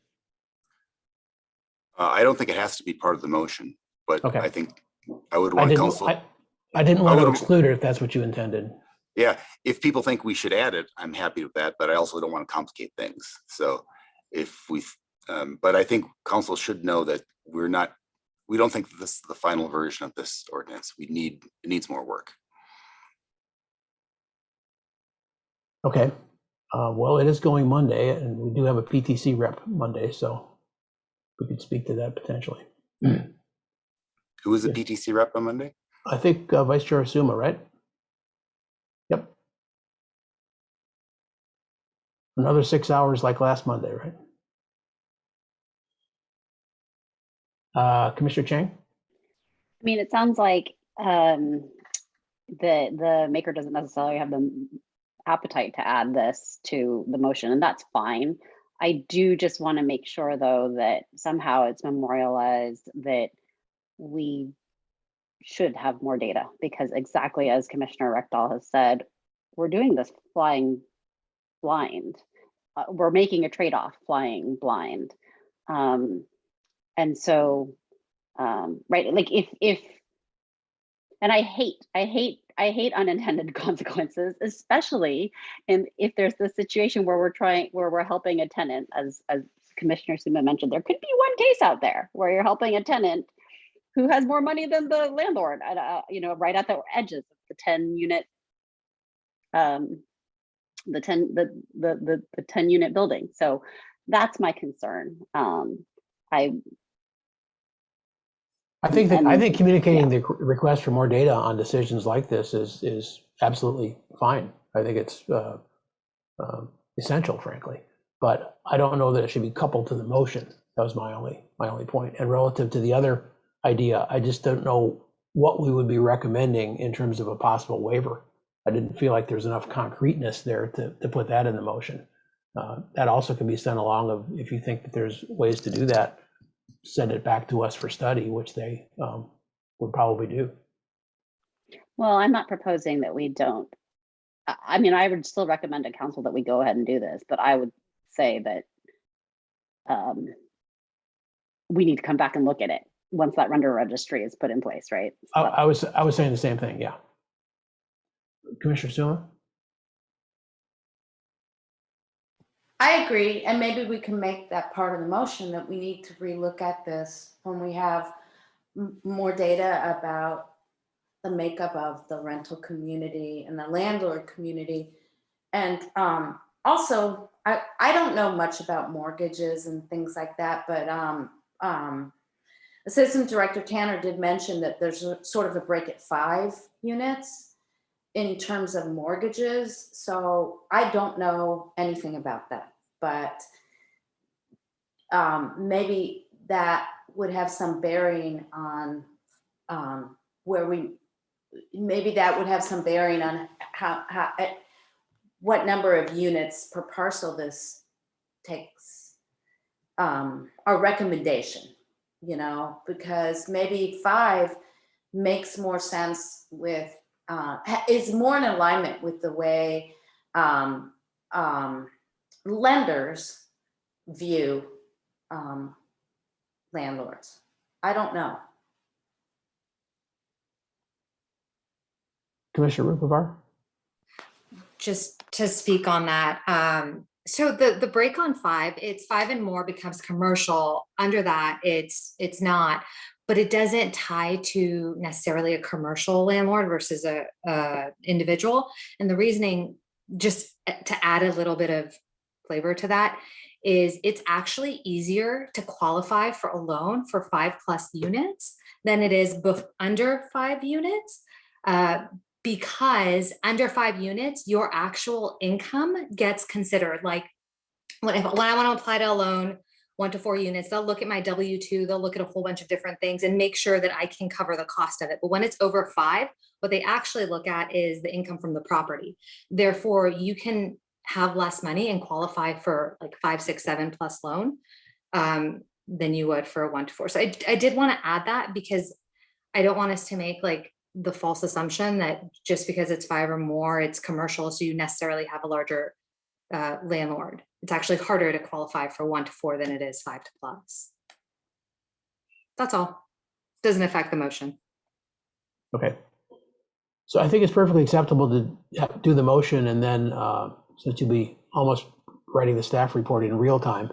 I don't think it has to be part of the motion, but okay. I think I would want council. I didn't want to exclude it if that's what you intended. Yeah, if people think we should add it, I'm happy with that, but I also don't want to complicate things. So if we, but I think council should know that we don't think that this is the final version of this ordinance. It needs more work. Okay. Well, it is going Monday, and we do have a PTC rep Monday, so we could speak to that potentially. Who is the Yes. PTC rep on Monday? I think Vice Chair Suma, right? Yep. Another 6 hours like last Monday, right? Commissioner Chang? I mean, it sounds like the maker doesn't necessarily have the appetite to add this to the motion, and that's fine. I do just want to make sure, though, that somehow it's memorialized that we should have more data, because exactly as Commissioner Rectal has said, we're doing this flying blind. We're making a trade-off flying blind. And so, right, like if and I hate unintended consequences, especially if there's the situation where we're helping a tenant, as Commissioner Suma mentioned. There could be one case out there where you're helping a tenant who has more money than the landlord, you know, right at the edges of the 10 unit, the 10 unit building. So that's my concern. I think communicating the request for more data on decisions like this is absolutely fine. I think it's essential, frankly, but I don't know that it should be coupled to the motion. That was my only point. And relative to the other idea, I just don't know what we would be recommending in terms of a possible waiver. I didn't feel like there's enough concreteness there to put that in the motion. That also can be sent along of, if you think that there's ways to do that, send it back to us for study, which they would probably do. Well, I'm not proposing that we don't. I mean, I would still recommend to council that we go ahead and do this, but I would say that we need to come back and look at it once that render registry is put in place, right? So I was saying the same thing, yeah. Commissioner Suma? I agree, and maybe we can make that part of the motion that we need to relook at this when we have more data about the makeup of the rental community and the landlord community. And also, I don't know much about mortgages and things like that, but Assistant Director Tanner did mention that there's sort of a break at 5 units in terms of mortgages. So I don't know anything about that, but maybe that would have some bearing on maybe that would have some bearing on how what number of units per parcel this takes, our recommendation, you know, because maybe 5 makes more sense with, is more in alignment with the way lenders view landlords. I don't know. Commissioner Rupavar? Just to speak on that. So the break on 5, it's 5 and more becomes commercial. Under that, it's not, but it doesn't tie to necessarily a commercial landlord versus a individual. And the reasoning, just to add a little bit of flavor to that, is it's actually easier to qualify for a loan for 5+ units than it is under 5 units. Because under 5 units, your actual income gets considered. Like when I want to apply to a loan, 1 to 4 units, they'll look at my W-2, they'll look at a whole bunch of different things and make sure that I can cover the cost of it. But when it's over 5, what they actually look at is the income from the property. Therefore, you can have less money and qualify for like 5, 6, 7+ loan than you would for a 1 to 4. So I did want to add that because I don't want us to make like the false assumption that just because it's 5 or more, it's commercial, so you necessarily have a larger landlord. It's actually harder to qualify for 1 to 4 than it is 5 to plus. That's all. Doesn't affect the motion. Okay. So I think it's perfectly acceptable to do the motion, and then since you'll be almost writing the staff report in real time,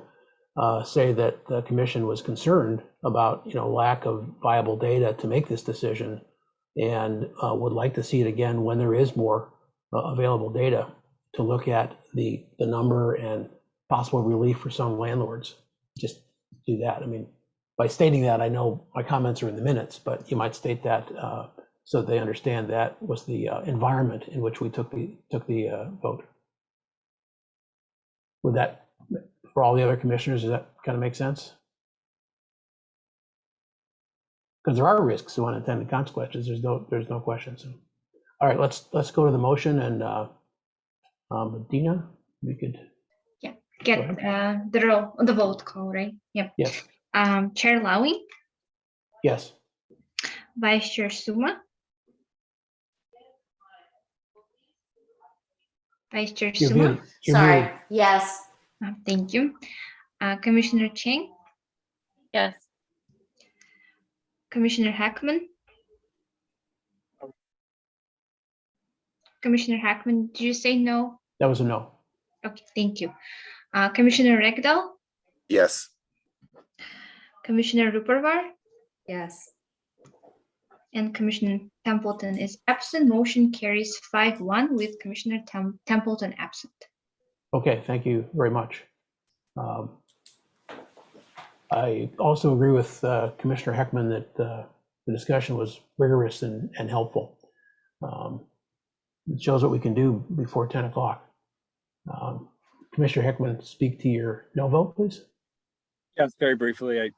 say that the commission was concerned about, lack of viable data to make this decision, and would like to see it again when there is more available data to look at the number and possible relief for some landlords. Just do that. I mean, by stating that, I know my comments are in the minutes, but you might state that so they understand that was the environment in which we took the vote. Would that, for all the other commissioners, does that kind of make sense? Because there are risks to unintended consequences. There's no question. So, all right, let's go to the motion, and Dina, you could Get the vote call, right? Yep. Yes. Chair Lowy, Yes. Vice Chair Suma, Vice Chair You're Suma. muted. You're Sorry, muted. yes. Thank you. Commissioner Chang, Yes. Commissioner Hackman. Commissioner Hackman, did you say no? That was a no. Okay, thank you. Commissioner Rekdal, Yes. Commissioner Rupervar, Yes. and Commissioner Templeton is absent. Motion carries 5-1 with Commissioner Templeton absent. Okay, thank you very much. I also agree with Commissioner Heckman that the discussion was rigorous and helpful. It shows what we can do before 10 o'clock. Commissioner Heckman, speak to your no vote, please. Yes, very briefly.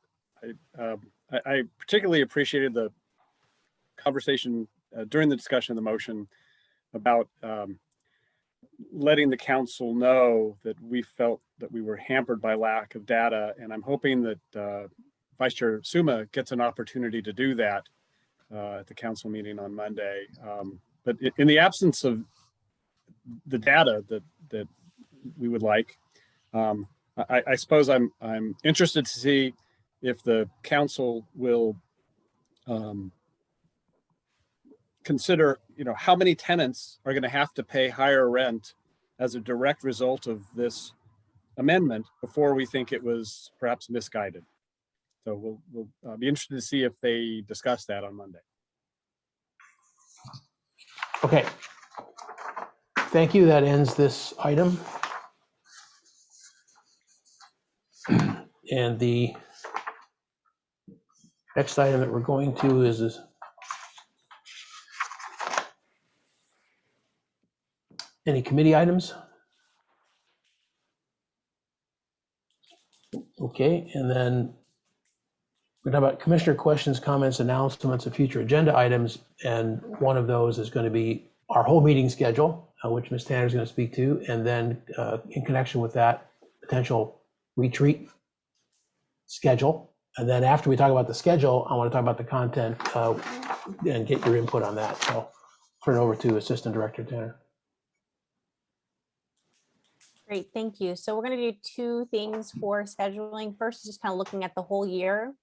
I particularly appreciated the conversation during the discussion of the motion about letting the council know that we felt that we were hampered by lack of data. And I'm hoping that Vice Chair Suma gets an opportunity to do that at the council meeting on Monday. But in the absence of the data that we would like, I suppose I'm interested to see if the council will consider, how many tenants are going to have to pay higher rent as a direct result of this amendment before we think it was perhaps misguided. So we'll be interested to see if they discuss that on Monday. Okay. Thank you. That ends this item. And the next item that we're going to is any committee items? Okay, and then we're talking about commissioner questions, comments, announcements of future agenda items. And one of those is going to be our whole meeting schedule, which Ms. Tanner is going to speak to. And then in connection with that, potential retreat schedule. And then after we talk about the schedule, I want to talk about the content and get your input on that. So turn it over to Assistant Director Tanner. Great, thank you. So we're going to do two things for scheduling. First, just kind of looking at the whole year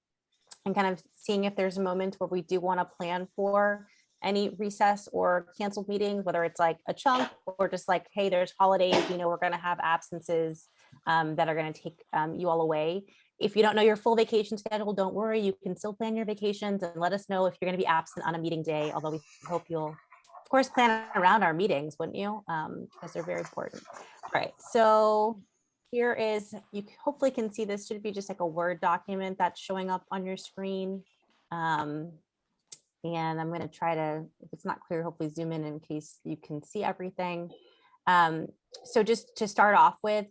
and kind of seeing if there's a moment where we do want to plan for any recess or canceled meetings, whether it's like a chunk or just like, hey, there's holidays, we're going to have absences that are going to take you all away. If you don't know your full vacation schedule, don't worry, you can still plan your vacations and let us know if you're going to be absent on a meeting day, although we hope you'll, of course, plan around our meetings, wouldn't you? Because they're very important. All right, so here is, you hopefully can see this should be just like a Word document that's showing up on your screen. And I'm going to try to, if it's not clear, hopefully zoom in case you can see everything. So just to start off with,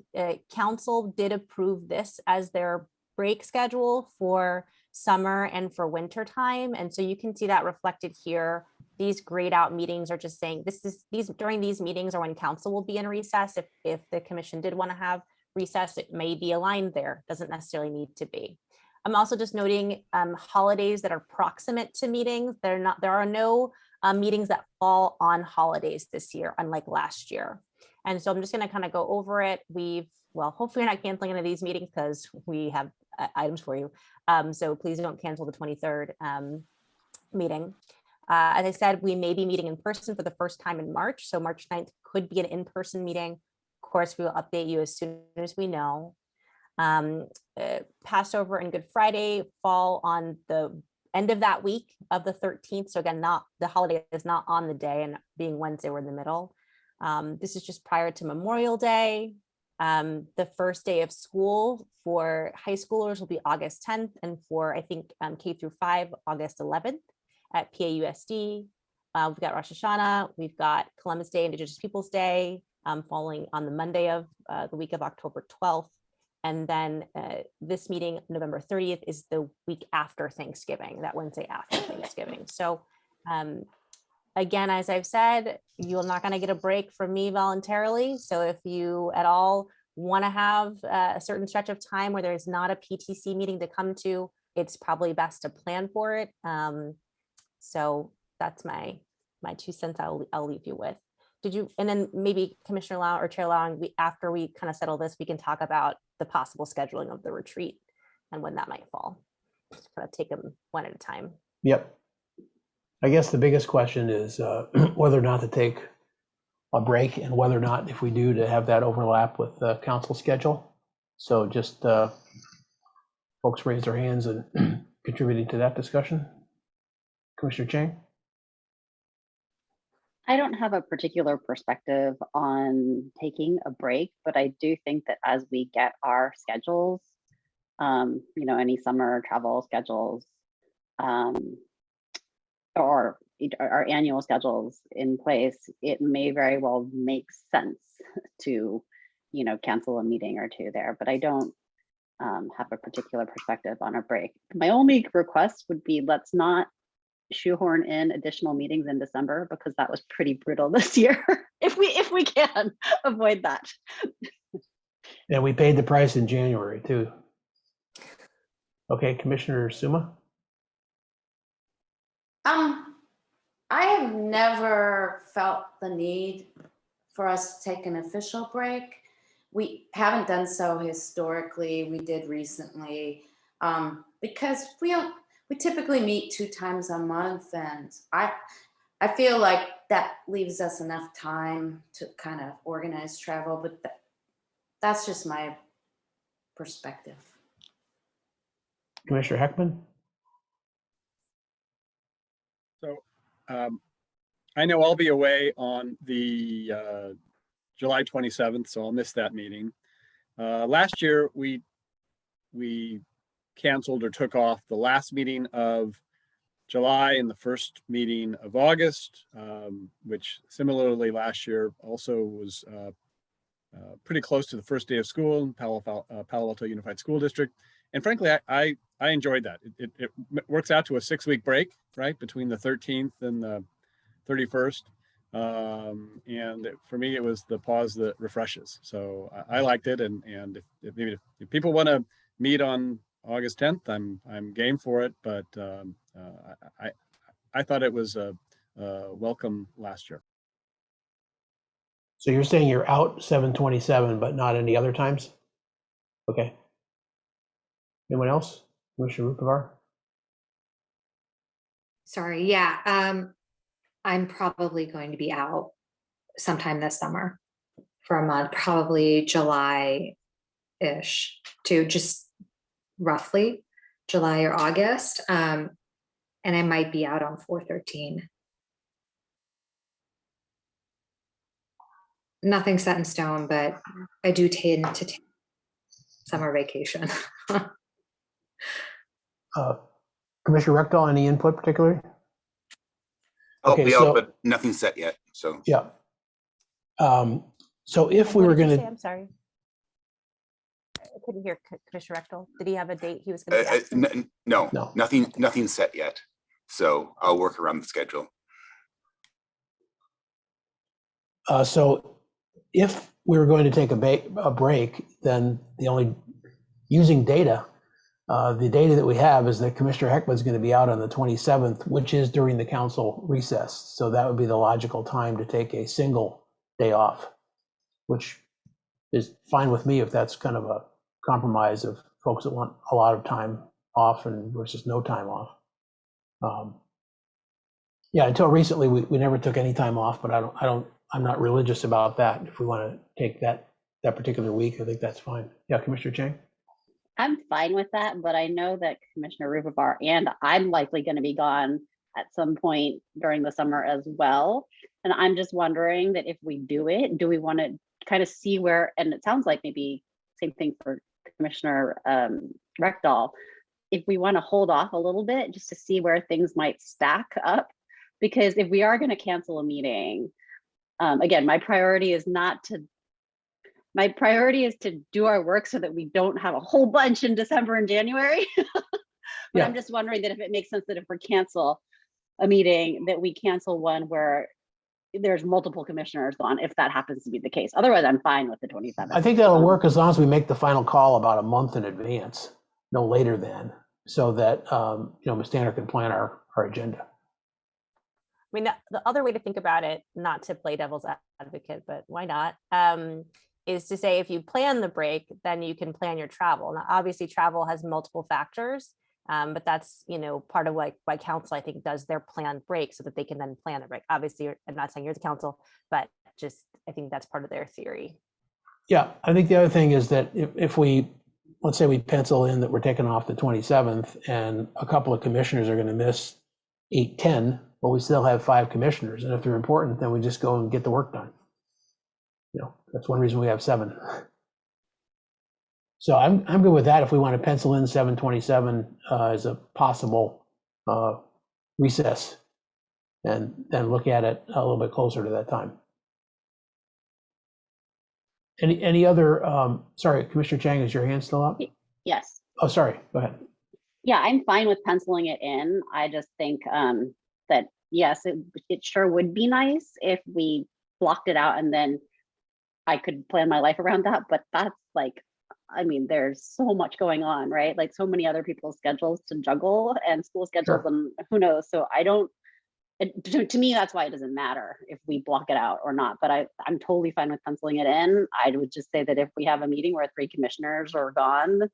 council did approve this as their break schedule for summer and for winter time. And so you can see that reflected here. These grayed out meetings are just saying during these meetings are when council will be in recess. If the commission did want to have recess, it may be aligned there. Doesn't necessarily need to be. I'm also just noting holidays that are proximate to meetings. There are no meetings that fall on holidays this year, unlike last year. And so I'm just going to kind of go over it. Hopefully you're not canceling any of these meetings because we have items for you. So please don't cancel the 23rd meeting. As I said, we may be meeting in person for the first time in March. So March 9th could be an in-person meeting. Of course, we will update you as soon as we know. Passover and Good Friday fall on the end of that week of the 13th. So again, not the holiday is not on the day, and being Wednesday, we're in the middle. This is just prior to Memorial Day. The first day of school for high schoolers will be August 10th, and for I think K through 5, August 11th at PAUSD. We've got Rosh Hashanah, we've got Columbus Day, Indigenous Peoples Day, falling on the Monday of the week of October 12th. And then this meeting, November 30th, is the week after Thanksgiving, that Wednesday after Thanksgiving. So again, as I've said, you're not going to get a break from me voluntarily. So if you at all want to have a certain stretch of time where there's not a PTC meeting to come to, it's probably best to plan for it. So that's my 2 cents I'll leave you with. Did you, and then maybe Commissioner Long or Chair Long, after we kind of settle this, we can talk about the possible scheduling of the retreat and when that might fall. Just kind of take them one at a time. Yep. I guess the biggest question is whether or not to take a break, and whether or not, if we do, to have that overlap with the council schedule. So just folks raise their hands and contributing to that discussion. Commissioner Chang? I don't have a particular perspective on taking a break, but I do think that as we get our schedules, any summer travel schedules, or our annual schedules in place, it may very well make sense to, cancel a meeting or two there, but I don't have a particular perspective on a break. My only request would be, let's not shoehorn in additional meetings in December, because that was pretty brutal this year. if we can avoid that. And we paid the price in January too. Okay, Commissioner Suma? I have never felt the need for us to take an official break. We haven't done so historically. We did recently, because we typically meet 2 times a month, and I feel like that leaves us enough time to kind of organize travel, but that's just my perspective. Commissioner Heckman? So I know I'll be away on the July 27th, so I'll miss that meeting. Last year, we canceled or took off the last meeting of July and the first meeting of August, which similarly last year also was pretty close to the first day of school in Palo Alto Unified School District. And frankly, I enjoyed that. It works out to a 6-week break, right, between the 13th and the 31st. And for me, it was the pause that refreshes. So I liked it. And if people want to meet on August 10th, I'm game for it. But I thought it was welcome last year. So you're saying you're out 7/27, but not any other times? Okay. Anyone else? Commissioner Rupavar? Sorry, yeah. I'm probably going to be out sometime this summer for a month, probably July-ish to just roughly July or August. And I might be out on 4/13. Nothing set in stone, but I do tend to take summer vacation. Commissioner Rectal, any input particularly? I'll Okay, be so- out, but nothing set yet, so. Yeah. So if we What were did you going say? to, I'm sorry. I couldn't hear Commissioner Rectal. Did he have a date he was going to be absent? No, No. nothing set yet. So I'll work around the schedule. so if we were going to take a break, then using data, the data that we have is that Commissioner Heckman is going to be out on the 27th, which is during the council recess. So that would be the logical time to take a single day off, which is fine with me if that's kind of a compromise of folks that want a lot of time off and versus no time off. Yeah, until recently, we never took any time off, but I'm not religious about that. If we want to take that particular week, I think that's fine. Yeah, Commissioner Chang? I'm fine with that, but I know that Commissioner Rupabar and I'm likely going to be gone at some point during the summer as well. And I'm just wondering that if we do it, do we want to kind of see where, and it sounds like maybe same thing for Commissioner Reckdahl, if we want to hold off a little bit just to see where things might stack up. Because if we are going to cancel a meeting, again, my priority is to do our work so that we don't have a whole bunch in December and January. But Yeah. I'm just wondering that if it makes sense that if we cancel a meeting, that we cancel one where there's multiple commissioners on, if that happens to be the case. Otherwise, I'm fine with the 27th. I think that'll work as long as we make the final call about a month in advance, no later than, so that, Ms. Tanner can plan our agenda. I mean, the other way to think about it, not to play devil's advocate, but why not, is to say if you plan the break, then you can plan your travel. Now, obviously, travel has multiple factors, but that's, part of why council, I think, does their planned break so that they can then plan the break. Obviously, I'm not saying you're the council, but just I think that's part of their theory. Yeah, I think the other thing is that if we, let's say we pencil in that we're taking off the 27th and a couple of commissioners are going to miss 8-10, well, we still have 5 commissioners. And if they're important, then we just go and get the work done. That's one reason we have 7. So I'm good with that if we want to pencil in 7/27 as a possible recess and then look at it a little bit closer to that time. Any other, sorry, Commissioner Chang, is your hand still up? Yes. Oh, sorry, go ahead. Yeah, I'm fine with penciling it in. I just think that, yes, it sure would be nice if we blocked it out and then I could plan my life around that. But that's like, I mean, there's so much going on, right? Like so many other people's schedules to juggle and school schedules, and who knows? So I don't, to me, that's why it doesn't matter if we block it out or not. But I'm totally fine with penciling it in. I would just say that if we have a meeting where 3 commissioners are gone,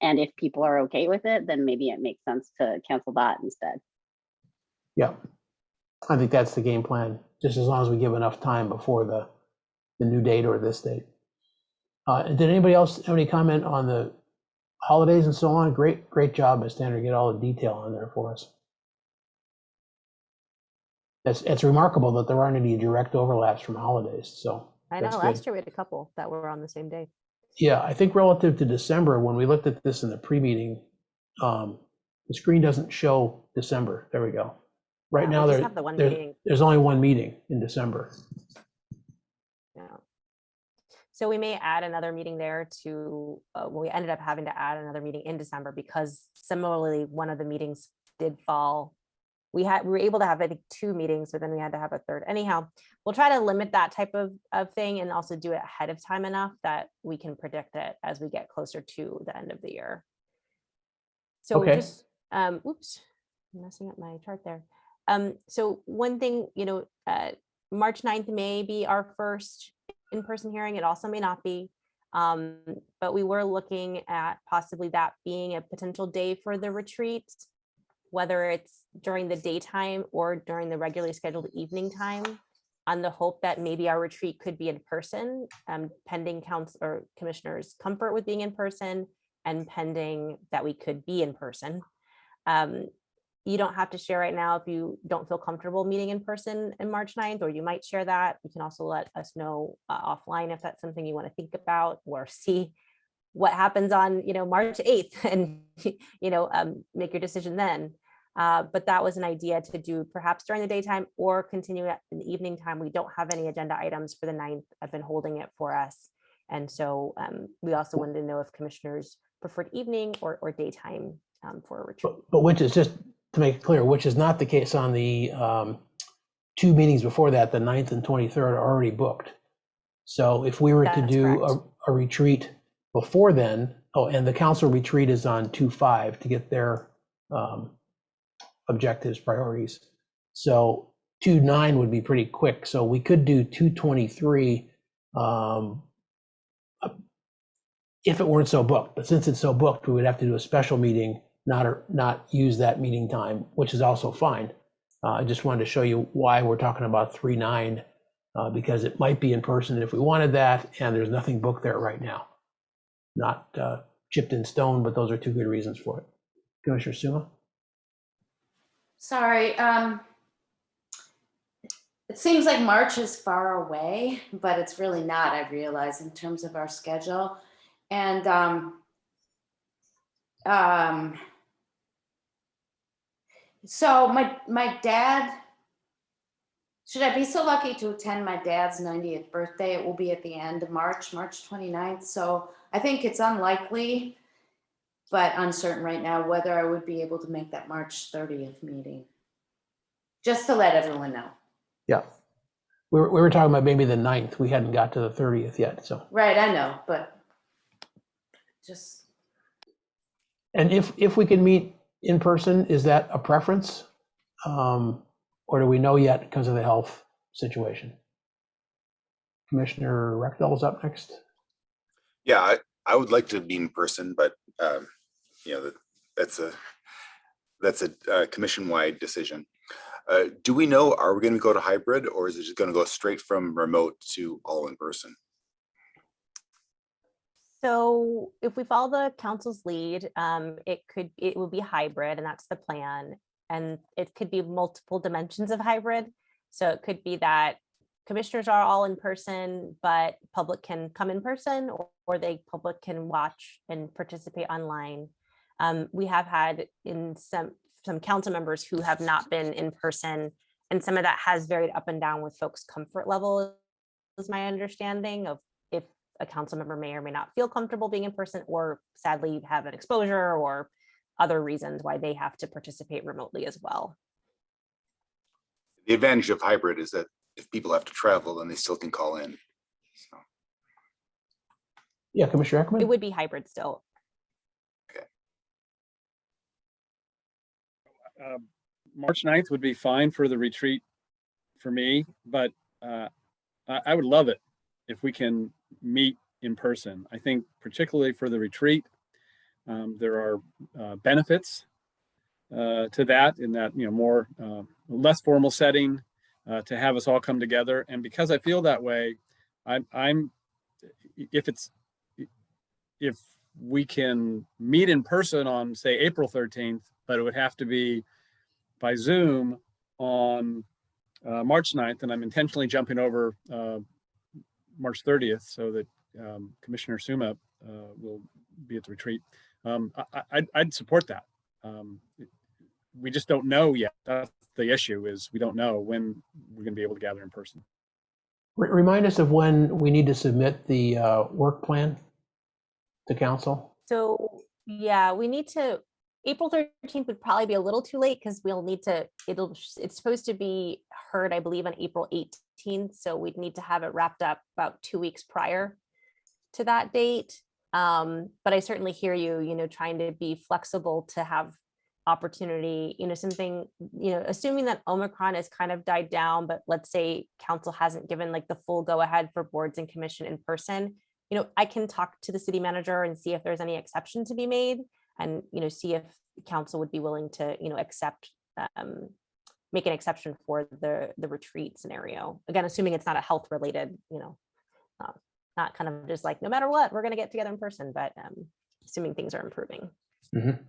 and if people are okay with it, then maybe it makes sense to cancel that instead. Yeah, I think that's the game plan, just as long as we give enough time before the new date or this date. Did anybody else have any comment on the holidays and so on? Great job, Ms. Tanner, get all the detail on there for us. It's remarkable that there aren't any direct overlaps from holidays, so. I know, last year we had a couple that were on the same day. Yeah, I think relative to December, when we looked at this in the pre-meeting, the screen doesn't show December. There we go. Right now, there's only one meeting in December. Yeah. So we may add another meeting there to, we ended up having to add another meeting in December because similarly, one of the meetings did fall. We were able to have, I think, 2 meetings, but then we had to have a third. Anyhow, we'll try to limit that type of thing and also do it ahead of time enough that we can predict it as we get closer to the end of the year. So okay. Just, oops, I'm messing up my chart there. So one thing, March 9th may be our first in-person hearing. It also may not be, but we were looking at possibly that being a potential day for the retreat, whether it's during the daytime or during the regularly scheduled evening time, on the hope that maybe our retreat could be in person, pending council or commissioners' comfort with being in person and pending that we could be in person. You don't have to share right now if you don't feel comfortable meeting in person in March 9th, or you might share that. You can also let us know offline if that's something you want to think about or see what happens on, March 8th and, make your decision then. But that was an idea to do perhaps during the daytime or continue it in the evening time. We don't have any agenda items for the 9th. I've been holding it for us. And so we also wanted to know if commissioners preferred evening or daytime for a retreat. But which is, just to make it clear, which is not the case on the 2 meetings before that, the 9th and 23rd are already booked. So if we were to do a retreat before then, and the council retreat is on 2/5 to get their objectives, priorities. So 2/9 would be pretty quick. So we could do 2/23 if it weren't so booked. But since it's so booked, we would have to do a special meeting, not use that meeting time, which is also fine. I just wanted to show you why we're talking about 3/9, because it might be in person if we wanted that, and there's nothing booked there right now. Not chipped in stone, but those are two good reasons for it. Commissioner Suma? Sorry, it seems like March is far away, but it's really not, I realize, in terms of our schedule. And so my dad, should I be so lucky to attend my dad's 90th birthday? It will be at the end of March, March 29th. So I think it's unlikely, but uncertain right now whether I would be able to make that March 30th meeting. Just to let everyone know. Yeah. We were talking about maybe the 9th. We hadn't got to the 30th yet, so. Right, I know, but just. And if we can meet in person, is that a preference? Or do we know yet because of the health situation? Commissioner Rexdall's up next. Yeah, I would like to be in person, but that's a commission-wide decision. Do we know, are we going to go to hybrid, or is it just going to go straight from remote to all in person? So if we follow the council's lead, it will be hybrid, and that's the plan. And it could be multiple dimensions of hybrid. So it could be that commissioners are all in person, but public can come in person, or public can watch and participate online. We have had in some council members who have not been in person, and some of that has varied up and down with folks' comfort level, is my understanding of if a council member may or may not feel comfortable being in person, or sadly have an exposure or other reasons why they have to participate remotely as well. The advantage of hybrid is that if people have to travel, then they still can call in. So. Yeah, Commissioner Ackerman? It would be hybrid still. Okay. March 9th would be fine for the retreat for me, but I would love it if we can meet in person. I think particularly for the retreat, there are benefits to that, in that, more less formal setting, to have us all come together. And because I feel that way, if we can meet in person on, say, April 13th, but it would have to be by Zoom on March 9th, and I'm intentionally jumping over March 30th so that Commissioner Suma will be at the retreat. I'd support that. We just don't know yet. That's the issue, is we don't know when we're going to be able to gather in person. Remind us of when we need to submit the work plan to council. So yeah, we need to, April 13th would probably be a little too late, because we'll need to, it's supposed to be heard, I believe, on April 18th. So we'd need to have it wrapped up about 2 weeks prior to that date. But I certainly hear you, trying to be flexible to have opportunity, something, assuming that Omicron has kind of died down, but let's say council hasn't given like the full go ahead for boards and commission in person, I can talk to the city manager and see if there's any exception to be made, and, see if council would be willing to, accept, make an exception for the retreat scenario. Again, assuming it's not a health related, not kind of just like, no matter what, we're going to get together in person, but assuming things are improving. Mm-hmm.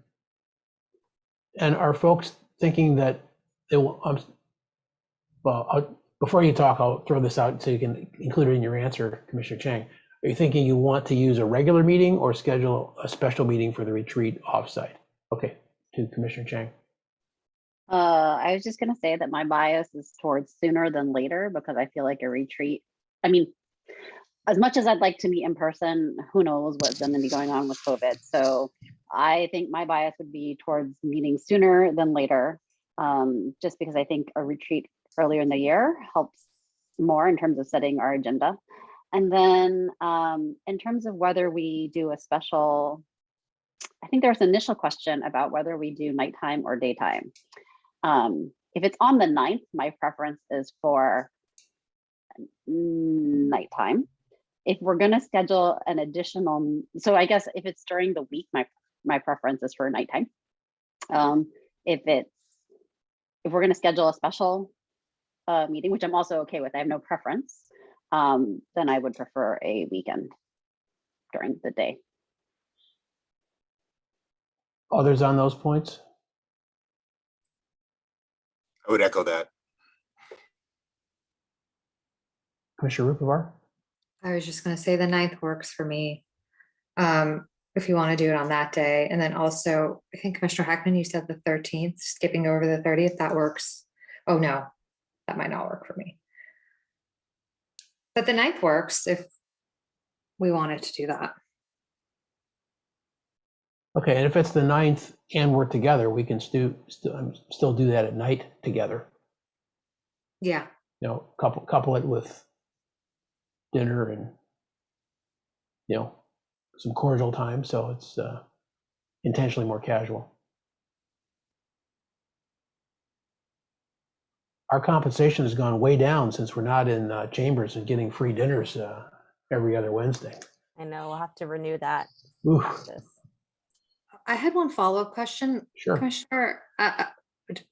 And are folks thinking that they will, before you talk, I'll throw this out so you can include it in your answer, Commissioner Chang. Are you thinking you want to use a regular meeting or schedule a special meeting for the retreat offsite? Okay, to Commissioner Chang. I was just going to say that my bias is towards sooner than later, because I feel like a retreat, as much as I'd like to meet in person, who knows what's going to be going on with COVID. So I think my bias would be towards meeting sooner than later, just because I think a retreat earlier in the year helps more in terms of setting our agenda. And then in terms of whether we do a special, I think there's an initial question about whether we do nighttime or daytime. If it's on the 9th, my preference is for nighttime. If we're going to schedule an additional, so I guess if it's during the week, my preference is for nighttime. If we're going to schedule a special meeting, which I'm also okay with, I have no preference, then I would prefer a weekend during the day. Others on those points? I would echo that. Commissioner Rupert? I was just gonna say the 9th works for me. If you want to do it on that day. And then also, I think Commissioner Heckman, you said the 13th, skipping over the 30th, that works. Oh, no, that might not work for me. But the 9th works if we wanted to do that. Okay, and if it's the 9th and we're together, we can still do that at night together. Yeah. You know, couple it with dinner and, you know, some cordial time, so it's intentionally more casual. Our compensation has gone way down since we're not in chambers and getting free dinners every other Wednesday. I know, we'll have to renew that. Oof. I had one follow-up question. Sure. Commissioner,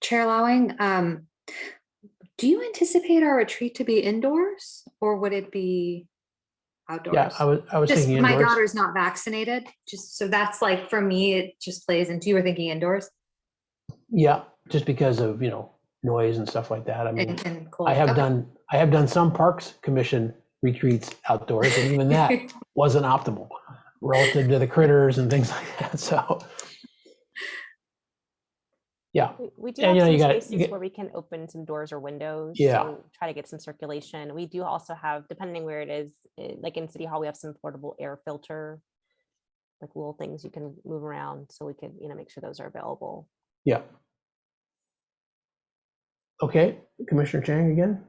Chair Lowing, do you anticipate our retreat to be indoors or would it be outdoors? Yeah, I was just thinking my indoors. daughter's not vaccinated, just so that's like, for me, it just plays into, you were thinking indoors? Yeah, just because of, you know, noise and stuff like that. I mean, And cold. I have Okay. done some Parks Commission retreats outdoors, and even that wasn't optimal relative to the critters and things like that. So, yeah. We do And, have you know, some you spaces get- where we can open some doors or windows. Yeah. So try to get some circulation. We do also have, depending where it is, like in City Hall, we have some portable air filter, like little things you can move around. So we could, you know, make sure those are available. Yeah. Okay, Commissioner Chang again?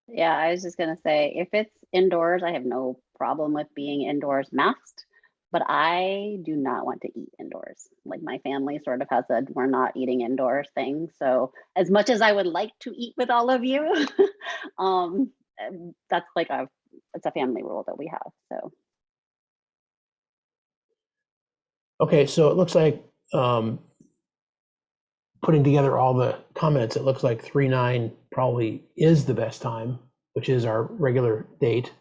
Yeah, I was just gonna say, if it's indoors, I have no problem with being indoors masked, but I do not want to eat indoors. Like my family sort of has a we're not eating indoors thing. So as much as I would like to eat with all of you, that's like it's a family rule that we have. So Okay, so it looks like putting together all the comments, it looks like 3/9 probably is the best time, which is our regular date.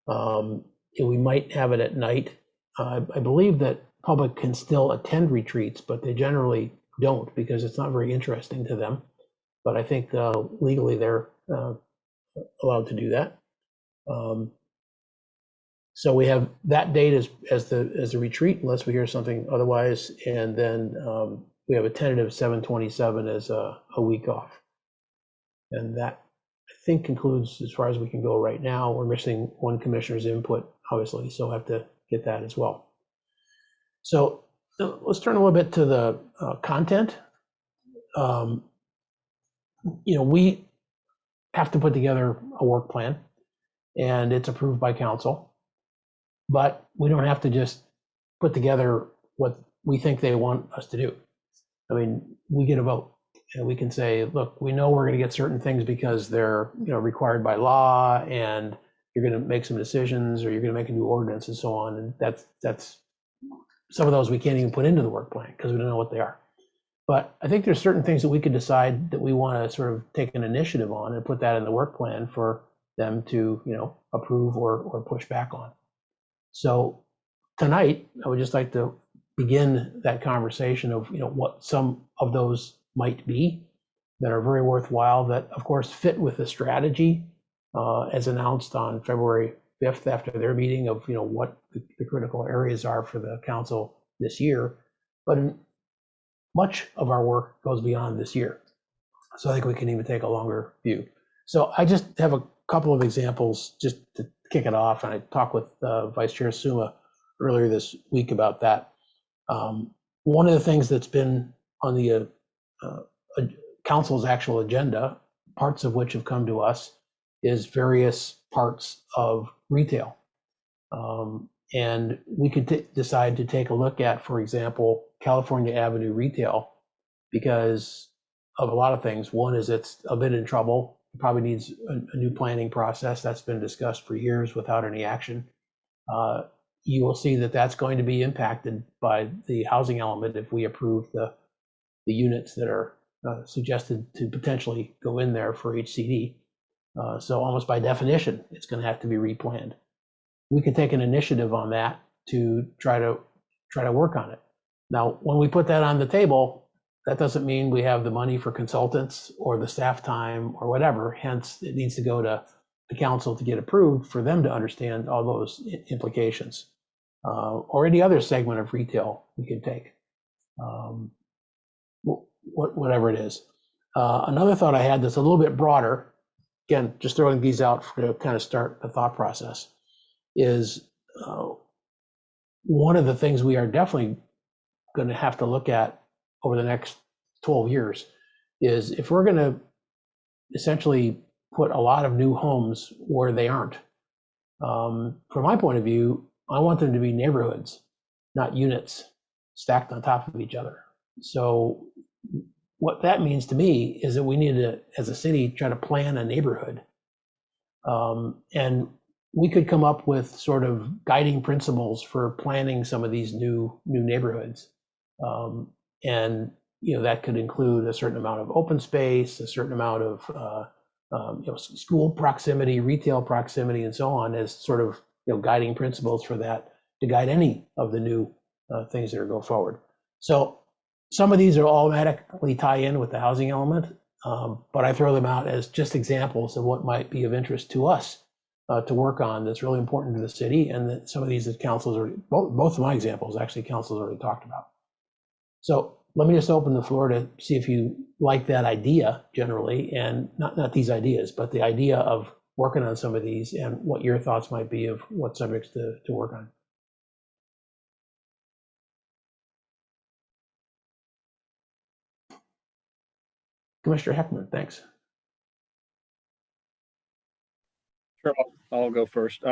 And we might have it at night. I believe that public can still attend retreats, but they generally don't because it's not very interesting to them. But I think legally they're allowed to do that. So we have that date as the retreat, unless we hear something otherwise, and then we have a tentative 7/27 as a week off. And that, I think, concludes as far as we can go right now. We're missing one commissioner's input, obviously, so I have to get that as well. So let's turn a little bit to the content. You know, we have to put together a work plan, and it's approved by council. But we don't have to just put together what we think they want us to do. I mean, we get a vote, and we can say, look, we know we're going to get certain things because they're, you know, required by law, and you're going to make some decisions, or you're going to make a new ordinance, and so on. And that's some of those we can't even put into the work plan because we don't know what they are. But I think there's certain things that we could decide that we want to sort of take an initiative on and put that in the work plan for them to, you know, approve or push back on. So tonight, I would just like to begin that conversation of, you know, what some of those might be that are very worthwhile, that of course fit with the strategy as announced on February 5th after their meeting of, you know, what the critical areas are for the council this year. But much of our work goes beyond this year. So I think we can even take a longer view. So I just have a couple of examples just to kick it off. And I talked with Vice Chair Suma earlier this week about that. One of the things that's been on the council's actual agenda, parts of which have come to us, is various parts of retail. And we could decide to take a look at, for example, California Avenue retail, because of a lot of things. One is it's a bit in trouble. It probably needs a new planning process. That's been discussed for years without any action. You will see that that's going to be impacted by the housing element if we approve the units that are suggested to potentially go in there for HCD. So almost by definition, it's going to have to be replanned. We could take an initiative on that to try to work on it. Now, when we put that on the table, that doesn't mean we have the money for consultants or the staff time or whatever. Hence, it needs to go to the council to get approved for them to understand all those implications, or any other segment of retail we can take, whatever it is. Another thought I had that's a little bit broader, again, just throwing these out to kind of start the thought process, is one of the things we are definitely going to have to look at over the next 12 years is if we're going to essentially put a lot of new homes where they aren't. From my point of view, I want them to be neighborhoods, not units stacked on top of each other. So what that means to me is that we need to, as a city, try to plan a neighborhood. And we could come up with sort of guiding principles for planning some of these new neighborhoods. And that could include a certain amount of open space, a certain amount of school proximity, retail proximity, and so on, as sort of guiding principles for that to guide any of the new things that are go forward. So some of these are automatically tie in with the housing element, but I throw them out as just examples of what might be of interest to us to work on that's really important to the city, and that some of these that council's already, both of my examples actually council's already talked about. So let me just open the floor to see if you like that idea generally, and not these ideas, but the idea of working on some of these and what your thoughts might be of what subjects to work on. Commissioner Heckman, thanks. Sure, I'll go first.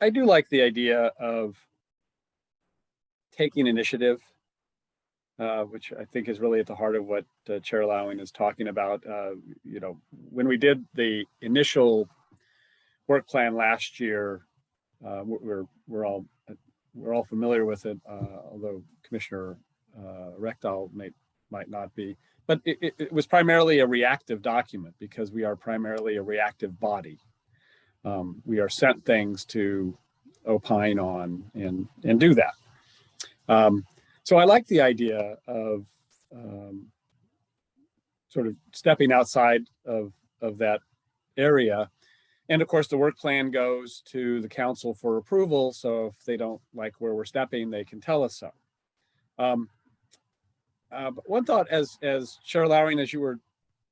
I do like the idea of taking initiative, which I think is really at the heart of what Chair Lowing is talking about. When we did the initial work plan last year, we're all familiar with it, although Commissioner Rectal might not be. But it was primarily a reactive document because we are primarily a reactive body. We are sent things to opine on and do that. So I like the idea of sort of stepping outside of that area. And of course, the work plan goes to the council for approval. So if they don't like where we're stepping, they can tell us so. But one thought, as Chair Lowing, as you were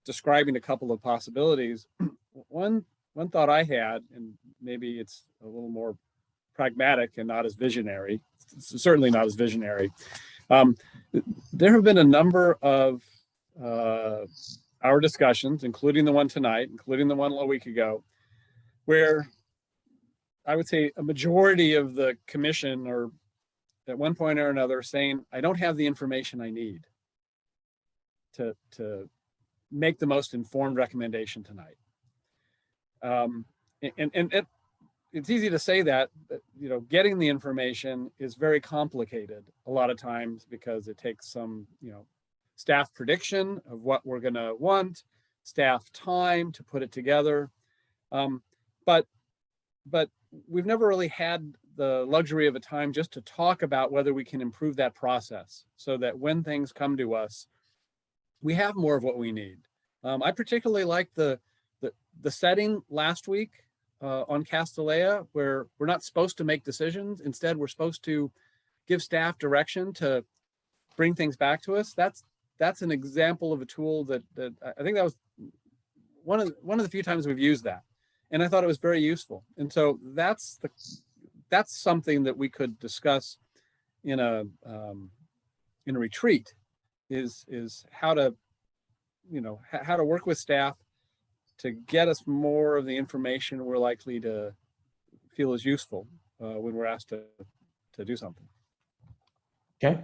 describing a couple of possibilities, one thought I had, and maybe it's a little more pragmatic and not as visionary, certainly not as visionary. There have been a number of our discussions, including the one tonight, including the one a week ago, where I would say a majority of the commission, or at one point or another, saying, I don't have the information I need to make the most informed recommendation tonight. And it's easy to say that, but, getting the information is very complicated a lot of times because it takes some, staff prediction of what we're going to want, staff time to put it together. But we've never really had the luxury of a time just to talk about whether we can improve that process so that when things come to us, we have more of what we need. I particularly like the setting last week on Castellea, where we're not supposed to make decisions. Instead, we're supposed to give staff direction to bring things back to us. That's an example of a tool that I think that was one of the few times we've used that, and I thought it was very useful. And so that's something that we could discuss in a retreat, is how to work with staff to get us more of the information we're likely to feel is useful when we're asked to do something. Okay.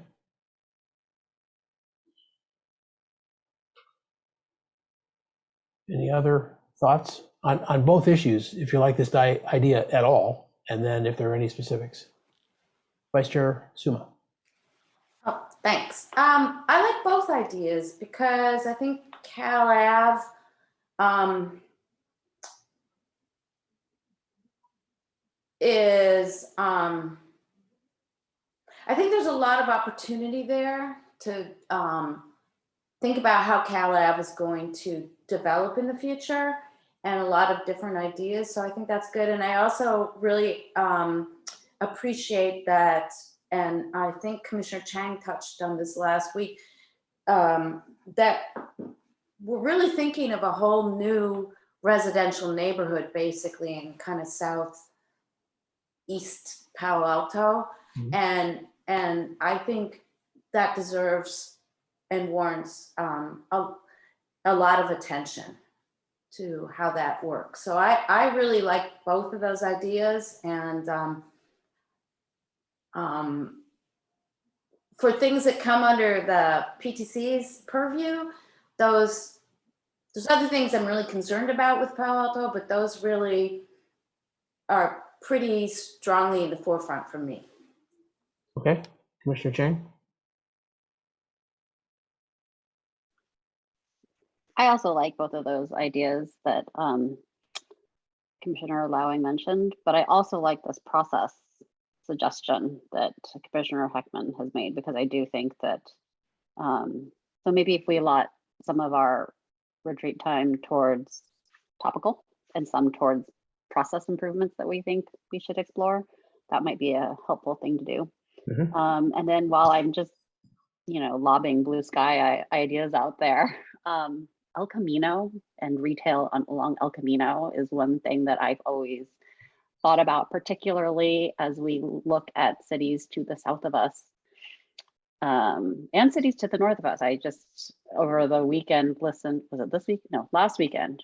Any other thoughts on both issues, if you like this idea at all, and then if there are any specifics? Vice Chair Suma. Oh, thanks. I like both ideas because I think Cal Ave is I think there's a lot of opportunity there to think about how CalAV is going to develop in the future and a lot of different ideas. So I think that's good. And I also really appreciate that, and I think Commissioner Chang touched on this last week, that we're really thinking of a whole new residential neighborhood, basically in kind of southeast Palo Alto. Mhm. And I think that deserves and warrants a lot of attention to how that works. So I really like both of those ideas. And for things that come under the PTC's purview, there's other things I'm really concerned about with Palo Alto, but those really are pretty strongly in the forefront for me. Okay, Commissioner Chang? I also like both of those ideas that Commissioner Lowing mentioned, but I also like this process suggestion that Commissioner Heckman has made, because I do think that, so maybe if we allot some of our retreat time towards topical and some towards process improvements that we think we should explore, that might be a helpful thing to do. And then while I'm just, lobbing blue sky ideas out there, El Camino and retail along El Camino is one thing that I've always thought about, particularly as we look at cities to the south of us and cities to the north of us. I just, over the weekend, listened, was it this week? No, last weekend.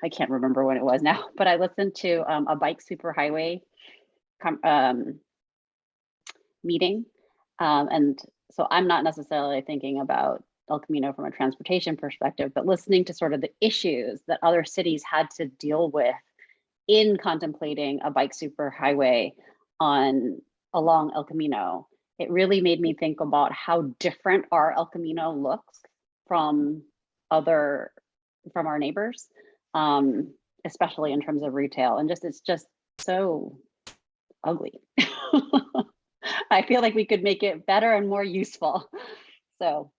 I can't remember when it was now, but I listened to a bike superhighway meeting. And so I'm not necessarily thinking about El Camino from a transportation perspective, but listening to sort of the issues that other cities had to deal with in contemplating a bike superhighway along El Camino, it really made me think about how different our El Camino looks from our neighbors, especially in terms of retail, and it's just so ugly. I feel like we could make it better and more useful. So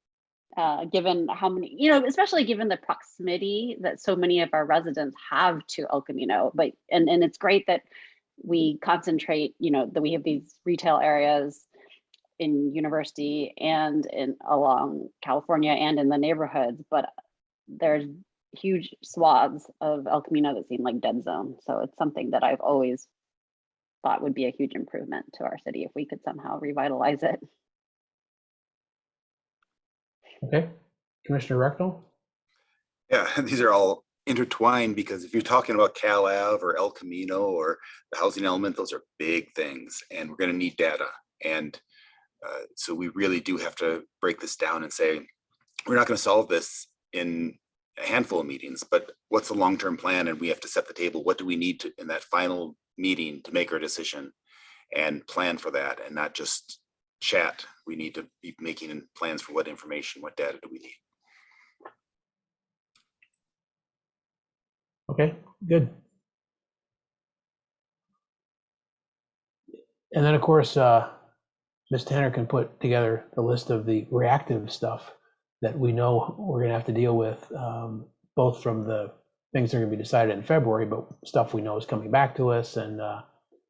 given how many, especially given the proximity that so many of our residents have to El Camino, and it's great that we concentrate, that we have these retail areas in University and along California and in the neighborhoods, but there's huge swaths of El Camino that seem like dead zone. So it's something that I've always thought would be a huge improvement to our city if we could somehow revitalize it. Okay, Commissioner Rectal? Yeah, these are all intertwined, because if you're talking about Cal Ave or El Camino or the housing element, those are big things, and we're going to need data. And so we really do have to break this down and say, we're not going to solve this in a handful of meetings, but what's the long-term plan? And we have to set the table. What do we need to in that final meeting to make our decision and plan for that, and not just chat. We need to be making plans for what information, what data do we need. Okay, good. And then, of course, Ms. Tanner can put together the list of the reactive stuff that we know we're going to have to deal with, both from the things that are going to be decided in February, but stuff we know is coming back to us, and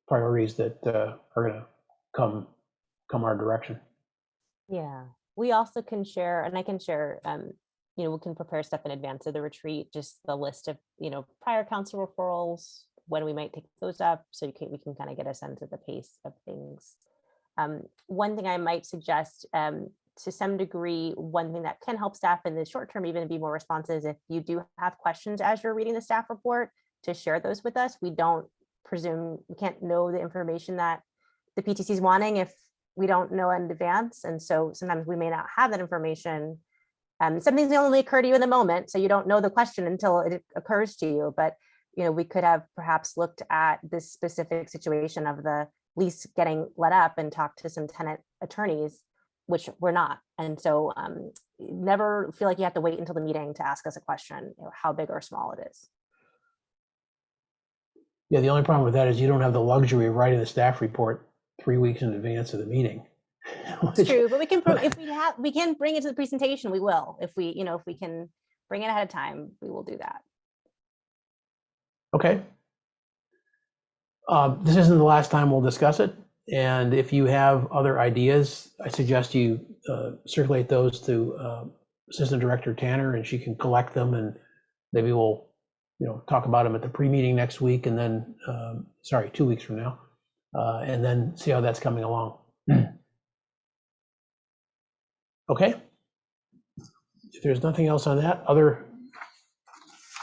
priorities that are going to come our direction. Yeah, we also can share, and I can share, we can prepare stuff in advance of the retreat, just the list of, prior council referrals, when we might take those up, so we can kind of get a sense of the pace of things. One thing I might suggest, to some degree, one thing that can help staff in the short term even be more responsive is if you do have questions as you're reading the staff report, to share those with us. We can't know the information that the PTC is wanting if we don't know in advance. And so sometimes we may not have that information. Some things only occur to you in the moment, so you don't know the question until it occurs to you. But we could have perhaps looked at this specific situation of the lease getting let up and talked to some tenant attorneys, which we're not. And so never feel like you have to wait until the meeting to ask us a question, how big or small it is. Yeah, the only problem with that is you don't have the luxury of writing the staff report 3 weeks in advance of the meeting. It's true, but we can, if we can bring it to the presentation, we will. If we, if we can bring it ahead of time, we will do that. Okay. This isn't the last time we'll discuss it. And if you have other ideas, I suggest you circulate those to Assistant Director Tanner, and she can collect them, and maybe we'll, talk about them at the pre-meeting next week, and then, 2 weeks from now, and then see how that's coming along. Okay. If there's nothing else on that, other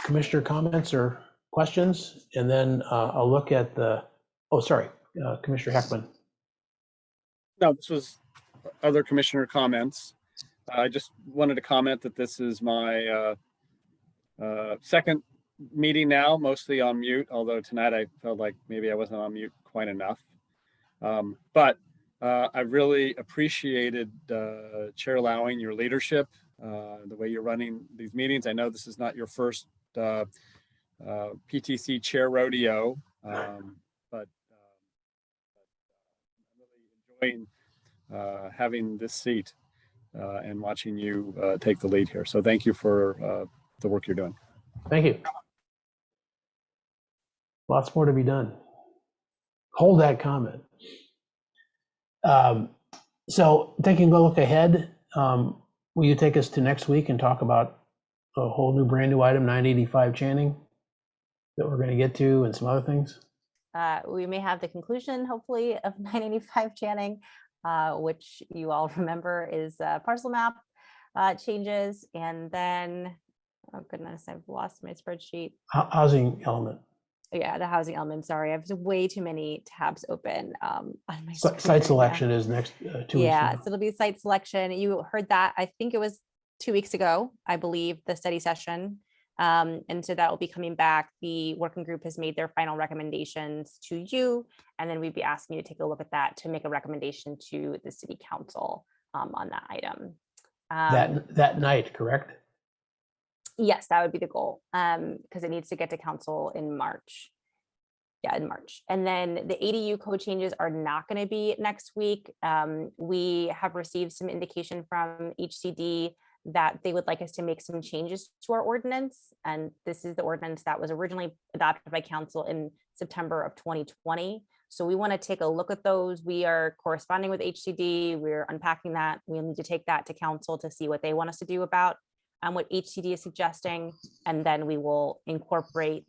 commissioner comments or questions, and then I'll look at the, Commissioner Heckman. No, this was other commissioner comments. I just wanted to comment that this is my second meeting now, mostly on mute, although tonight I felt like maybe I wasn't on mute quite enough. But I really appreciated Chair Lowing, your leadership, the way you're running these meetings. I know this is not your first PTC chair rodeo, but I'm really enjoying having this seat and watching you take the lead here. So thank you for the work you're doing. Thank you. Lots more to be done. Hold that comment. So taking a look ahead, will you take us to next week and talk about a whole new brand new item, 985 Channing, that we're going to get to, and some other things? We may have the conclusion, hopefully, of 985 Channing, which you all remember is parcel map changes. And then, oh goodness, I've lost my spreadsheet. Housing element. Yeah, the housing element. Sorry, I have way too many tabs open on my Site screen selection is next 2 weeks. Yeah, so it'll be site selection. You heard that, I think it was 2 weeks ago, I believe, the study session. And so that will be coming back. The working group has made their final recommendations to you, and then we'd be asking you to take a look at that to make a recommendation to the city council on that item. That night, correct? Yes, that would be the goal, because it needs to get to council in March. Yeah, in March. And then the ADU code changes are not going to be next week. We have received some indication from HCD that they would like us to make some changes to our ordinance. And this is the ordinance that was originally adopted by council in September of 2020. So we want to take a look at those. We are corresponding with HCD. We're unpacking that. We need to take that to council to see what they want us to do about what HCD is suggesting. And then we will incorporate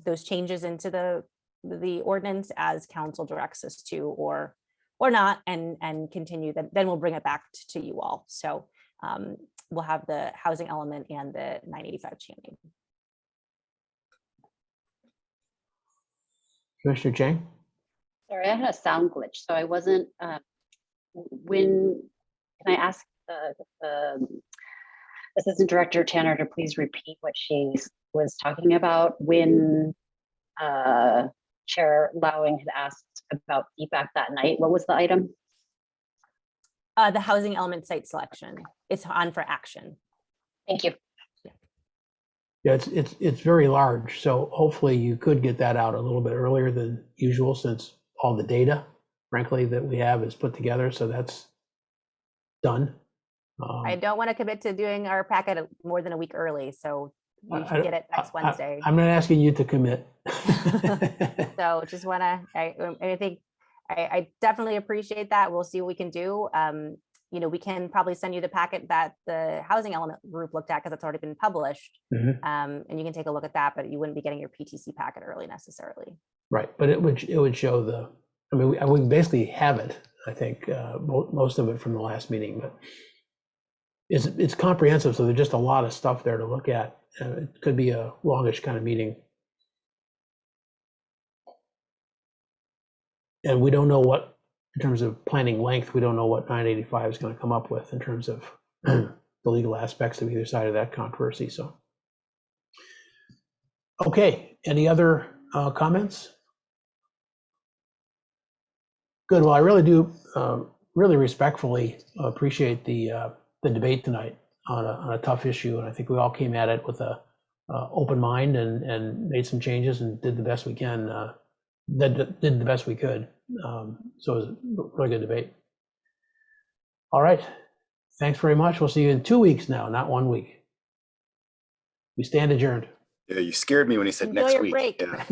those changes into the ordinance as council directs us to, or not, and continue that. Then we'll bring it back to you all. So we'll have the housing element and the 985 Channing. Commissioner Chang? Sorry, I had a sound glitch, so I wasn't, can I ask the Assistant Director Tanner to please repeat what she was talking about when Chair Lowing had asked about feedback that night? What was the item? The housing element site selection. It's on for action. Thank you. Yeah, it's very large, so hopefully you could get that out a little bit earlier than usual, since all the data, frankly, that we have is put together. So that's done. I don't want to commit to doing our packet more than a week early, so you should get it next Wednesday. I'm not asking you to commit. So just want to, I think I definitely appreciate that. We'll see what we can do. We can probably send you the packet that the housing element group looked at, because it's already been published. And you can take a look at that, but you wouldn't be getting your PTC packet early necessarily. Right, but it would show we basically have it, I think, most of it from the last meeting, but it's comprehensive, so there's just a lot of stuff there to look at. It could be a longish kind of meeting. And we don't know what, in terms of planning length, we don't know what 985 is going to come up with in terms of the legal aspects of either side of that controversy. So, okay, any other comments? Good. Well, I really do really respectfully appreciate the debate tonight on a tough issue, and I think we all came at it with a open mind and made some changes and did the best we can. Did the best we could. So it was a really good debate. All right. Thanks very much. We'll see you in 2 weeks now, not 1 week. We stand adjourned. Yeah, you scared me when you said Enjoy next your week. break. Yeah.